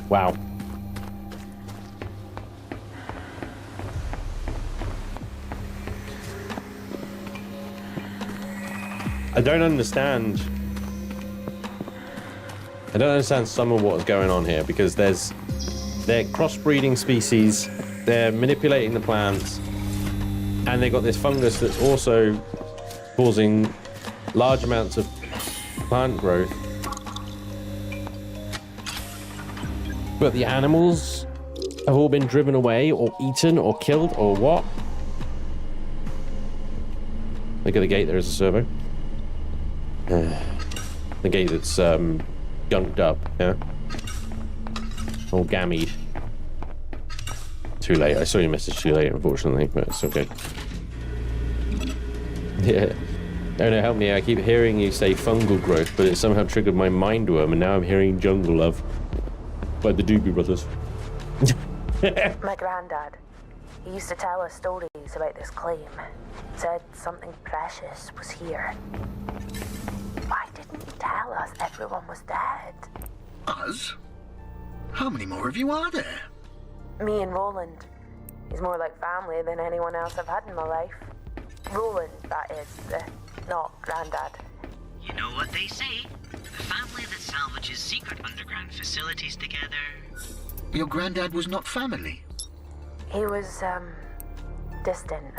Wow. I don't understand some of what's going on here, because they're crossbreeding species, they're manipulating the plants, and they got this fungus that's also causing large amounts of plant growth. But the animals have all been driven away or eaten or killed or what? Look at the gate, there is a servo. The gate that's gunked up, yeah? All gammied. Too late. I saw your message too late, unfortunately, but it's okay. Yeah. Oh no, help me. I keep hearing you say fungal growth, but it somehow triggered my mind worm, and now I'm hearing jungle love by the Doobie Brothers. My granddad, he used to tell us stories about this claim. Said something precious was here. Why didn't he tell us everyone was dead? Us? How many more of you are there? Me and Roland. He's more like family than anyone else I've had in my life. Roland, that is, not Grandad. You know what they say? The family that salvages secret underground facilities together. Your granddad was not family? He was, distant.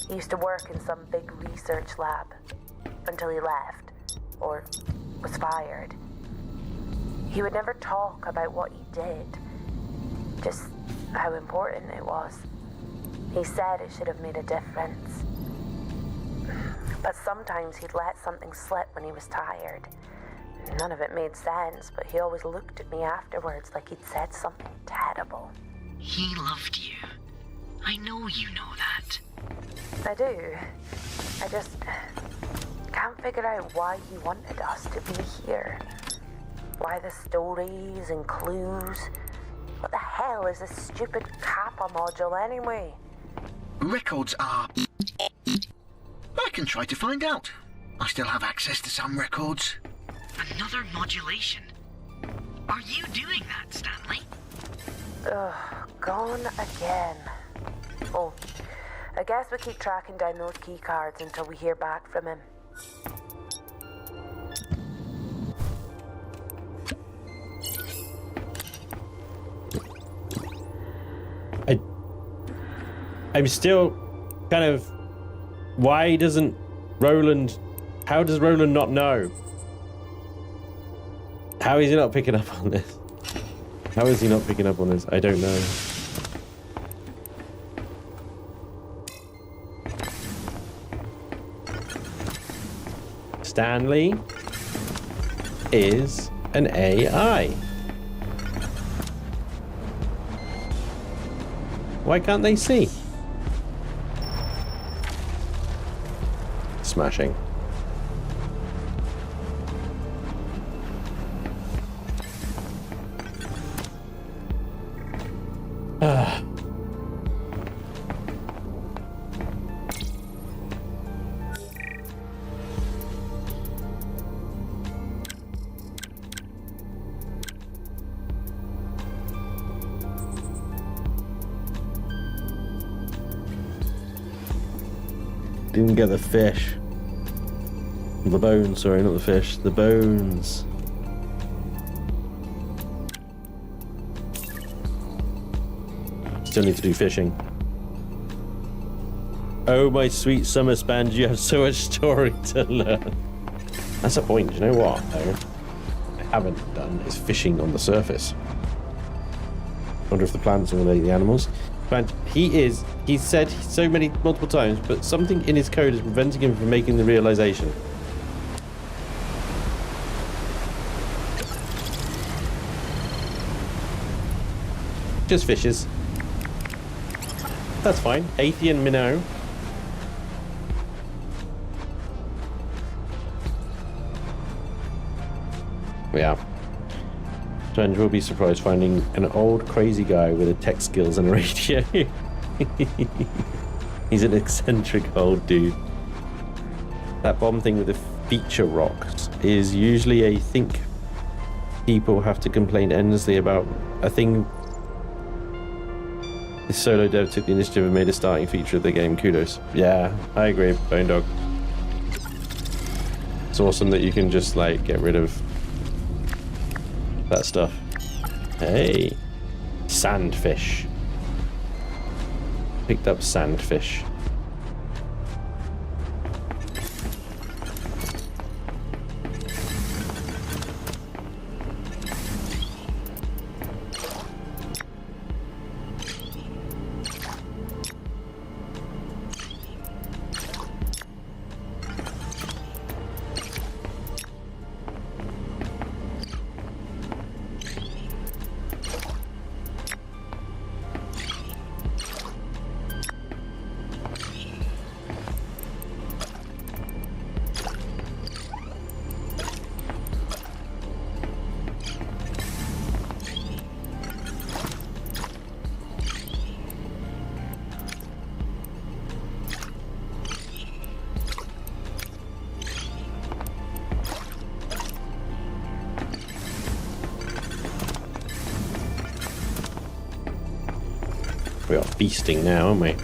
He used to work in some big research lab until he left, or was fired. He would never talk about what he did, just how important it was. He said it should have made a difference. But sometimes he'd let something slip when he was tired. None of it made sense, but he always looked at me afterwards like he'd said something terrible. He loved you. I know you know that. I do. I just can't figure out why he wanted us to be here. Why the stories and clues? What the hell is this stupid Kappa module anyway? Records are... I can try to find out. I still have access to some records. Another modulation. Are you doing that, Stanley? Ugh, gone again. Oh, I guess we keep tracking down those key cards until we hear back from him. I'm still kind of... Why doesn't Roland... How does Roland not know? How is he not picking up on this? How is he not picking up on this? I don't know. Stanley is an AI. Why can't they see? Smashing. Didn't get the fish. The bones, sorry, not the fish. The bones. Still need to do fishing. Oh, my sweet summer Spanj, you have so much story to learn. That's a point. You know what, though? I haven't done is fishing on the surface. Wonder if the plants will eat the animals. But he's said so many multiple times, but something in his code is preventing him from making the realization. Just fishes. That's fine. Aethus minnow. Yeah. Spanj will be surprised finding an old crazy guy with a tech skills and a radio. He's an eccentric old dude. That bomb thing with the feature rocks is usually a think people have to complain endlessly about a thing. This solo dev took the initiative and made a starting feature of the game. Kudos. Yeah, I agree, Bone Dog. It's awesome that you can just like get rid of that stuff. Hey, sandfish. Picked up sandfish. We are feasting now, aren't we?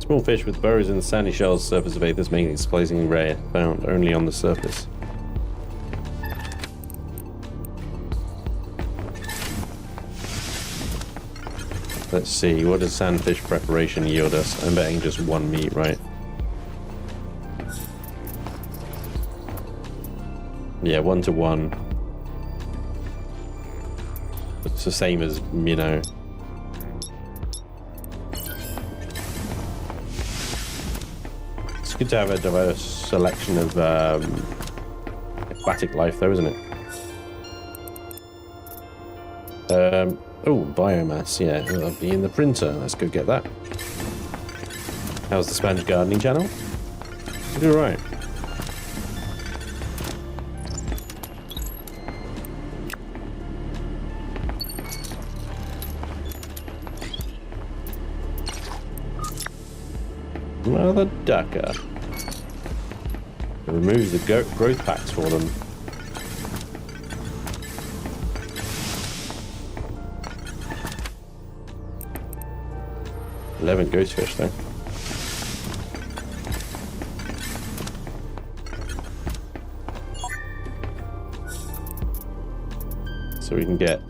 Small fish with burrows in the sandy shells surface of Aethus, making it surprisingly rare, found only on the surface. Let's see, what does sandfish preparation yield us? I'm betting just one meat, right? Yeah, 1 to 1. It's the same as, you know. It's good to have a diverse selection of aquatic life, though, isn't it? Oh, biomass, yeah, that'll be in the printer. Let's go get that. How's the Spanj gardening channel? You're right. Mother ducker. It removes the growth packs for them. $11 ghost fish though. So we can get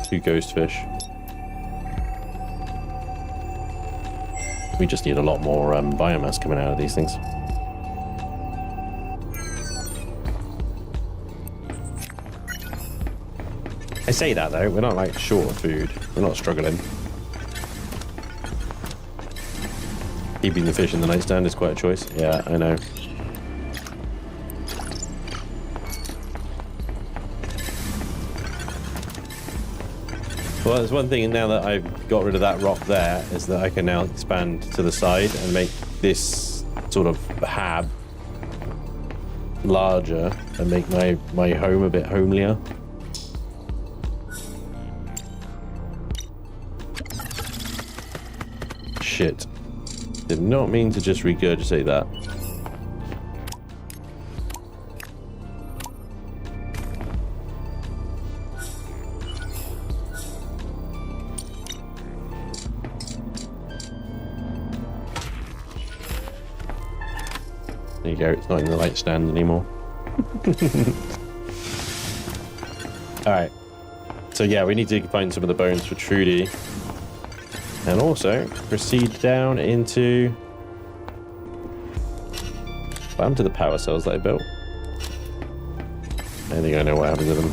2 ghost fish. We just need a lot more biomass coming out of these things. I say that though, we're not like short of food. We're not struggling. Keeping the fish in the nightstand is quite a choice. Yeah, I know. Well, there's one thing now that I've got rid of that rock there, is that I can now expand to the side and make this sort of hab larger and make my home a bit homelier. Shit. Did not mean to just regurgitate that. There you go, it's not in the light stand anymore. Alright. So yeah, we need to find some of the bones for Trudy. And also proceed down into... What happened to the power cells that I built? I think I know what happened to them.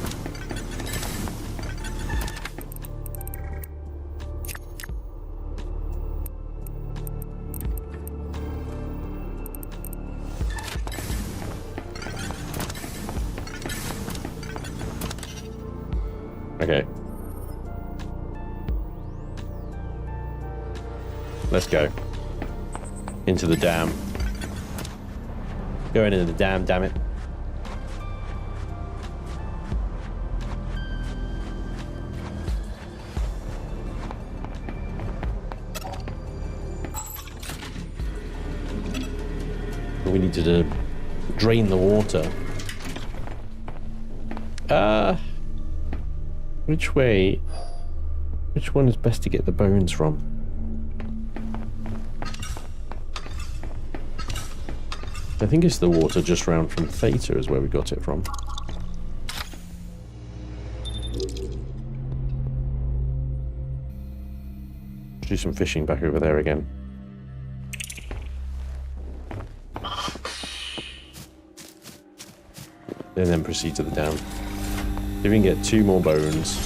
Okay. Let's go. Into the dam. Going into the dam, damn it. We need to drain the water. Which way? Which one is best to get the bones from? I think it's the water just round from Theta is where we got it from. Do some fishing back over there again. And then proceed to the dam. If we can get 2 more bones.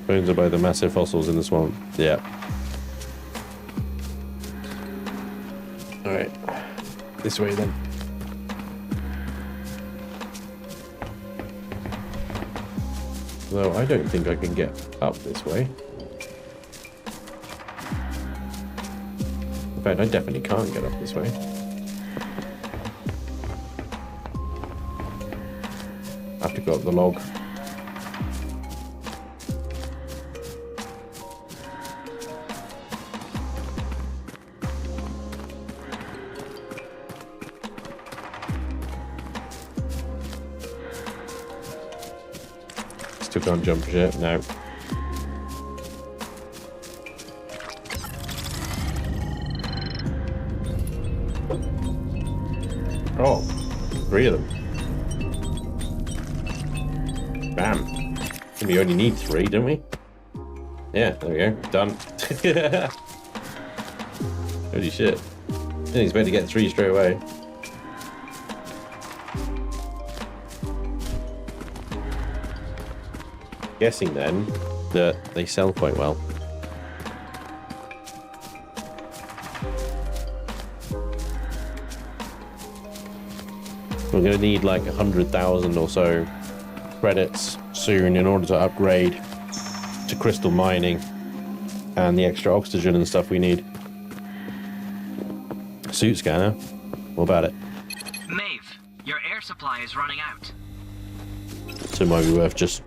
Bones are by the massive fossils in the swamp. Yeah. Alright. This way then. Though I don't think I can get up this way. In fact, I definitely can't get up this way. I have to go up the log. Can't jump shit, no. Oh, 3 of them. Bam. And we only need 3, don't we? Yeah, there we go. Done. Holy shit. Didn't expect to get 3 straight away. Guessing then that they sell quite well. We're going to need like 100,000 or so credits soon in order to upgrade to crystal mining and the extra oxygen and stuff we need. Suit scanner, what about it? Maeve, your air supply is running out. So it might be worth just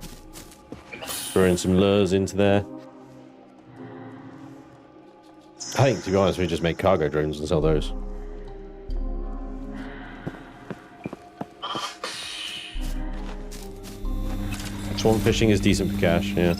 throwing some lures into there. I think, to be honest, we just make cargo drones and sell those. Swamp fishing is decent for cash, yeah.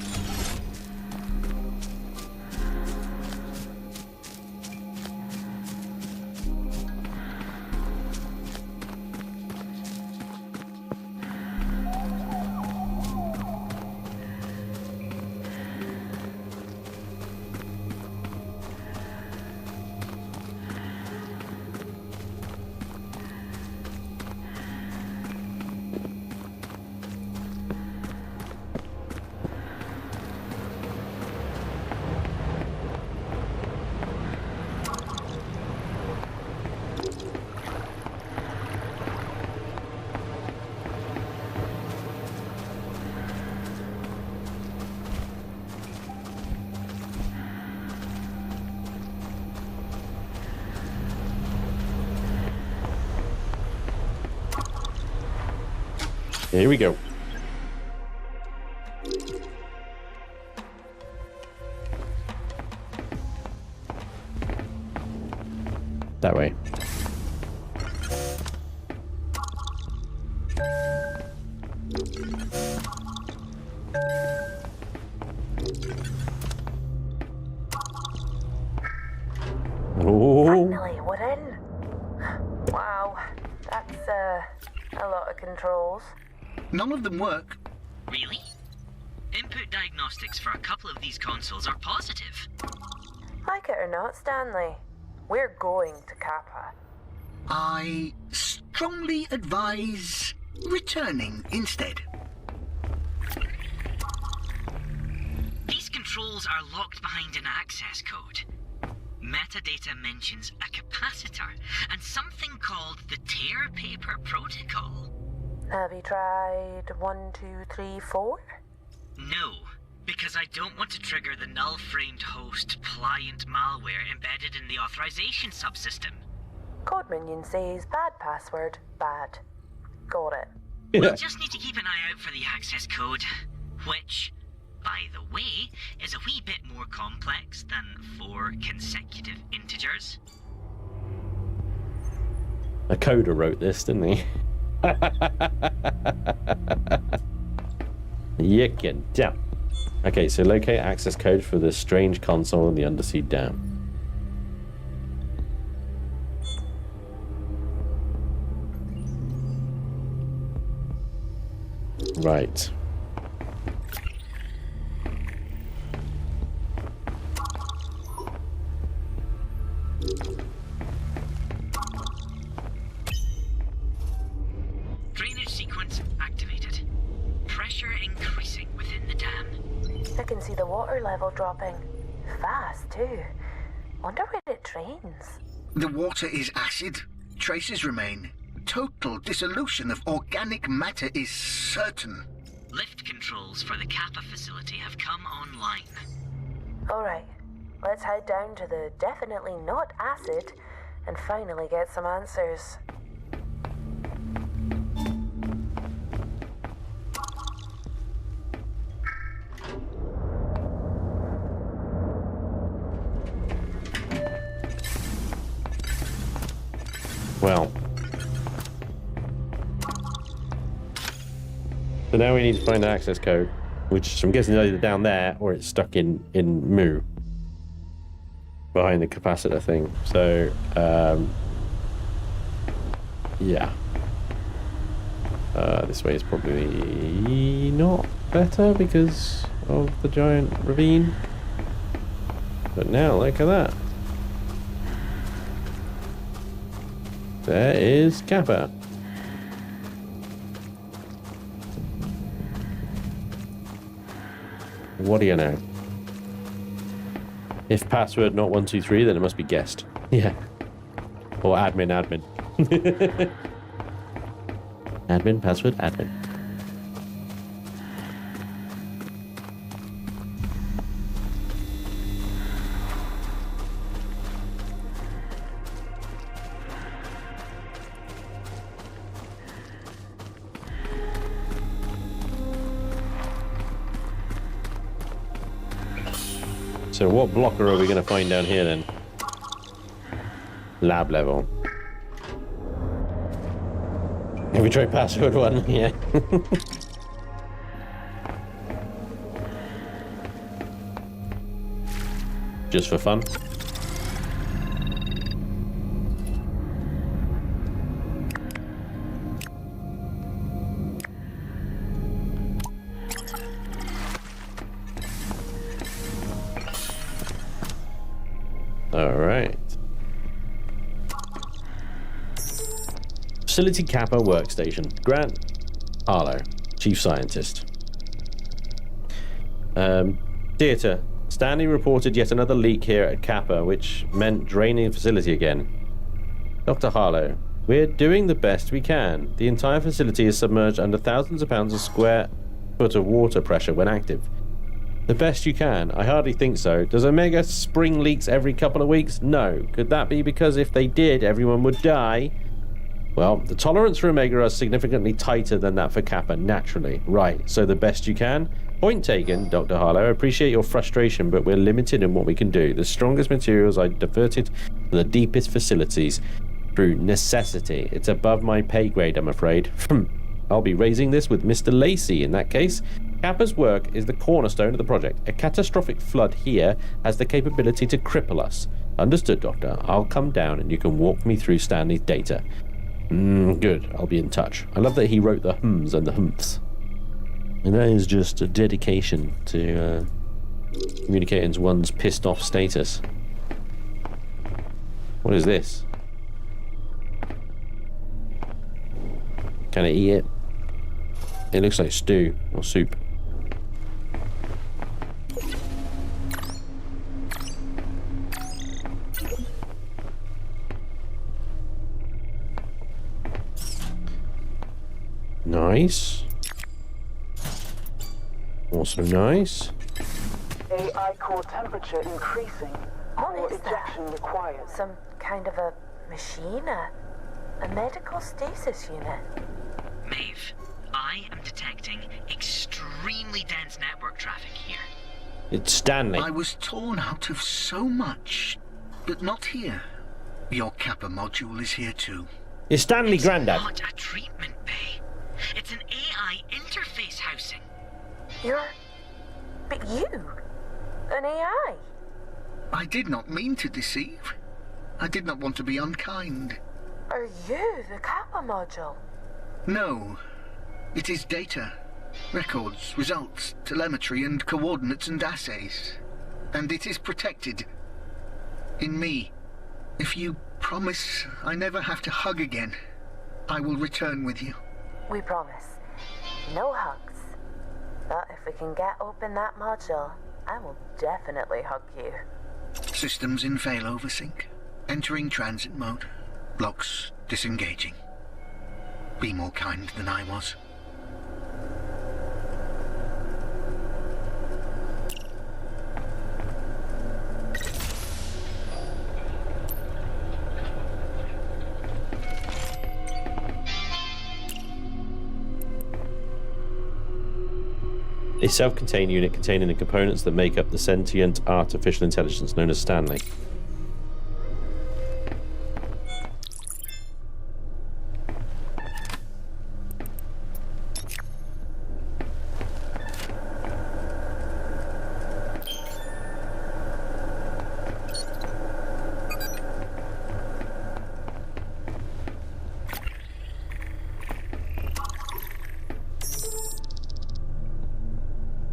Here we go. That way. Oh. Finally, we're in. Wow, that's a lot of controls. None of them work. Really? Input diagnostics for a couple of these consoles are positive. Like it or not, Stanley, we're going to Kappa. I strongly advise returning instead. These controls are locked behind an access code. Metadata mentions a capacitor and something called the tear paper protocol. Have you tried 1, 2, 3, 4? No, because I don't want to trigger the null-framed host pliant malware embedded in the authorization subsystem. Code Minion says bad password, bad. Got it. We'll just need to keep an eye out for the access code, which, by the way, is a wee bit more complex than 4 consecutive integers. A coder wrote this, didn't he? You can tell. Okay, so locate access code for the strange console in the Undersea Dam. Right. Drainage sequence activated. Pressure increasing within the dam. I can see the water level dropping. Fast, too. Wonder where it drains. The water is acid. Traces remain. Total dissolution of organic matter is certain. Lift controls for the Kappa facility have come online. Alright, let's head down to the definitely not acid and finally get some answers. Well. So now we need to find the access code, which I'm guessing is either down there or it's stuck in Mu. Behind the capacitor thing. So, yeah. This way is probably not better because of the giant ravine. But now, look at that. There is Kappa. What do you know? If password not 123, then it must be guest. Yeah. Or admin. Admin, password, admin. So what blocker are we going to find down here then? Lab level. Have we tried password 1? Yeah. Just for fun. Alright. Facility Kappa Workstation. Grant Harlow, Chief Scientist. Theater. Stanley reported yet another leak here at Kappa, which meant draining the facility again. Dr. Harlow, we're doing the best we can. The entire facility is submerged under thousands of pounds of square foot of water pressure when active. The best you can? I hardly think so. Does Omega spring leaks every couple of weeks? No. Could that be because if they did, everyone would die? Well, the tolerance for Omega are significantly tighter than that for Kappa, naturally. Right, so the best you can? Point taken, Dr. Harlow. I appreciate your frustration, but we're limited in what we can do. The strongest materials are diverted to the deepest facilities through necessity. It's above my pay grade, I'm afraid. I'll be raising this with Mr. Lacey in that case. Kappa's work is the cornerstone of the project. A catastrophic flood here has the capability to cripple us. Understood, Doctor. I'll come down and you can walk me through Stanley's data. Good. I'll be in touch. I love that he wrote the hums and the humps. And that is just a dedication to communicating one's pissed off status. What is this? Can I eat it? It looks like stew or soup. Nice. Also nice. AI core temperature increasing. What is ejection that? required. Some kind of a machine? A medical stasis unit? Maeve, I am detecting extremely dense network traffic here. It's Stanley. I was torn out of so much, but not here. Your Kappa module is here too. It's Stanley It's Grandad. not a treatment bay. It's an AI interface housing. But you? An AI? I did not mean to deceive. I did not want to be unkind. Are you the Kappa module? No. It is data. Records, results, telemetry, and coordinates and assays. And it is protected. In me. If you promise I never have to hug again, I will return with you. We promise. No hugs. But if we can get open that module, I will definitely hug you. Systems in failover sync. Entering transit mode. Locks disengaging. Be more kind than I was. A self-contained unit containing the components that make up the sentient artificial intelligence known as Stanley.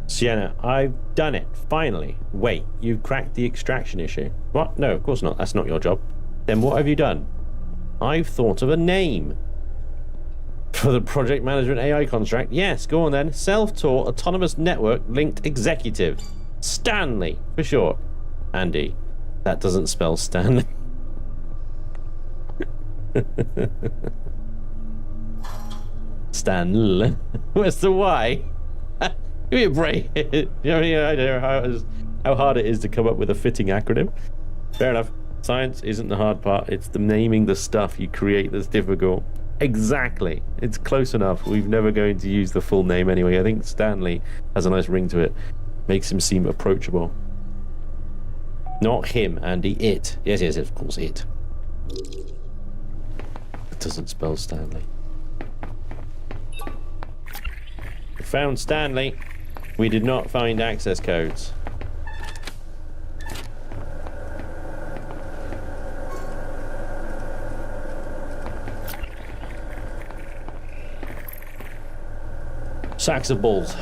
Sienna, I've done it, finally. Wait, you've cracked the extraction issue. What? No, of course not. That's not your job. Then what have you done? I've thought of a name. For the project management AI contract? Yes, go on then. Self-taught autonomous network linked executive. Stanley, for short. Andy, that doesn't spell Stanley. Stanley. Where's the Y? Give me a break. You know, I don't know how hard it is to come up with a fitting acronym. Fair enough. Science isn't the hard part. It's the naming the stuff you create that's difficult. Exactly. It's close enough. We're never going to use the full name anyway. I think Stanley has a nice ring to it. Makes him seem approachable. Not him, Andy. It. Yes, yes, of course, it. It doesn't spell Stanley. We found Stanley. We did not find access codes. Sacks of balls.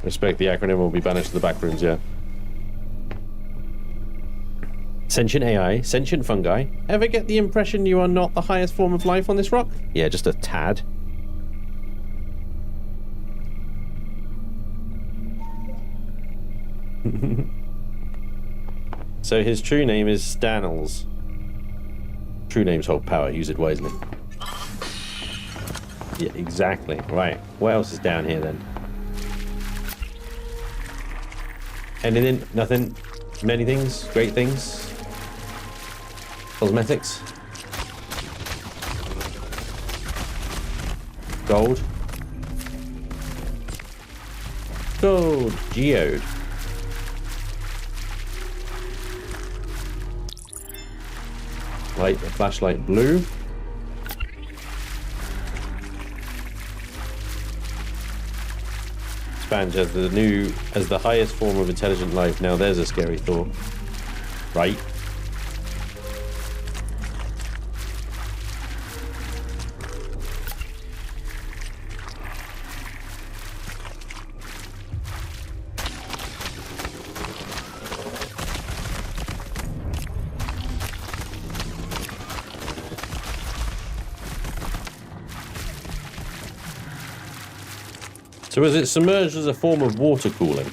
Respect the acronym will be banished to the back rooms, yeah. Sentient AI, sentient fungi. Ever get the impression you are not the highest form of life on this rock? Yeah, just a tad. So his true name is Stanels. True names hold power, use it wisely. Yeah, exactly. Right, what else is down here then? Anything? Nothing? Many things? Great things? Cosmetics? Gold? Gold! Geode. Light, flashlight blue. Spanj as the highest form of intelligent life. Now there's a scary thought. Right? So is it submerged as a form of water cooling?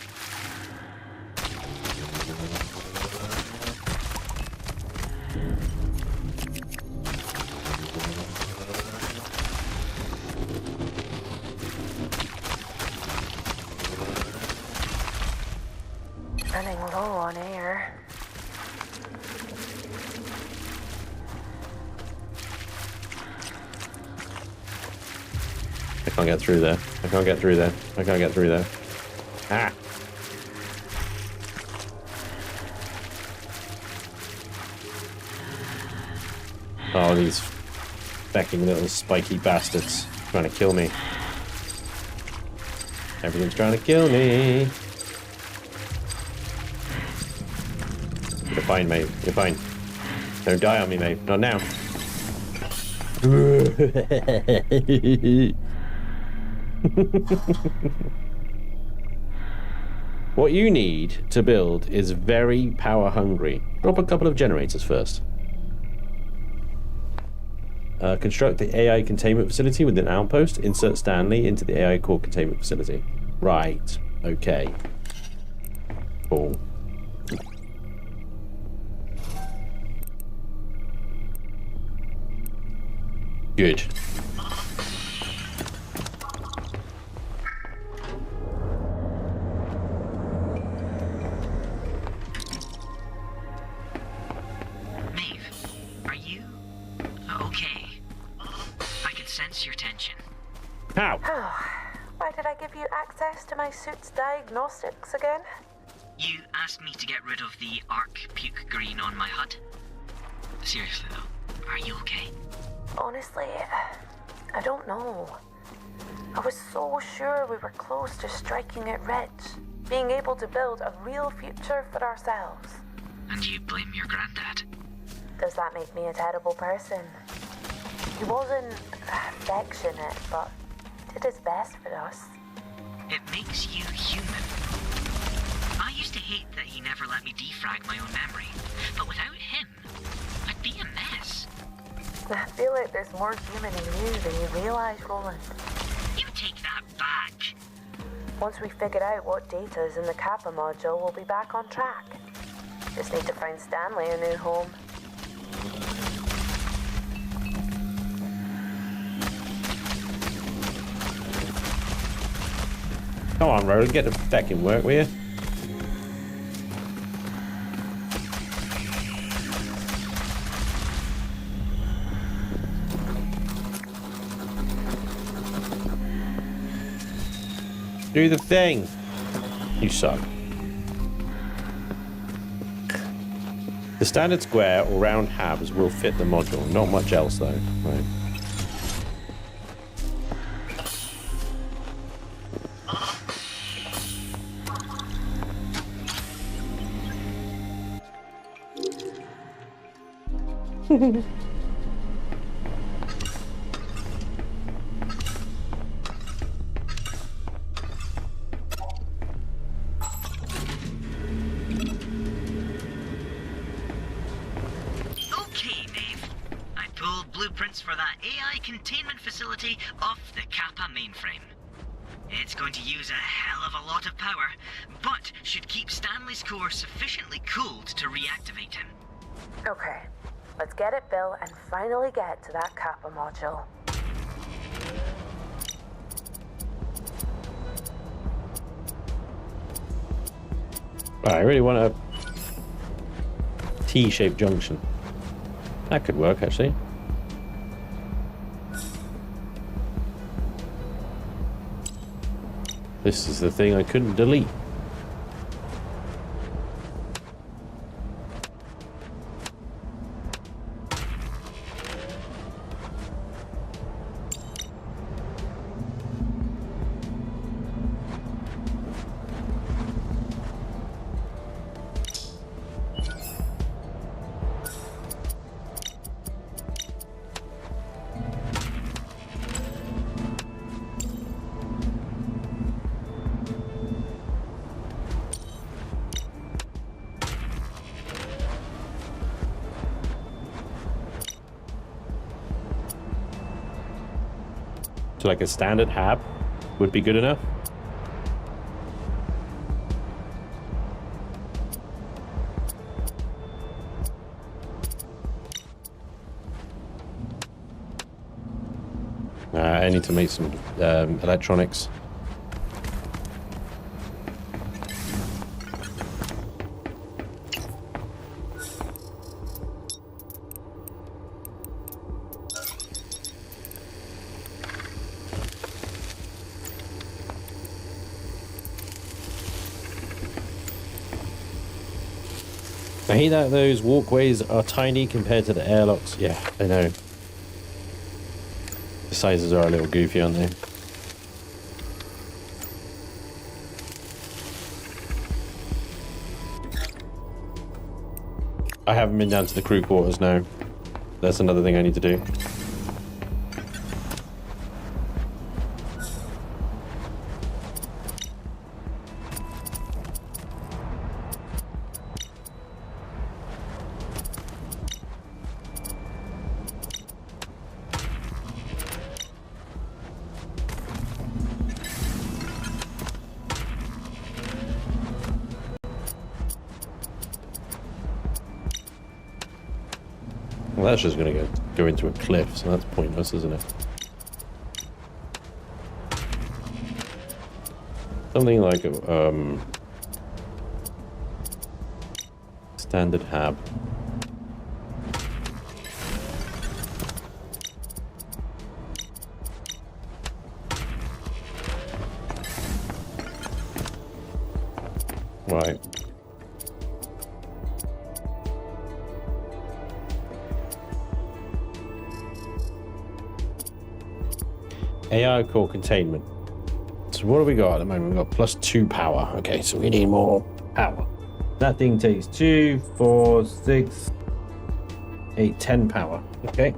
Running low on air. I can't get through there. I can't get through there. I can't get through there. Ah! Oh, these fecking little spiky bastards trying to kill me. Everything's trying to kill me. You're fine, mate. You're fine. Don't die on me, mate. Not now. What you need to build is very power hungry. Drop a couple of generators first. Construct the AI containment facility within Outpost. Insert Stanley into the AI core containment facility. Right. Okay. Cool. Good. How? Why did I give you access to my suit's diagnostics again? You asked me to get rid of the arc puke green on my HUD. Seriously though, are you okay? Honestly, I don't know. I was so sure we were close to striking it rich, being able to build a real future for ourselves. And you blame your granddad? Does that make me a terrible person? He wasn't affectionate, but did his best for us. It makes you human. I used to hate that he never let me defrag my own memory, but without him, I'd be a mess. I feel like there's more human in you than you realize, Roland. You take that back. Once we figure out what data is in the Kappa module, we'll be back on track. Just need to find Stanley a new home. Come on, Roland, get to fecking work, will you? Do the thing. You suck. The standard square or round halves will fit the module. Not much else, though. Right. For that AI containment facility off the Kappa mainframe. It's going to use a hell of a lot of power, but should keep Stanley's core sufficiently cooled to reactivate him. Okay, let's get it built and finally get to that Kappa module. I really want a T-shaped junction. That could work, actually. This is the thing I couldn't delete. So like a standard hab would be good enough. I need to make some electronics. I hate that those walkways are tiny compared to the airlocks. Yeah, I know. The sizes are a little goofy, aren't they? I haven't been down to the crew quarters now. That's another thing I need to do. Well, that's just going to go into a cliff, so that's pointless, isn't it? Something like a standard hab. Right. AI core containment. So what do we got at the moment? We've got +2 power. Okay, so we need more power. That thing takes 2, 4, 6, 8, 10 power. Okay.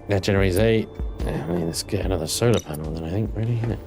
That generates 8. Yeah, I mean, let's get another solar panel then, I think, really, isn't it?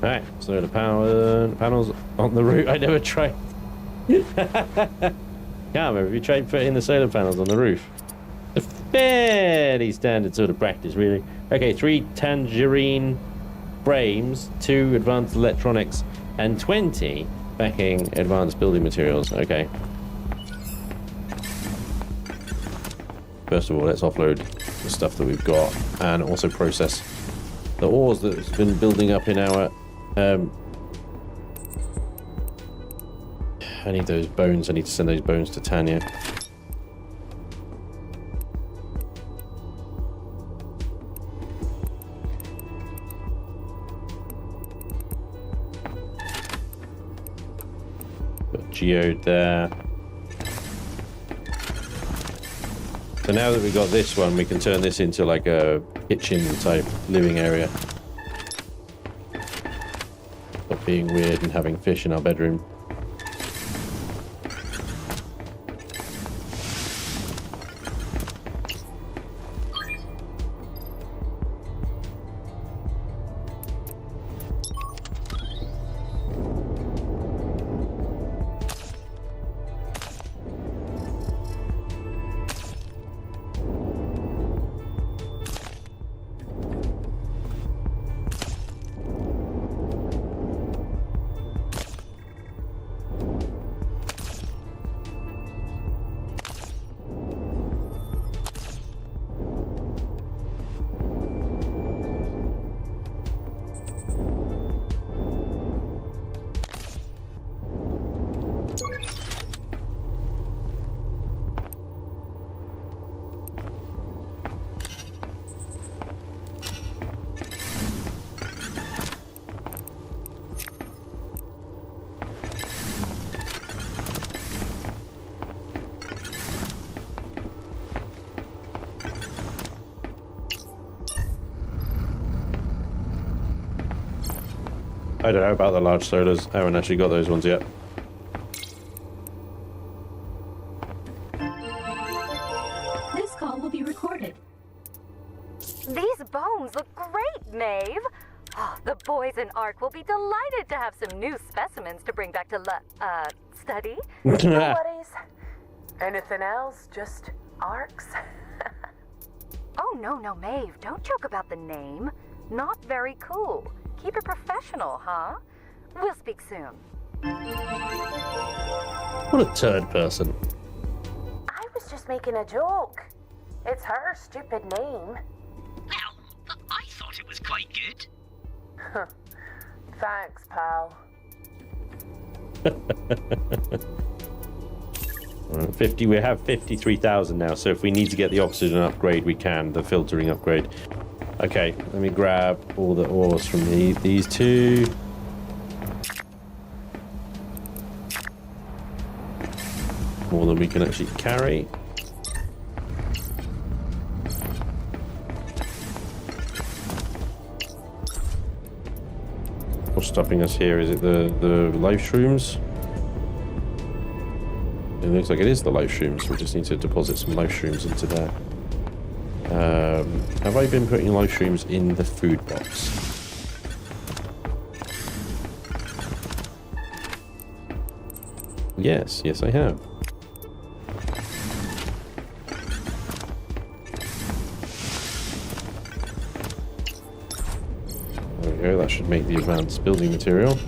Alright, solar power panels on the roof. I never tried. Can't remember if you tried putting the solar panels on the roof. A fairly standard sort of practice, really. Okay, 3 tangerine frames, 2 advanced electronics, and 20 backing advanced building materials. Okay. First of all, let's offload the stuff that we've got and also process the ores that's been building up in our I need those bones. I need to send those bones to Tanya. Got geode there. So now that we've got this one, we can turn this into like a kitchen type living area. Stop being weird and having fish in our bedroom. I don't know about the large solars. I haven't actually got those ones yet. This call will be recorded. These bones look great, Maeve. Oh, the boys in Ark will be delighted to have some new specimens to bring back to study. No worries. Anything else? Just Arks? Oh, no, Maeve. Don't joke about the name. Not very cool. Keep it professional, huh? We'll speak soon. What a turd person. I was just making a joke. It's her stupid name. Well, I thought it was quite good. Thanks, pal. 50. We have 53,000 now, so if we need to get the oxygen upgrade, we can. The filtering upgrade. Okay, let me grab all the ores from these two. More than we can actually carry. What's stopping us here? Is it the life shrooms? It looks like it is the life shrooms. We just need to deposit some life shrooms into there. Have I been putting life shrooms in the food box? Yes, I have. There we go, that should make the advanced building material.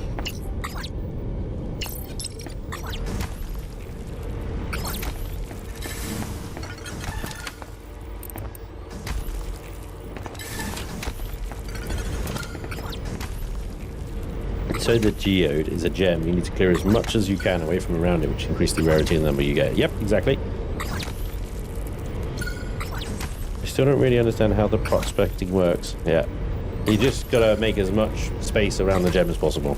So the geode is a gem. You need to clear as much as you can away from around it, which increases the rarity and the number you get. Yep, exactly. I still don't really understand how the prospecting works. Yeah. You just gotta make as much space around the gem as possible.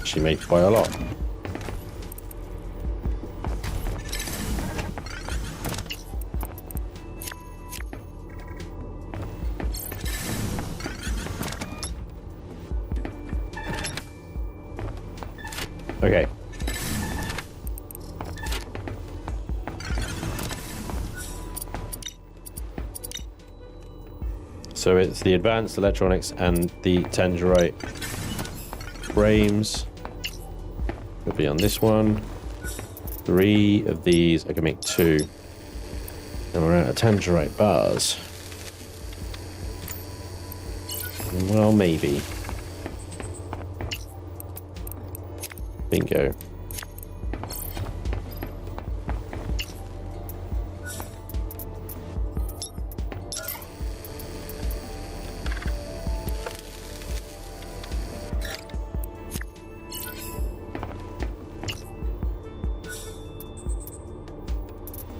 She made quite a lot. Okay. So it's the advanced electronics and the tangerite frames. It'll be on this one. 3 of these. I can make 2. And we're out of tangerite bars. Well, maybe. Bingo.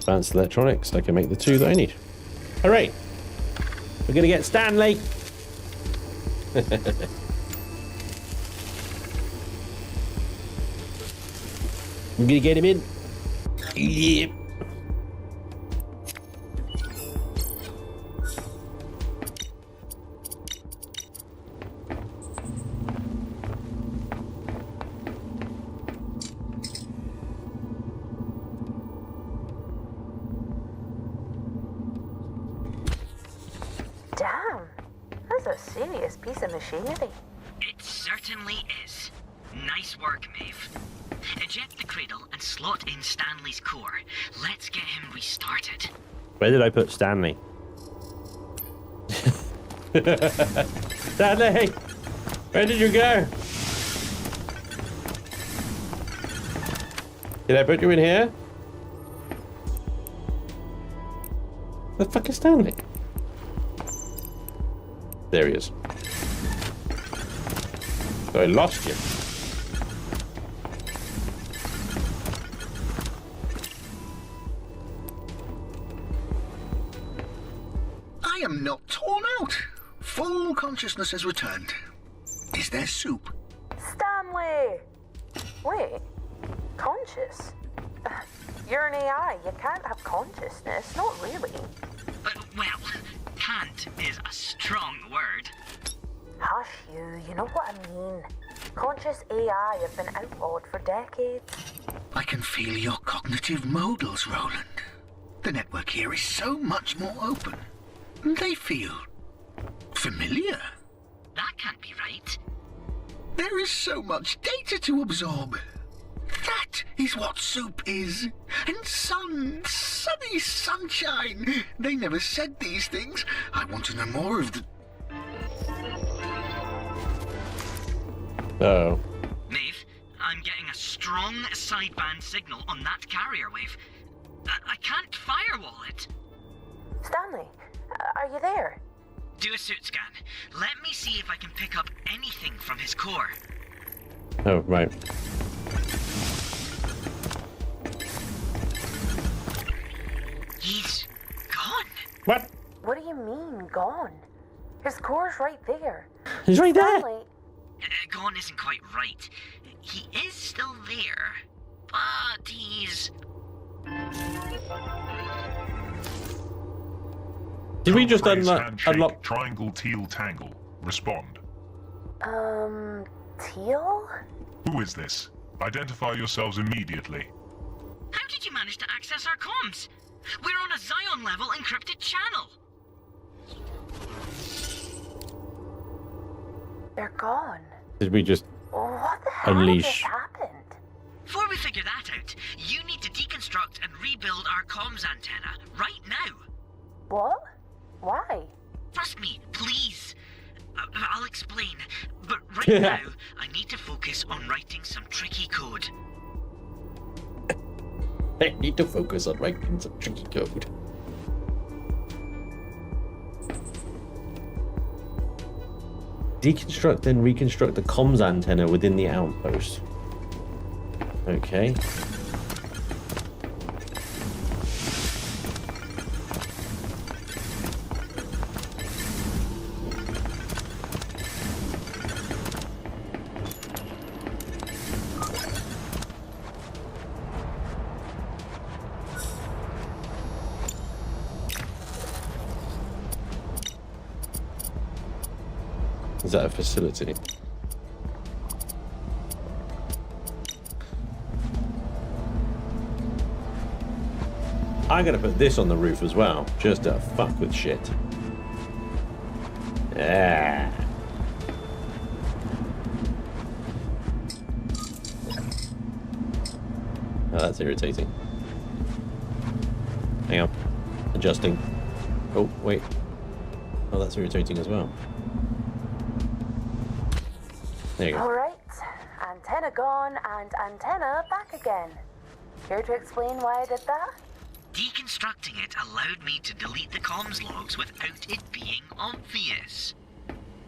Advanced electronics, I can make the 2 that I need. Hooray! We're gonna get Stanley! I'm gonna get him in. Yep. Damn, that's a serious piece of machinery. It certainly is. Nice work, Maeve. Eject the cradle and slot in Stanley's core. Let's get him restarted. Where did I put Stanley? Stanley! Where did you go? Did I put you in here? The fuck is Stanley? There he is. So I lost you. I am not torn out. Full consciousness has returned. Is there soup? Stanley! Wait, conscious? You're an AI, you can't have consciousness, not really. Well, can't is a strong word. Hush you know what I mean. Conscious AI have been outlawed for decades. I can feel your cognitive modals, Roland. The network here is so much more open. They feel familiar. That can't be right. There is so much data to absorb. That is what soup is. And sunny sunshine. They never said these things. I want to know more of the... Oh. Maeve, I'm getting a strong sideband signal on that carrier wave. I can't firewall it. Stanley, are you there? Do a suit scan. Let me see if I can pick up anything from his core. Oh, right. He's gone. What? What do you mean, gone? His core's right there. He's right there. Stanley, Gone isn't quite right. He is still there, but he's... Did we just Praise unlock? handshake, triangle, teal, tangle. Respond. Teal? Who is this? Identify yourselves immediately. How did you manage to access our comms? We're on a Zion level encrypted channel. They're gone. Did we just What the hell unleash? just happened? Before we figure that out, you need to deconstruct and rebuild our comms antenna right now. What? Why? Trust me, please. I'll explain, but right now, I need to focus on writing some tricky code. I need to focus on writing some tricky code. Deconstruct and reconstruct the comms antenna within the outpost. Okay. Is that a facility? I'm gonna put this on the roof as well, just to fuck with shit. Yeah. Oh, that's irritating. Hang on. Adjusting. Oh, wait. Oh, that's irritating as well. There you go. Alright, antenna gone and antenna back again. Care to explain why I did that? Deconstructing it allowed me to delete the comms logs without it being obvious.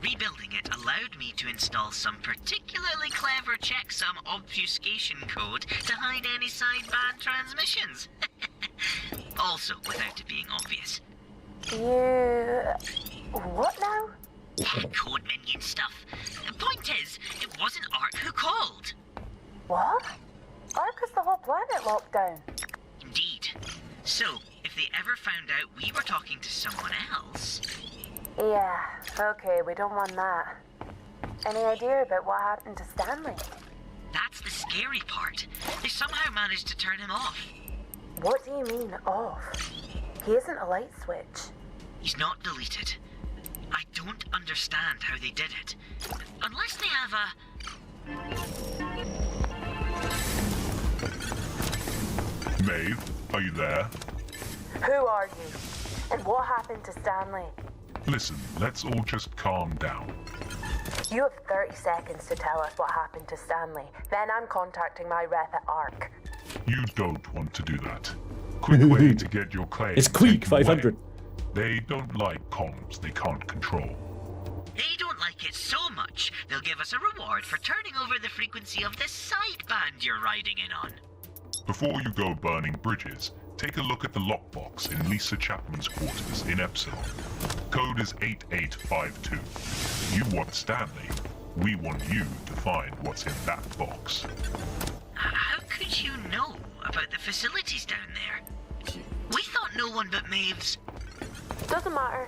Rebuilding it allowed me to install some particularly clever checksum obfuscation code to hide any sideband transmissions. Also, without it being obvious. What now? Code minion stuff. The point is, it wasn't Ark who called. What? Ark is the whole planet locked down. Indeed. So, if they ever found out we were talking to someone else... Yeah, okay, we don't want that. Any idea about what happened to Stanley? That's the scary part. They somehow managed to turn him off. What do you mean, off? He isn't a light switch. He's not deleted. I don't understand how they did it. Unless they have a... Maeve, are you there? Who are you? And what happened to Stanley? Listen, let's all just calm down. You have 30 seconds to tell us what happened to Stanley. Then I'm contacting my rep at ARC. You don't want to do that. Quick way to get your claim. It's quick, taken away. 500. They don't like comms they can't control. They don't like it so much, they'll give us a reward for turning over the frequency of the sideband you're riding in on. Before you go burning bridges, take a look at the lockbox in Lisa Chapman's quarters in Epsilon. Code is 8852. You want Stanley. We want you to find what's in that box. How could you know about the facilities down there? We thought no one but Maeve's. Doesn't matter.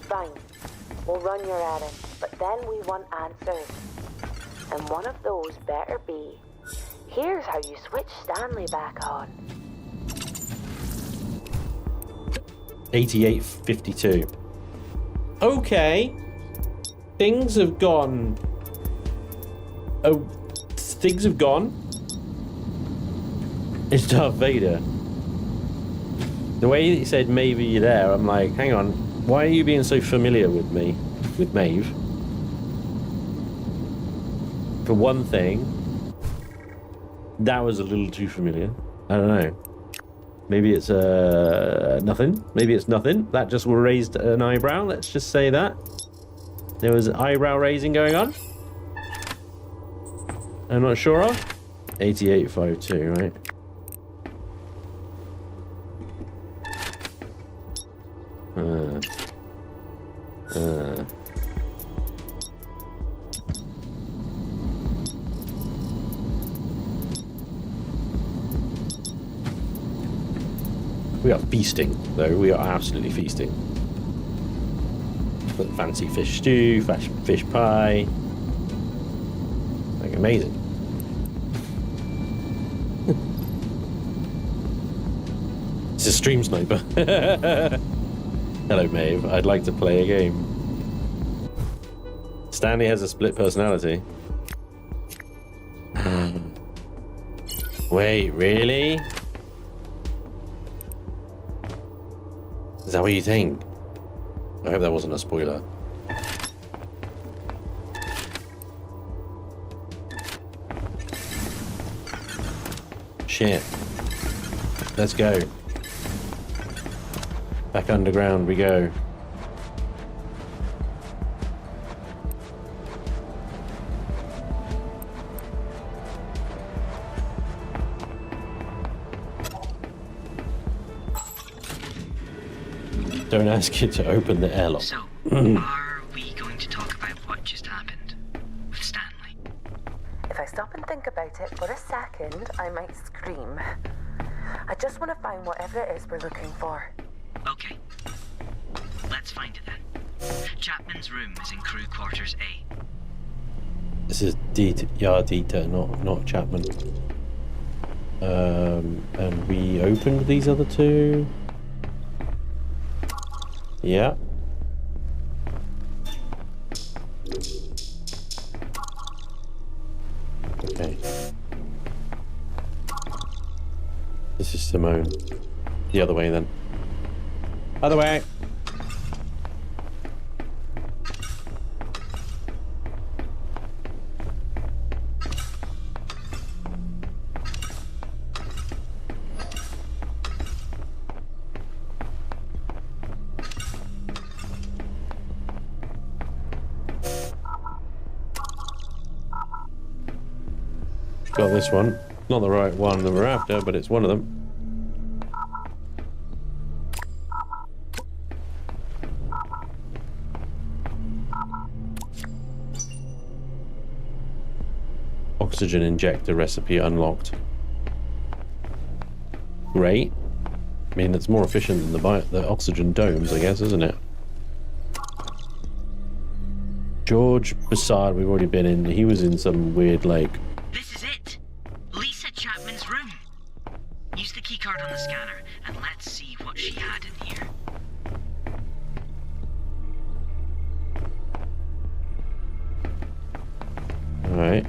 Fine. We'll run your errand, but then we want answers. And one of those better be, here's how you switch Stanley back on. 8852. Okay. Things have gone. Oh, things have gone. It's Darth Vader. The way that you said maybe you're there, I'm like, hang on. Why are you being so familiar with me, with Maeve? For one thing, that was a little too familiar. I don't know. Maybe it's nothing. Maybe it's nothing. That just raised an eyebrow. Let's just say that. There was eyebrow raising going on. I'm not sure of. 8852, right? We are feasting, though. We are absolutely feasting. Fancy fish stew, fish pie. Like, amazing. It's a stream sniper. Hello, Maeve. I'd like to play a game. Stanley has a split personality. Wait, really? Is that what you think? I hope that wasn't a spoiler. Shit. Let's go. Back underground we go. Don't ask it to open the airlock. So, are we going to talk about what just happened with Stanley? If I stop and think about it for a second, I might scream. I just want to find whatever it is we're looking for. Okay. Let's find it then. Chapman's room is in crew quarters A. This is Theta, not Chapman. And we opened these other two. Yeah. Okay. This is Simone. The other way then. Other way. Got this one. Not the right one that we're after, but it's one of them. Oxygen injector recipe unlocked. Great. I mean, that's more efficient than the oxygen domes, I guess, isn't it? George Bassard, we've already been in. He was in some weird, like... This is it! Lisa Chapman's room! Use the keycard on the scanner, and let's see what she had in here. Alright.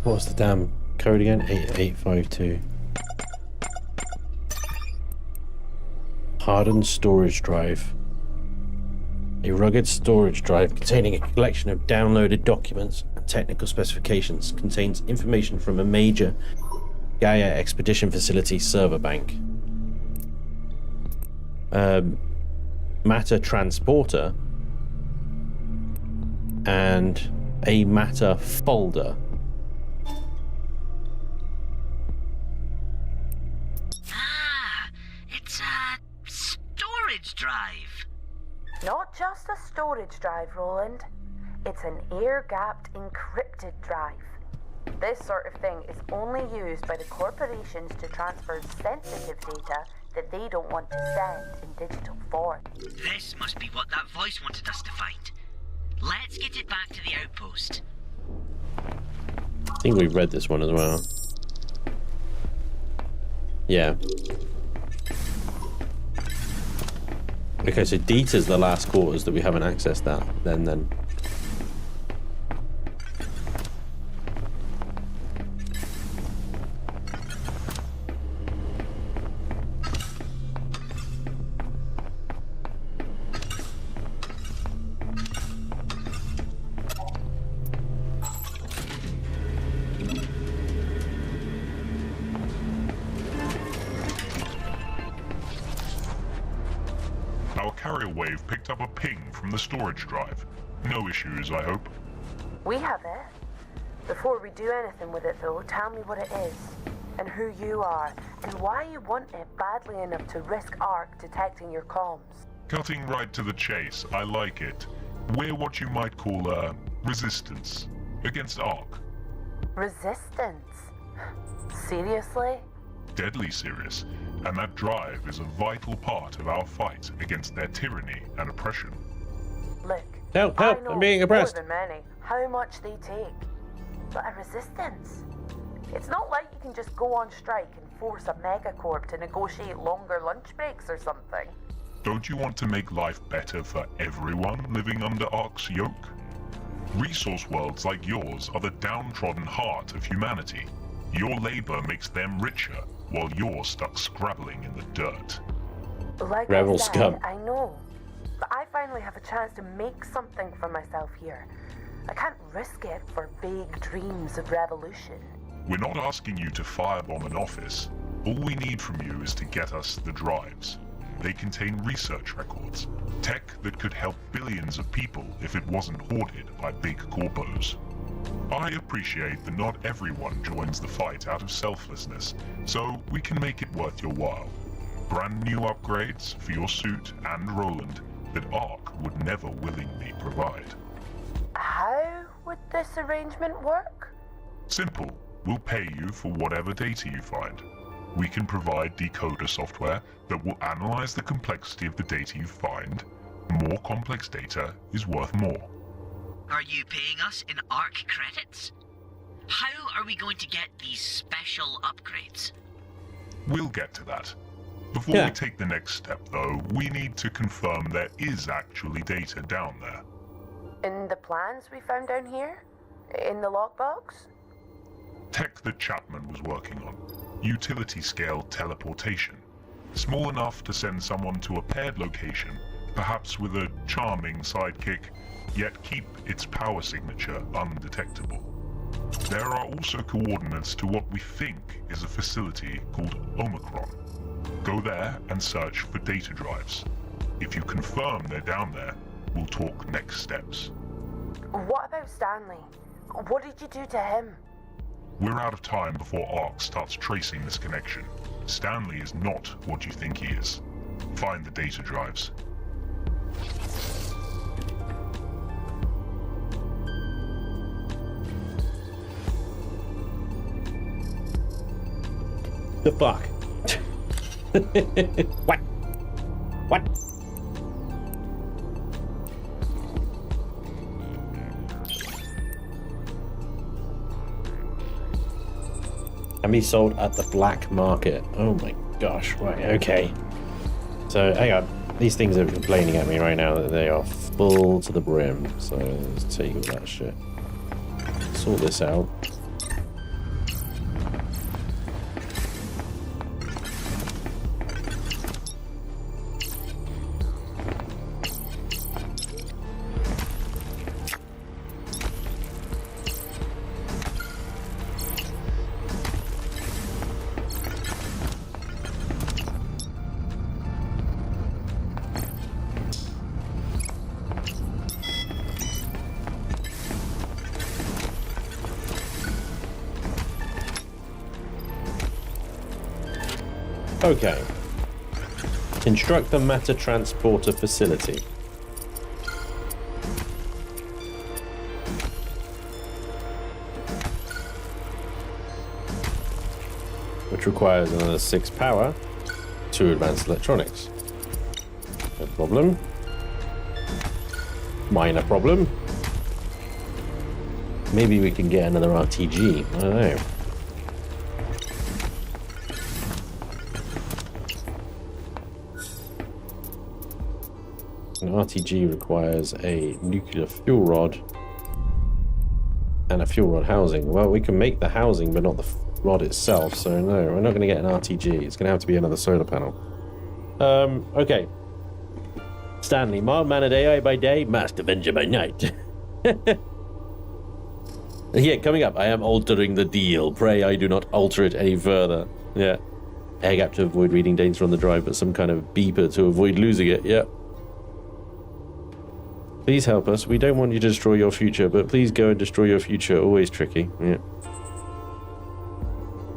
What's the damn code again? 8852. Hardened storage drive. A rugged storage drive containing a collection of downloaded documents and technical specifications contains information from a major Gaia expedition facility server bank. Matter transporter and a matter folder. It's a storage drive. Not just a storage drive, Roland. It's an air-gapped encrypted drive. This sort of thing is only used by the corporations to transfer sensitive data that they don't want to send in digital form. This must be what that voice wanted us to find. Let's get it back to the outpost. I think we've read this one as well. Yeah. Okay, so Theta's the last quarters that we haven't accessed that. Then. Wave picked up a ping from the storage drive. No issues, I hope. We have it. Before we do anything with it, though, tell me what it is, and who you are, and why you want it badly enough to risk Ark detecting your comms. Cutting right to the chase, I like it. We're what you might call a resistance against Ark. Resistance? Seriously? Deadly serious. And that drive is a vital part of our fight against their tyranny and oppression. Look, help, I know I'm being oppressed. More than many, how much they take. But a resistance? It's not like you can just go on strike and force a megacorp to negotiate longer lunch breaks or something. Don't you want to make life better for everyone living under Ark's yoke? Resource worlds like yours are the downtrodden heart of humanity. Your labor makes them richer, while you're stuck scrabbling in the dirt. Like Rebel I said, scum. I know. But I finally have a chance to make something for myself here. I can't risk it for vague dreams of revolution. We're not asking you to firebomb an office. All we need from you is to get us the drives. They contain research records, tech that could help billions of people if it wasn't hoarded by big corpos. I appreciate that not everyone joins the fight out of selflessness, so we can make it worth your while. Brand new upgrades for your suit and Roland that Ark would never willingly provide. How would this arrangement work? Simple. We'll pay you for whatever data you find. We can provide decoder software that will analyze the complexity of the data you find. More complex data is worth more. Are you paying us in Ark credits? How are we going to get these special upgrades? We'll get to that. Before we take the next step, though, we need to confirm there is actually data down there. In the plans we found down here? In the logbox? Tech that Chapman was working on. Utility-scale teleportation. Small enough to send someone to a paired location, perhaps with a charming sidekick, yet keep its power signature undetectable. There are also coordinates to what we think is a facility called Omicron. Go there and search for data drives. If you confirm they're down there, we'll talk next steps. What about Stanley? What did you do to him? We're out of time before Ark starts tracing this connection. Stanley is not what you think he is. Find the data drives. The fuck? What? What? Can be sold at the black market. Oh my gosh, right, okay. So, hang on. These things are complaining at me right now that they are full to the brim. So, let's take all that shit. Sort this out. Okay. Construct the matter transporter facility. Which requires another 6 power, 2 advanced electronics. No problem. Minor problem. Maybe we can get another RTG. I don't know. An RTG requires a nuclear fuel rod and a fuel rod housing. Well, we can make the housing, but not the rod itself. So no, we're not going to get an RTG. It's going to have to be another solar panel. Okay. Stanley, mild-mannered AI by day, master avenger by night. Yeah, coming up, I am altering the deal. Pray I do not alter it any further. Yeah. Air gap to avoid reading data on the drive, but some kind of beeper to avoid losing it. Yeah. Please help us. We don't want you to destroy your future, but please go and destroy your future. Always tricky. Yeah.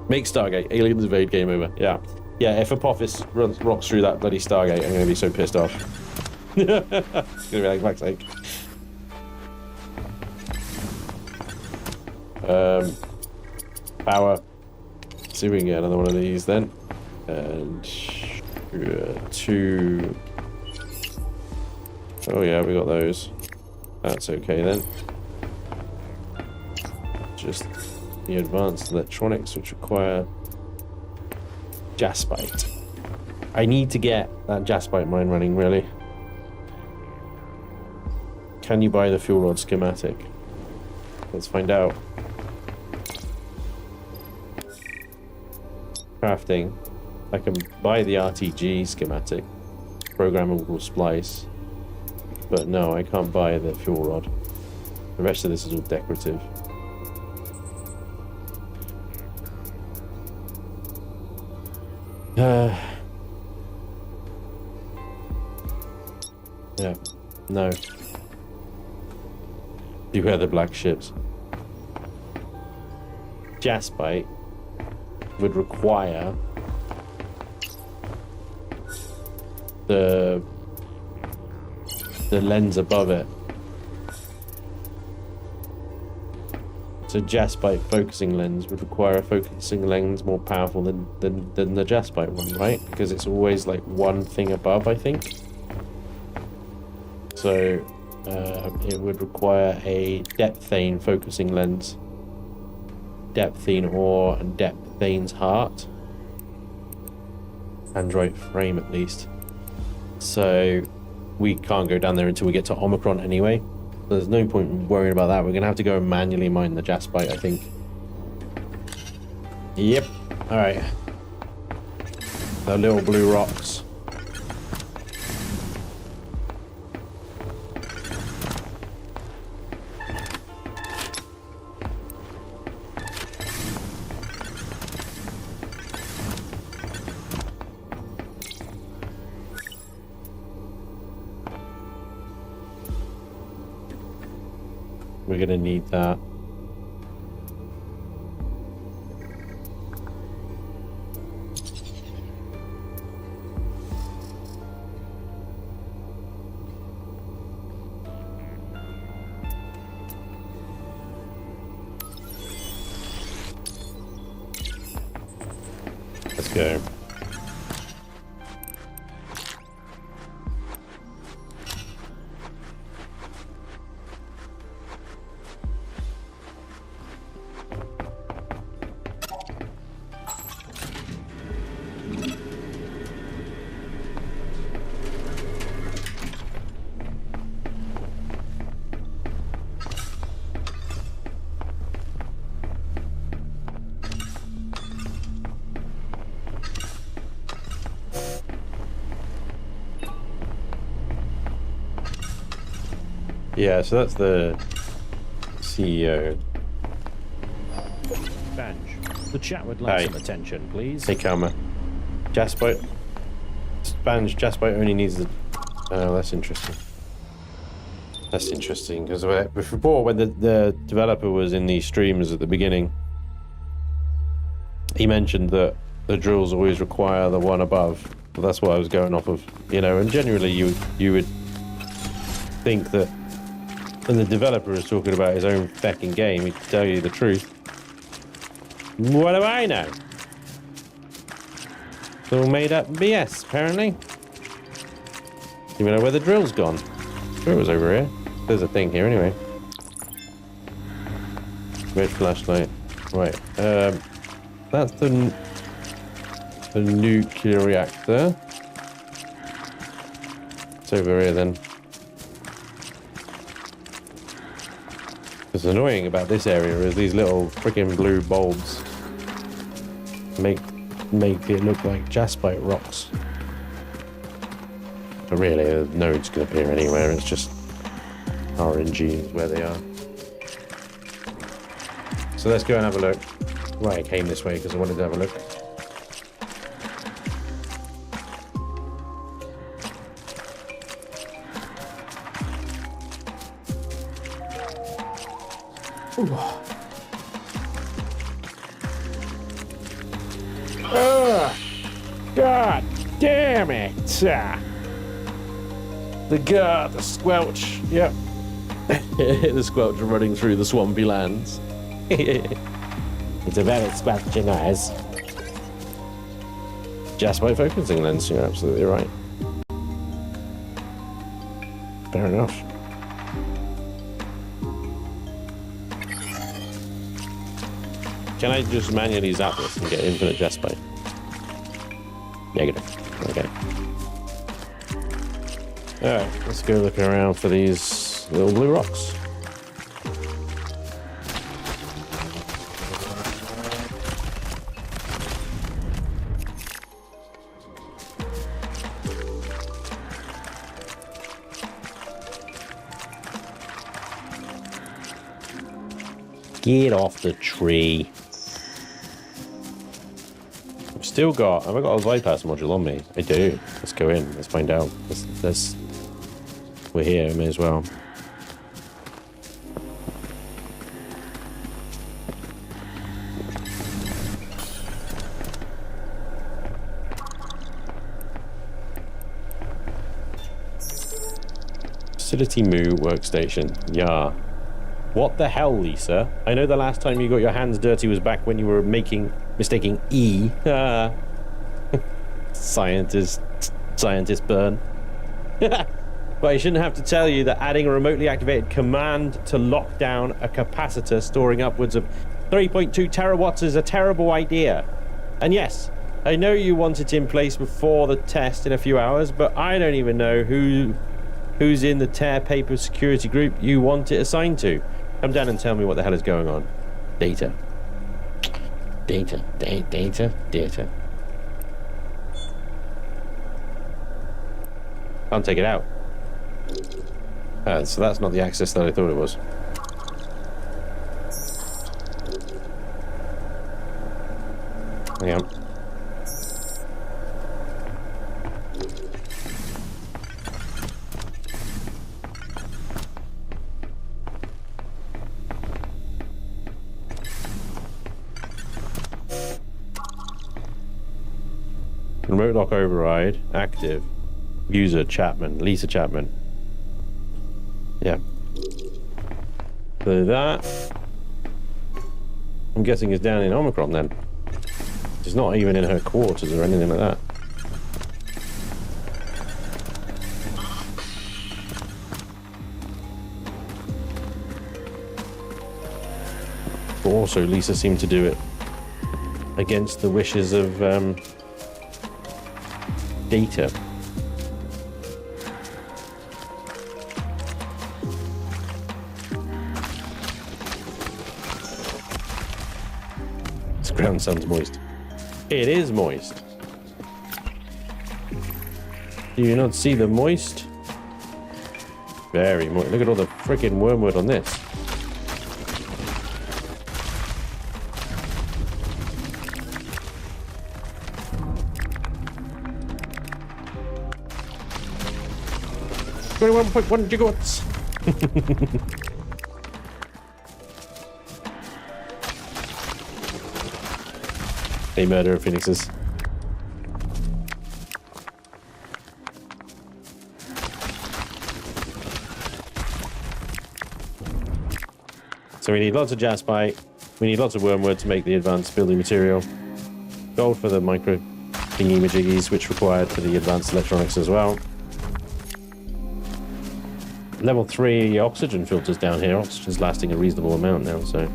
Make Stargate. Aliens invade. Game over. Yeah. Yeah, if Apophis rocks through that bloody Stargate, I'm going to be so pissed off. It's going to be like, fuck's sake. Power. See if we can get another one of these then. And 2. Oh yeah, we got those. That's okay then. Just the advanced electronics, which require jaspite. I need to get that jaspite mine running, really. Can you buy the fuel rod schematic? Let's find out. Crafting. I can buy the RTG schematic. Programmable splice. But no, I can't buy the fuel rod. The rest of this is all decorative. Yeah. No. Beware the black ships. Jaspite would require the lens above it. So jaspite focusing lens would require a focusing lens more powerful than the jaspite one, right? Because it's always like one thing above, I think. So it would require a depthane focusing lens. Depthane ore and depthane's heart. Android frame at least. So we can't go down there until we get to Omicron anyway. So there's no point in worrying about that. We're going to have to go and manually mine the jaspite, I think. Yep. Alright. The little blue rocks. We're gonna need that. Let's go. Yeah, so that's the CEO. Spanj, the chat would like some attention, please. Hey, Kappa. Jaspite. Spanj, Jaspite only needs the... Oh, that's interesting. That's interesting, because before, when the developer was in these streams at the beginning, he mentioned that the drills always require the one above, But that's what I was going off of, you know. And generally, you would think that when the developer is talking about his own fucking game, he'd tell you the truth. What do I know? It's all made up BS, apparently. You know where the drill's gone? Sure, it was over here. There's a thing here anyway. Red flashlight. Right. That's the nuclear reactor. It's over here then. What's annoying about this area is these little freaking blue bulbs make it look like jaspite rocks. But really, the nodes can appear anywhere. It's just RNG is where they are. So let's go and have a look. Right, I came this way because I wanted to have a look. God damn it! The squelch. Yep. The squelch running through the swampy lands. It's a very squelchy noise. Just by focusing lens, you're absolutely right. Fair enough. Can I just manually zap this and get infinite jaspite? Negative. Okay. Alright, let's go looking around for these little blue rocks. Get off the tree. Have I got a bypass module on me? I do. Let's go in. Let's find out. We're here. May as well. Facility Moo workstation. Yeah. What the hell, Lisa? I know the last time you got your hands dirty was back when you were mistaking E. Scientist burn. But I shouldn't have to tell you that adding a remotely activated command to lock down a capacitor storing upwards of 3.2 terawatts is a terrible idea. And yes, I know you want it in place before the test in a few hours, but I don't even know who's in the tear paper security group you want it assigned to. Come down and tell me what the hell is going on. Data. Can't take it out. So that's not the access that I thought it was. Hang on. Remote lock override active. User Chapman, Lisa Chapman. Yeah. So that, I'm guessing, is down in Omicron then. It's not even in her quarters or anything like that. But also, Lisa seemed to do it against the wishes of Theta. This ground sounds moist. It is moist. Do you not see the moist? Very moist. Look at all the freaking wormwood on this. .1 gigawatts. They murder phoenixes. So we need lots of jaspite. We need lots of wormwood to make the advanced building material. Gold for the micro thingy-majiggies, which required for the advanced electronics as well. Level 3 oxygen filters down here. Oxygen's lasting a reasonable amount now, so...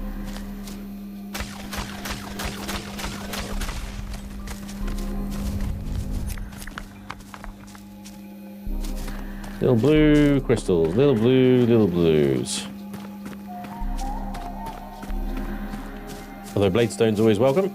Little blue crystals. Little blues. Although bladestone's always welcome.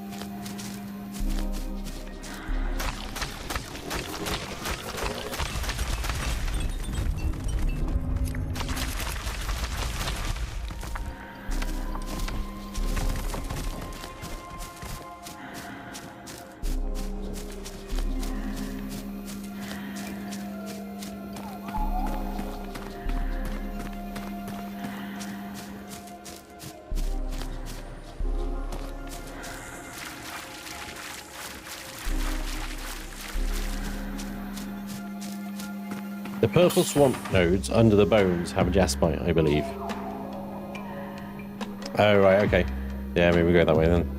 The purple swamp nodes under the bones have jaspite, I believe. Oh, right, okay. Yeah, maybe we go that way then.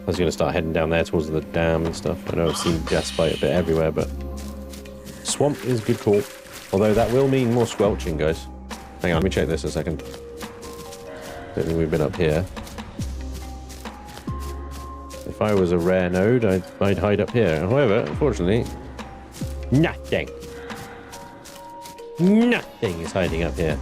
I was going to start heading down there towards the dam and stuff. I know I've seen jaspite a bit everywhere, but... Swamp is good call. Although that will mean more squelching, guys. Hang on, let me check this a second. Don't think we've been up here. If I was a rare node, I'd hide up here. However, unfortunately... Nothing! Nothing is hiding up here.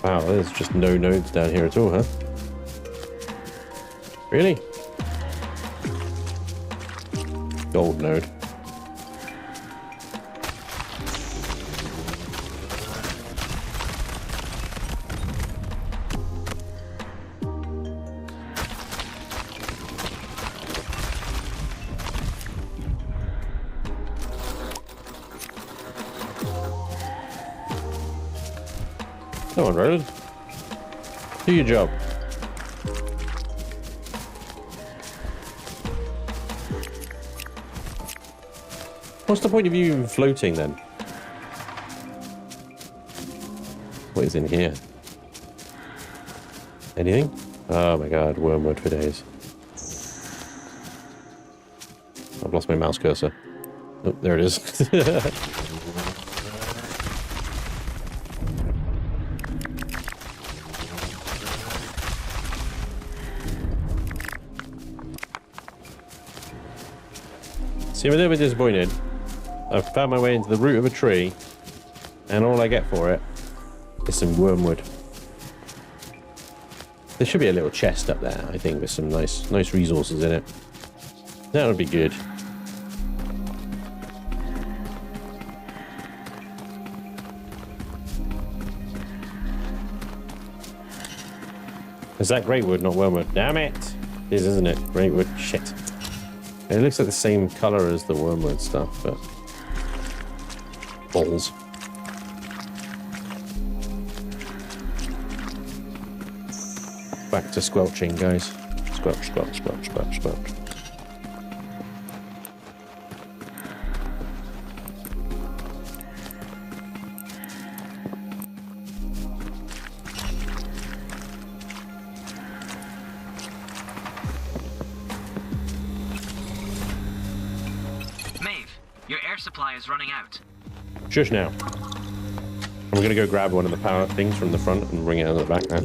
Wow, there's just no nodes down here at all, huh? Really? Gold node. Come on, Roland. Do your job. What's the point of you even floating then? What is in here? Anything? Oh my god, wormwood for days. I've lost my mouse cursor. Oh, there it is. See, I'm a little bit disappointed. I've found my way into the root of a tree, and all I get for it is some wormwood. There should be a little chest up there, I think, with some nice resources in it. That would be good. Is that great wood, not wormwood? Damn it! It is, isn't it? Great wood. Shit. It looks like the same color as the wormwood stuff, but... balls. Back to squelching, guys. Squelch, squelch, squelch, squelch, squelch. Supply is running out. Shush now. I'm gonna go grab one of the power things from the front and bring it out of the back now.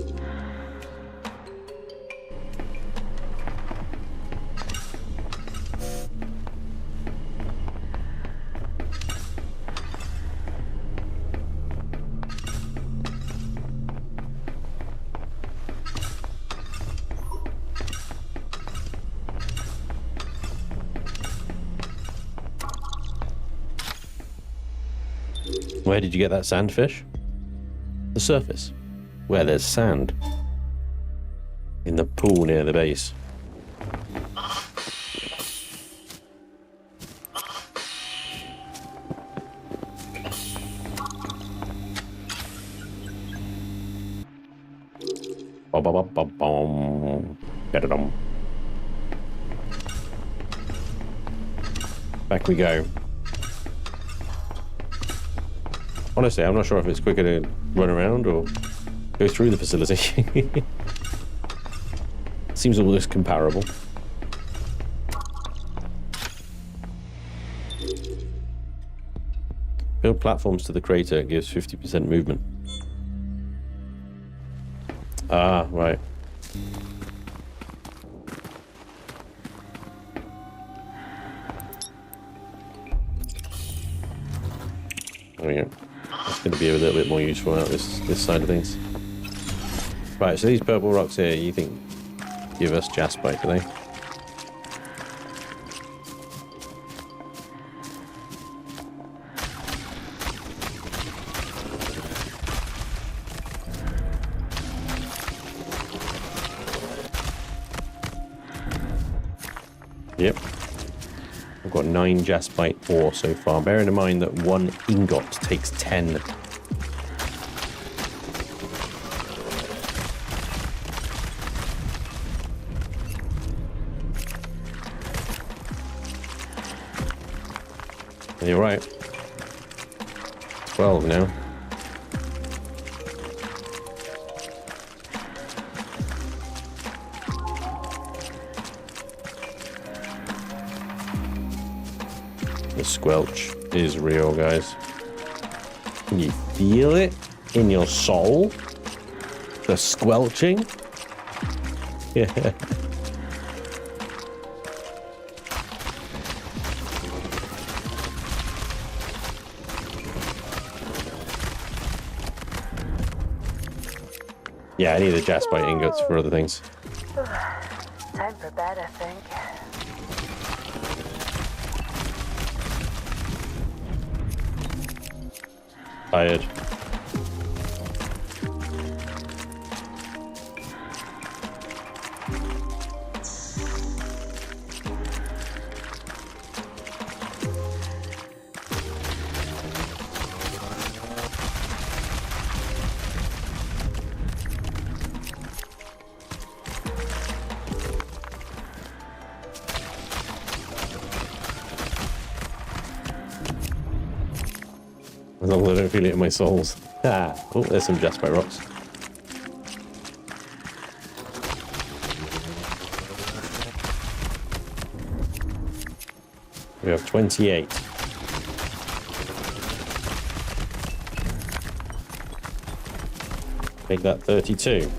Where did you get that sandfish? The surface. Where there's sand. In the pool near the base. Bum, bum, bum, bum, bum. Get it on. Back we go. Honestly, I'm not sure if it's quicker to run around or go through the facility. Seems almost comparable. Build platforms to the crater gives 50% movement. Ah, right. There we go. That's going to be a little bit more useful out this side of things. Right, so these purple rocks here, you think give us jaspite, do they? Yep. I've got 9 jaspite ore so far, bearing in mind that 1 ingot takes 10. You're right. 12 now. The squelch is real, guys. Can you feel it in your soul? The squelching? Yeah. Yeah, I need the jaspite ingots for other things. Time for bed, I think. Tired. As long as I don't feel it in my soles. Ah, oh, there's some jaspite rocks. We have 28. Make that 32.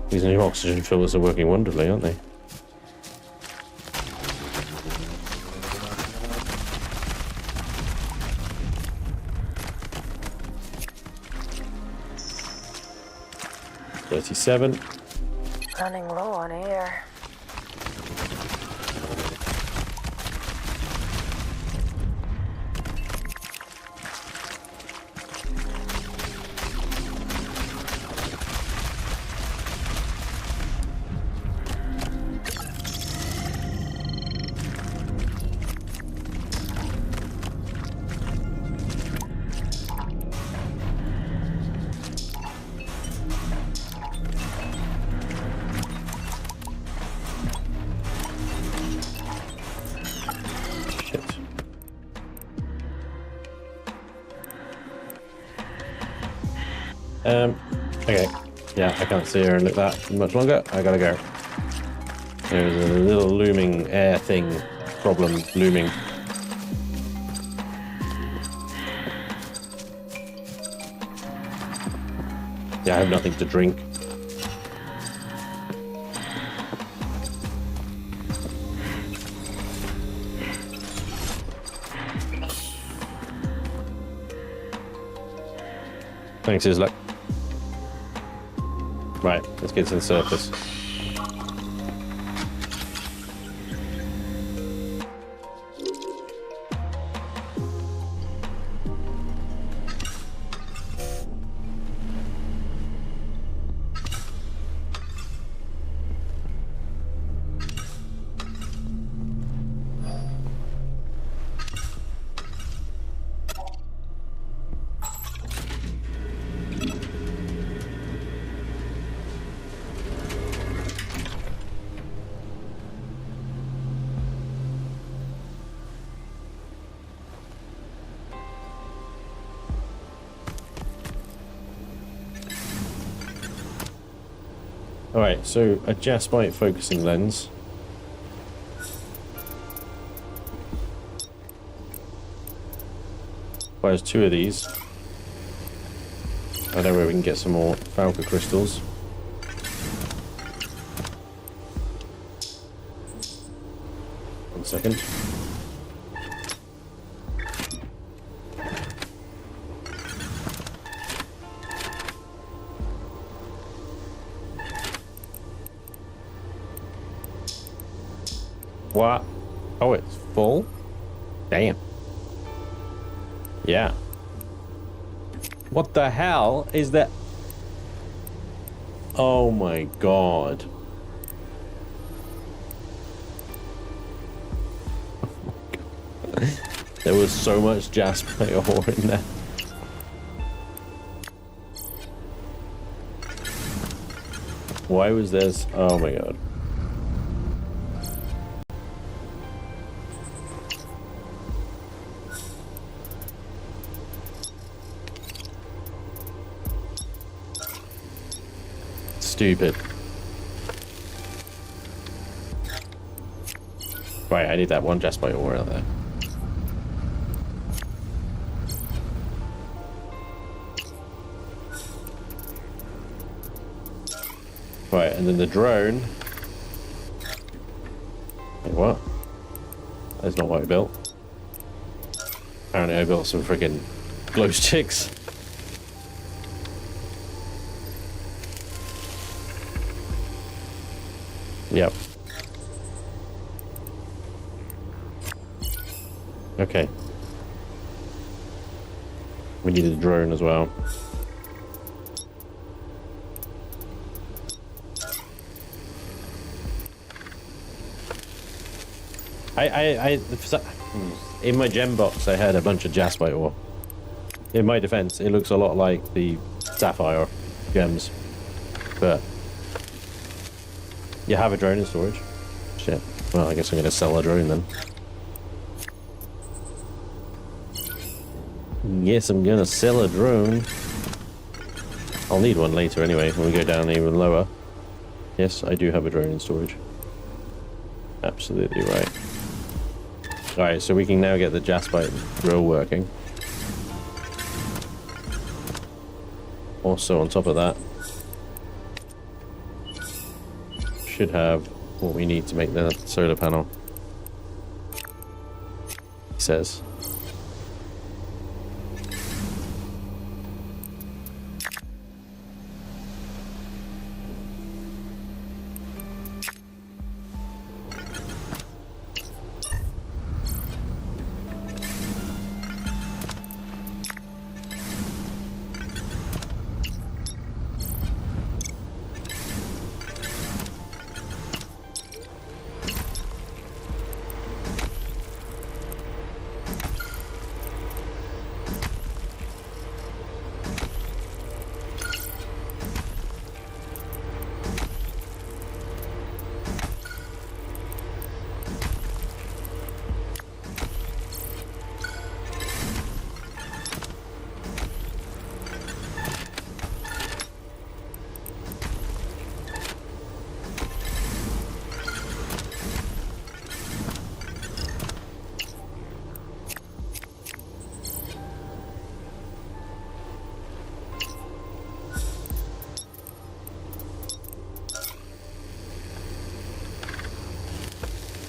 These new oxygen filters are working wonderfully, aren't they? $37. Running low on air. Okay. Yeah, I can't see her and look that much longer. I gotta go. There's a little looming air thing problem looming. Yeah, I have nothing to drink. Thanks, Isla. Right, let's get to the surface. Alright, so a jaspite focusing lens. Requires 2 of these. I know where we can get some more Falca crystals. One second. What? Oh, it's full? Damn. Yeah. What the hell is that? Oh my god. There was so much jaspite ore in there. Why was this? Oh my god. Stupid. Right, I need that one jaspite ore out there. Right, and then the drone. Wait, what? That's not what I built. Apparently I built some freaking glow sticks. Yep. Okay. We need a drone as well. In my gem box I had a bunch of jaspite ore. In my defense, it looks a lot like the sapphire gems, but you have a drone in storage. Shit. Well, I guess I'm gonna sell a drone then. Yes, I'm gonna sell a drone. I'll need one later anyway, when we go down even lower. Yes, I do have a drone in storage. Absolutely right. Alright, so we can now get the jaspite drill working. Also, on top of that, should have what we need to make the solar panel. He says.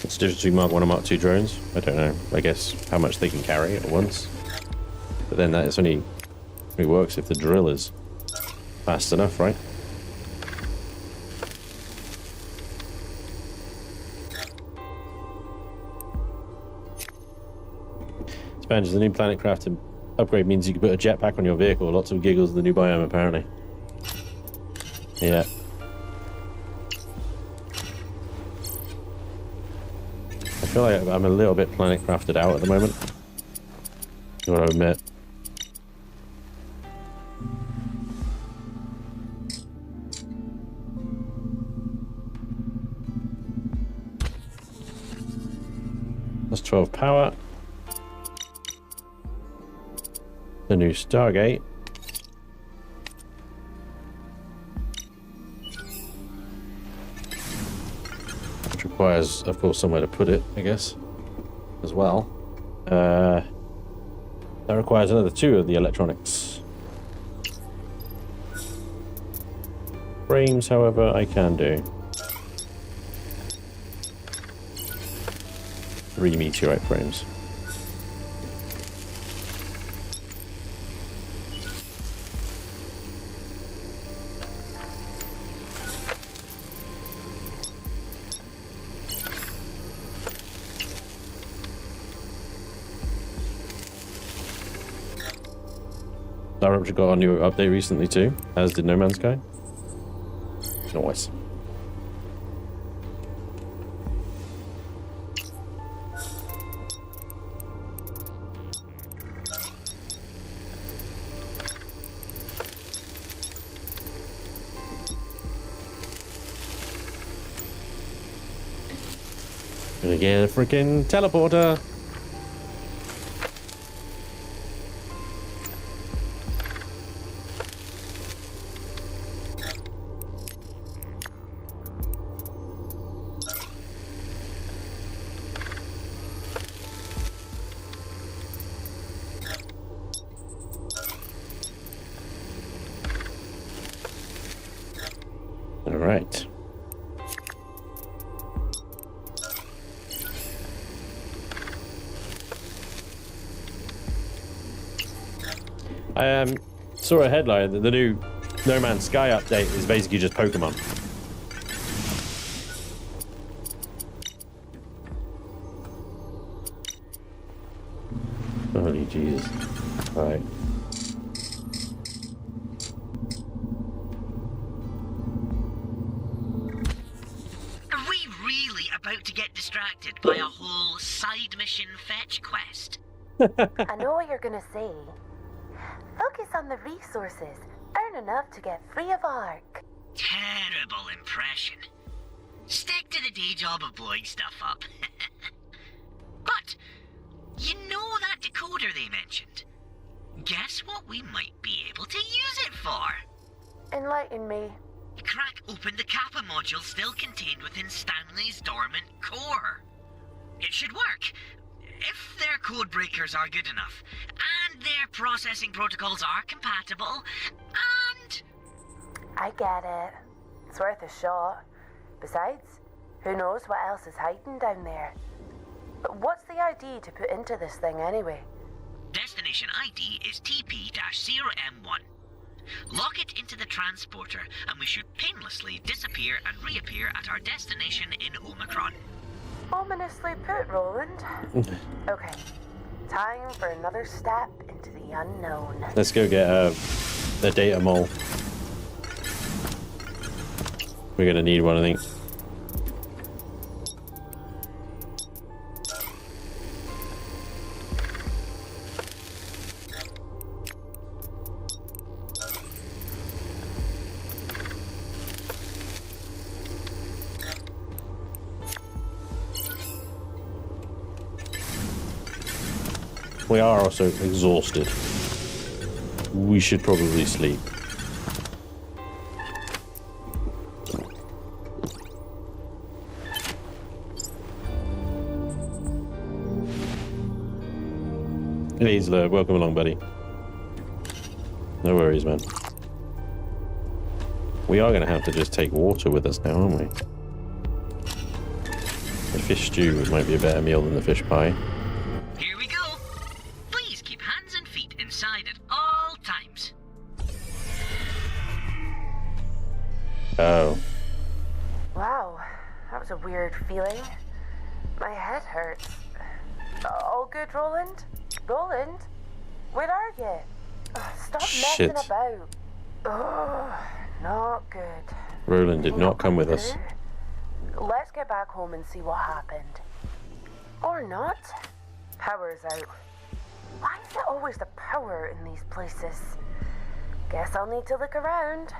What's the difference between Mark 1 and Mark 2 drones? I don't know. I guess how much they can carry at once. But then that only works if the drill is fast enough, right? Spanj, the new planet crafting upgrade means you can put a jetpack on your vehicle. Lots of giggles in the new biome, apparently. Yeah. I feel like I'm a little bit planet crafted out at the moment. I want to admit. That's 12 power. The new Stargate. requires, of course, somewhere to put it, I guess, as well. That requires another 2 of the electronics. Frames, however, I can do. 3 meteorite frames. Starrupture got a new update recently too, as did No Man's Sky. Nice. Gonna get a freaking teleporter. All right. I saw a headline that the new No Man's Sky update is basically just Pokemon. Holy Jesus. Alright. Are we really about to get distracted by a whole side mission fetch quest? I know what you're gonna say. Focus on the resources. Earn enough to get free of Ark. Terrible impression. Stick to the day job of blowing stuff up. But, you know that decoder they mentioned? Guess what we might be able to use it for? Enlighten me. Crack open the Kappa module still contained within Stanley's dormant core. It should work. If their code breakers are good enough, and their processing protocols are compatible, and... I get it. It's worth a shot. Besides, who knows what else is hiding down there? But what's the ID to put into this thing anyway? Destination ID is TP-0M1. Lock it into the transporter, and we should painlessly disappear and reappear at our destination in Omicron. Ominously put, Roland. Okay, time for another step into the unknown. Let's go get a data mole. We're gonna need one, I think. We are also exhausted. We should probably sleep. Hey, Isla, welcome along, buddy. No worries, man. We are going to have to just take water with us now, aren't we? The fish stew might be a better meal than the fish pie. Here we go. Please keep hands and feet inside at all times. Oh. Wow, that was a weird feeling. My head hurts. All good, Roland? Roland? Where are you? Stop messing about. Oh, not good. Roland did not come with us. Let's get back home and see what happened. Or not. Power's out. Why is it always the power in these places? Guess I'll need to look around.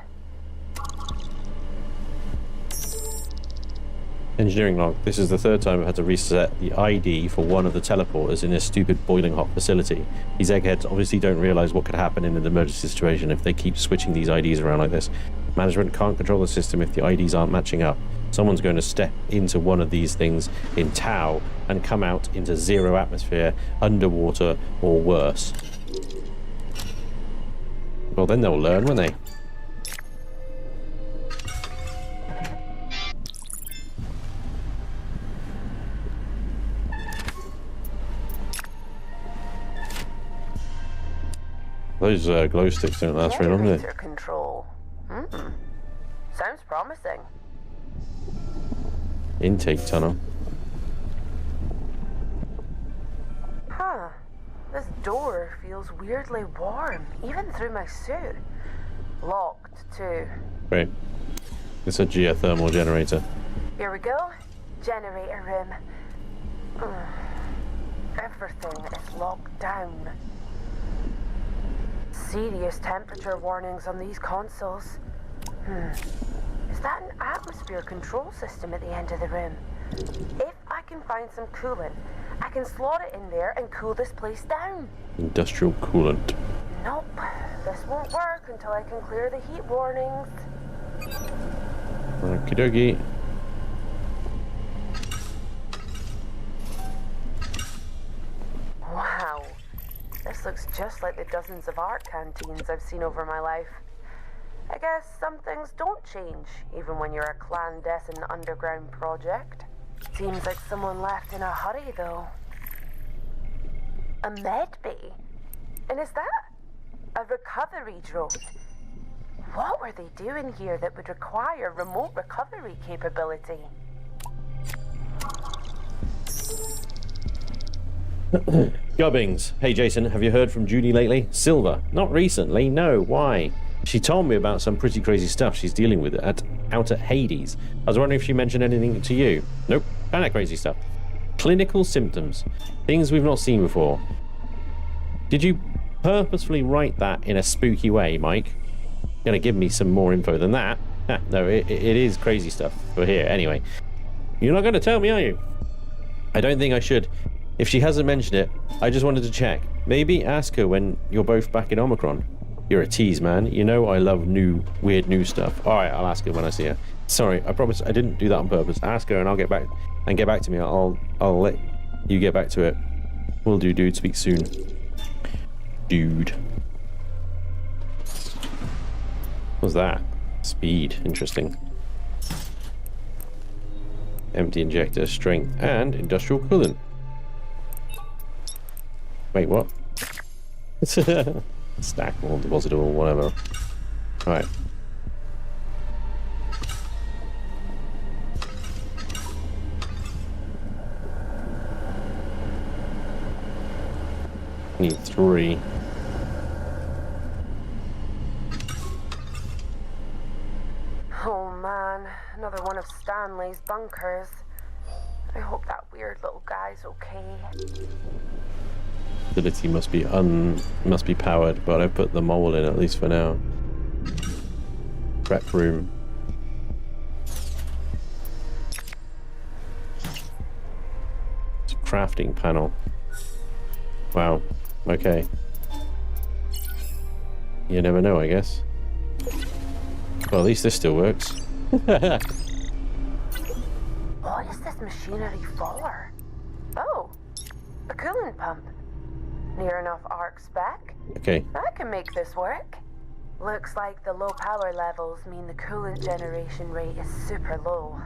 Engineering log. This is the third time I've had to reset the ID for one of the teleporters in this stupid boiling hot facility. These eggheads obviously don't realize what could happen in an emergency situation if they keep switching these IDs around like this. Management can't control the system if the IDs aren't matching up. Someone's going to step into one of these things in Tau and come out into 0 atmosphere, underwater, or worse. Well, then they'll learn, won't they? Those glow sticks don't last very long, do they? Generator control. Sounds promising. Intake tunnel. Huh. This door feels weirdly warm, even through my suit. Locked, too. Great. It's a geothermal generator. Here we go. Generator room. Everything is locked down. Serious temperature warnings on these consoles. Is that an atmosphere control system at the end of the room? If I can find some coolant, I can slot it in there and cool this place down. Industrial coolant. Nope. This won't work until I can clear the heat warnings. Okie dokie. Wow. This looks just like the dozens of art canteens I've seen over my life. I guess some things don't change, even when you're a clandestine underground project. Seems like someone left in a hurry, though. A med bay? And is that a recovery drone? What were they doing here that would require remote recovery capability? Gubbings. Hey Jason, have you heard from Judy lately? Silver. Not recently, no. Why? She told me about some pretty crazy stuff she's dealing with out at Hades. I was wondering if she mentioned anything to you. Nope. Kind of crazy stuff. Clinical symptoms. Things we've not seen before. Did you purposefully write that in a spooky way, Mike? Gonna give me some more info than that? No, it is crazy stuff for here. Anyway, you're not gonna tell me, are you? I don't think I should. If she hasn't mentioned it, I just wanted to check. Maybe ask her when you're both back in Omicron. You're a tease, man. You know I love weird new stuff. Alright, I'll ask her when I see her. Sorry, I promise I didn't do that on purpose. Ask her and I'll get back to me. I'll let you get back to it. Will do, dude. Speak soon. Dude. What's that? Speed. Interesting. Empty injector, strength, and industrial coolant. Wait, what? Stackable, depositable, whatever. Alright. Need 3. Oh man, another one of Stanley's bunkers. I hope that weird little guy's okay. Facility must be powered, but I put the mole in at least for now. Prep room. It's a crafting panel. Wow. Okay. You never know, I guess. Well, at least this still works. What is this machinery for? Oh, a coolant pump. Near enough arc spec. Okay. I can make this work. Looks like the low power levels mean the coolant generation rate is super low.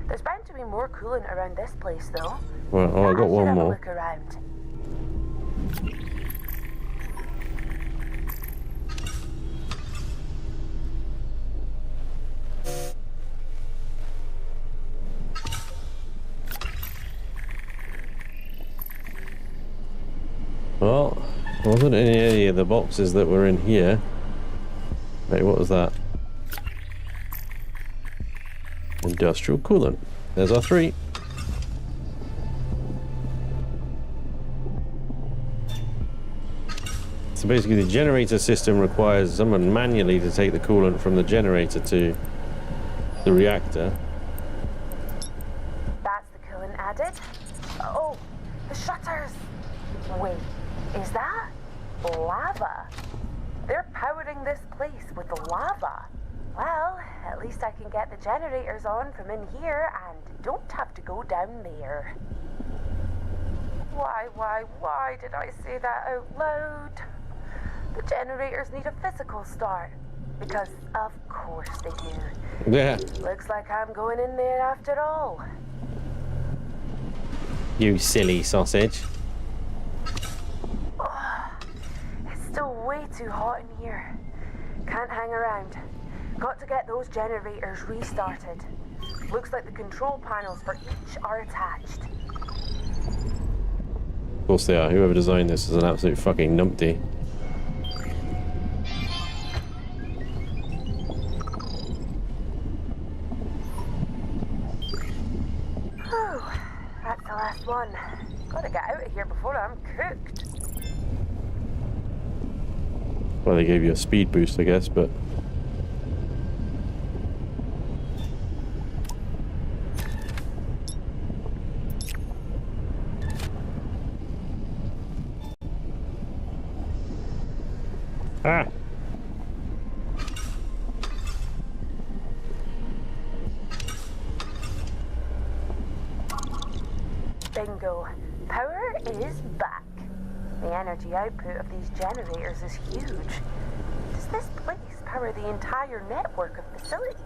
There's bound to be more coolant around this place, though. Well, oh, I got one have more. A look around. Well, wasn't in any of the boxes that were in here. Wait, what was that? Industrial coolant. There's our 3. So basically the generator system requires someone manually to take the coolant from the generator to the reactor. That's the coolant added. Oh, the shutters. Wait, is that lava? They're powering this place with lava. Well, at least I can get the generators on from in here and don't have to go down there. Why did I say that out loud? The generators need a physical start. Because of course they do. Yeah. Looks like I'm going in there after all. You silly sausage. Oh, it's still way too hot in here. Can't hang around. Got to get those generators restarted. Looks like the control panels for each are attached. Of course they are. Whoever designed this is an absolute fucking numpty. Whew, that's the last one. Gotta get out of here before I'm cooked. Well, they gave you a speed boost, I guess, but... Ah! Bingo. Power is back. The energy output of these generators is huge. Does this place power the entire network of facilities?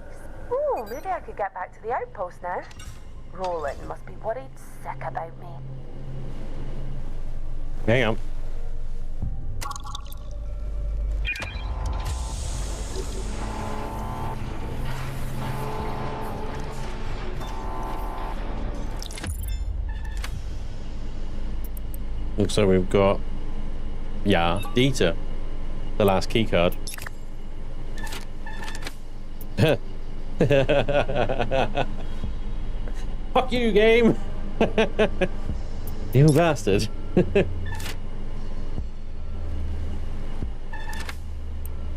Oh, maybe I could get back to the outpost now. Roland must be worried sick about me. Hang on. Looks like we've got, yeah, Theta, the last keycard. Fuck you, game! You bastard.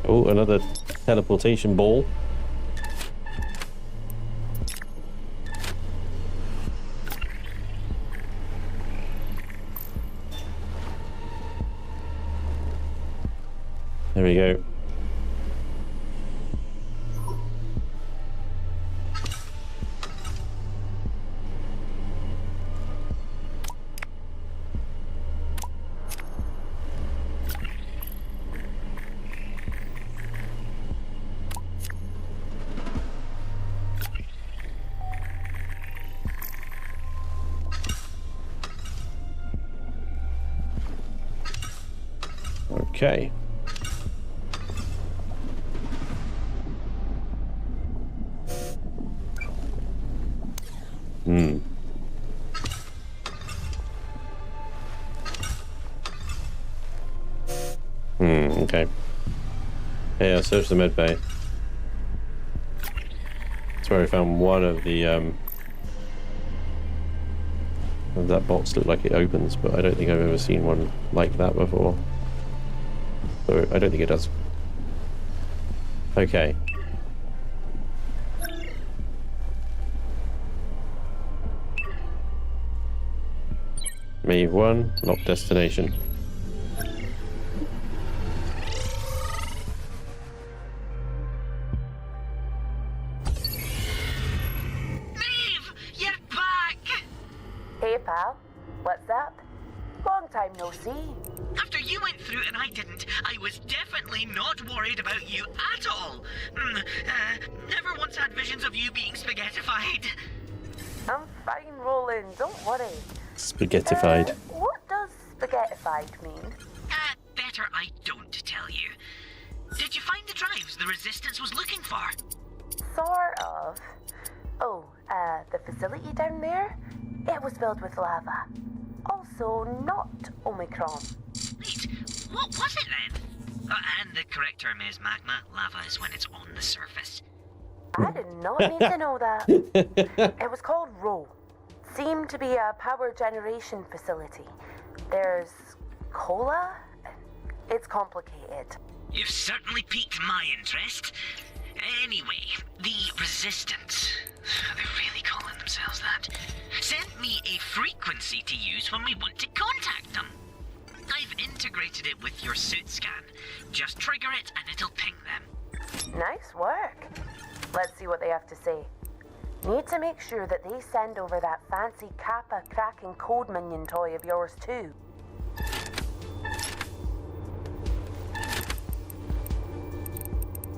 Oh, another teleportation ball. There we go. Okay. Okay. Yeah, search the med bay. That's where I found one of the, that box looked like it opens, but I don't think I've ever seen one like that before. So I don't think it does. Okay. Mave 1, lock destination. Maeve, you're back! Hey, pal. What's up? Long time no see. After you went through and I didn't, I was definitely not worried about you at all. Never once had visions of you being spaghettified. I'm fine, Roland. Don't worry. Spaghettified. What does spaghettified mean? Better I don't tell you. Did you find the drives the Resistance was looking for? Sort of. Oh, the facility down there? It was filled with lava. Also, not Omicron. Wait, what was it then? And the correct term is magma. Lava is when it's on the surface. I did not need to know that. It was called Roe. Seemed to be a power generation facility. There's cola? It's complicated. You've certainly piqued my interest. Anyway, the Resistance, they're really calling themselves that, sent me a frequency to use when we want to contact them. I've integrated it with your suit scan. Just trigger it and it'll ping them. Nice work. Let's see what they have to say. Need to make sure that they send over that fancy Kappa cracking code minion toy of yours too.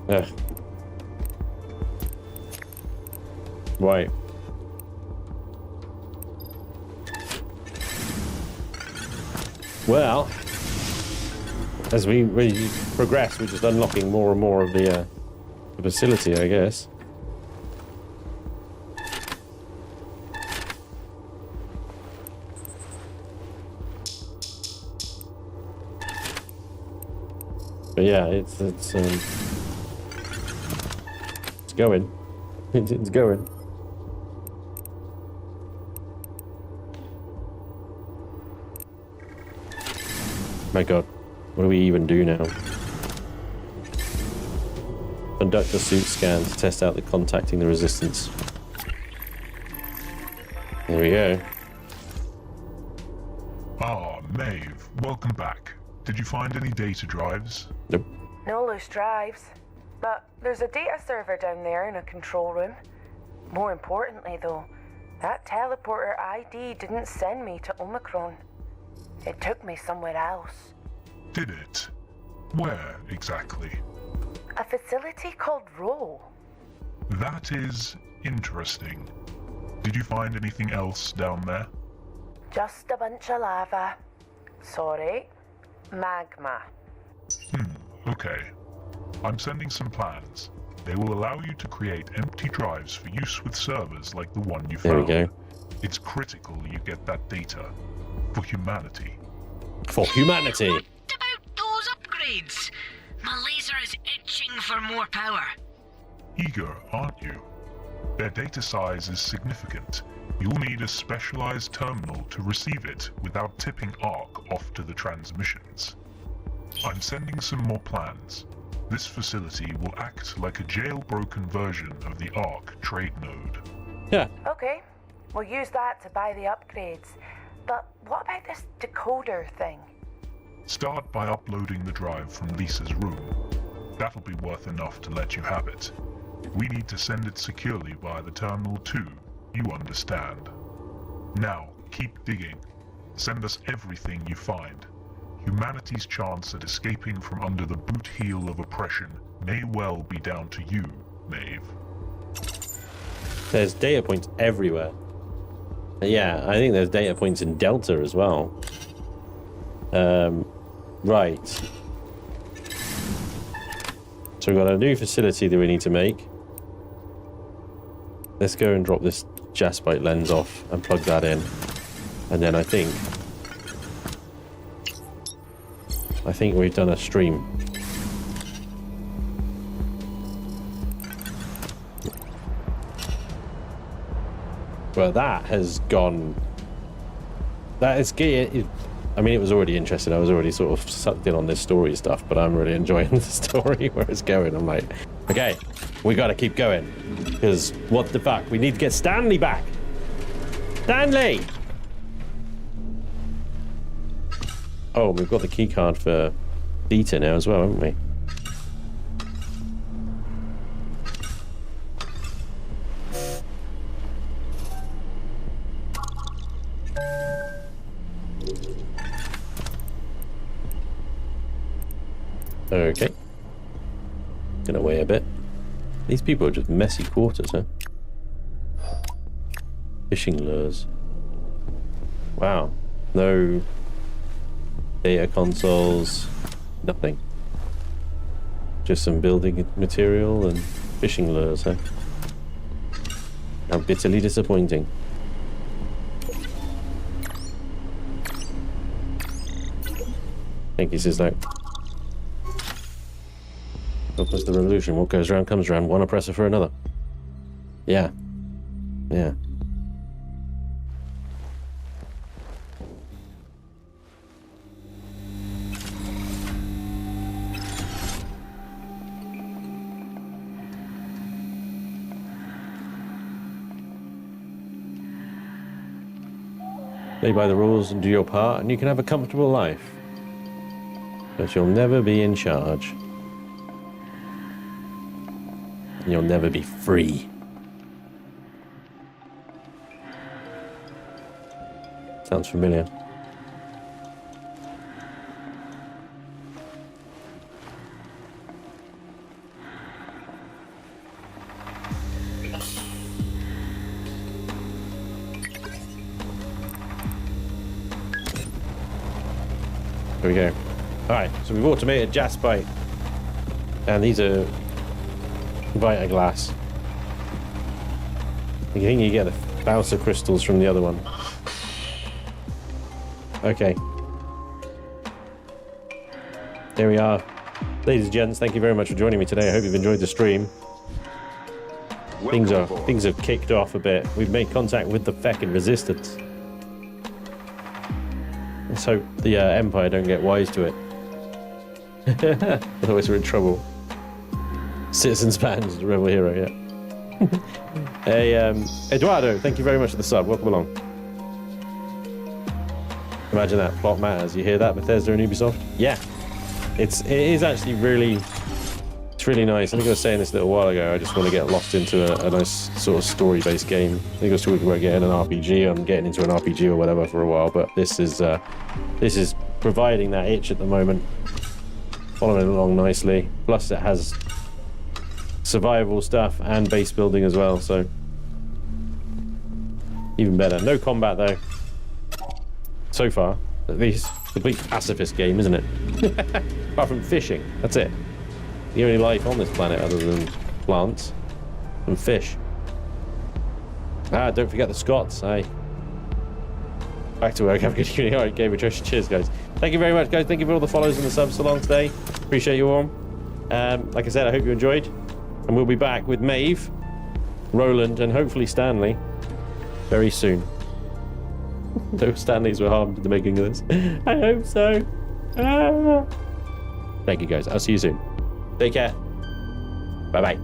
Ugh. Right. Well, as we progress, we're just unlocking more and more of the facility, I guess. But yeah, it's going. It's going. My God, what do we even do now? Conduct a suit scan to test out the contacting the resistance. There we go. Ah, Maeve, welcome back. Did you find any data drives? Nope. No loose drives. But there's a data server down there in a control room. More importantly though, that teleporter ID didn't send me to Omicron. It took me somewhere else. Did it? Where exactly? A facility called Row. That is interesting. Did you find anything else down there? Just a bunch of lava. Sorry. Magma. Okay. I'm sending some plans. They will allow you to create empty drives for use with servers like the one you found. There we go. It's critical you get that data. For humanity. For humanity! What about those upgrades? My laser is itching for more power. Eager, aren't you? Their data size is significant. You'll need a specialized terminal to receive it without tipping Arc off to the transmissions. I'm sending some more plans. This facility will act like a jailbroken version of the Arc trade node. Yeah. Okay, we'll use that to buy the upgrades. But what about this decoder thing? Start by uploading the drive from Lisa's room. That'll be worth enough to let you have it. We need to send it securely via the terminal too, you understand. Now, keep digging. Send us everything you find. Humanity's chance at escaping from under the boot heel of oppression may well be down to you, Maeve. There's data points everywhere. Yeah, I think there's data points in Delta as well. Right. So we've got a new facility that we need to make. Let's go and drop this jaspite lens off and plug that in. And then I think we've done a stream. Well, that has gone. That is. I mean, it was already interesting. I was already sort of sucked in on this story stuff, but I'm really enjoying the story where it's going. I'm like, okay, we got to keep going because what the fuck? We need to get Stanley back. Stanley. Oh, we've got the key card for Theta now as well, haven't we? Okay. Gonna weigh a bit. These people are just messy quarters, huh? Fishing lures. Wow. No data consoles. Nothing. Just some building material and fishing lures, huh? How bitterly disappointing. Thank you, Sizzler. What was the revolution? What goes around comes around. One oppressor for another. Yeah. Yeah. Play by the rules and do your part, and you can have a comfortable life. But you'll never be in charge. and you'll never be free. Sounds familiar. There we go. Alright, so we've automated Jaspite. And these are Vita glass. I think you get the Bowser crystals from the other one. Okay. There we are. Ladies and gents, thank you very much for joining me today. I hope you've enjoyed the stream. Things are kicked off a bit. We've made contact with the feckin' resistance. Let's hope the Empire don't get wise to it. Otherwise we're in trouble. Citizen Spanj, the rebel hero, yeah. Hey, Eduardo, thank you very much for the sub. Welcome along. Imagine that, plot matters. You hear that, Bethesda and Ubisoft? Yeah. It is actually really, it's really nice. I think I was saying this a little while ago. I just want to get lost into a nice sort of story-based game. I think I was talking about getting an RPG. I'm getting into an RPG or whatever for a while, but this is providing that itch at the moment. Following along nicely. Plus it has survival stuff and base building as well, so even better. No combat though. So far, at least. Complete pacifist game, isn't it? Apart from fishing, that's it. The only life on this planet other than plants and fish. Ah, don't forget the Scots, hey. Back to work, have a good evening. Alright, Game of Treasure. Cheers, guys. Thank you very much, guys. Thank you for all the follows and the subs so long today. Appreciate you all. Like I said, I hope you enjoyed. And we'll be back with Maeve, Roland, and hopefully Stanley very soon. No Stanleys were harmed in the making of this. I hope so. Ah. Thank you, guys. I'll see you soon. Take care. Bye-bye.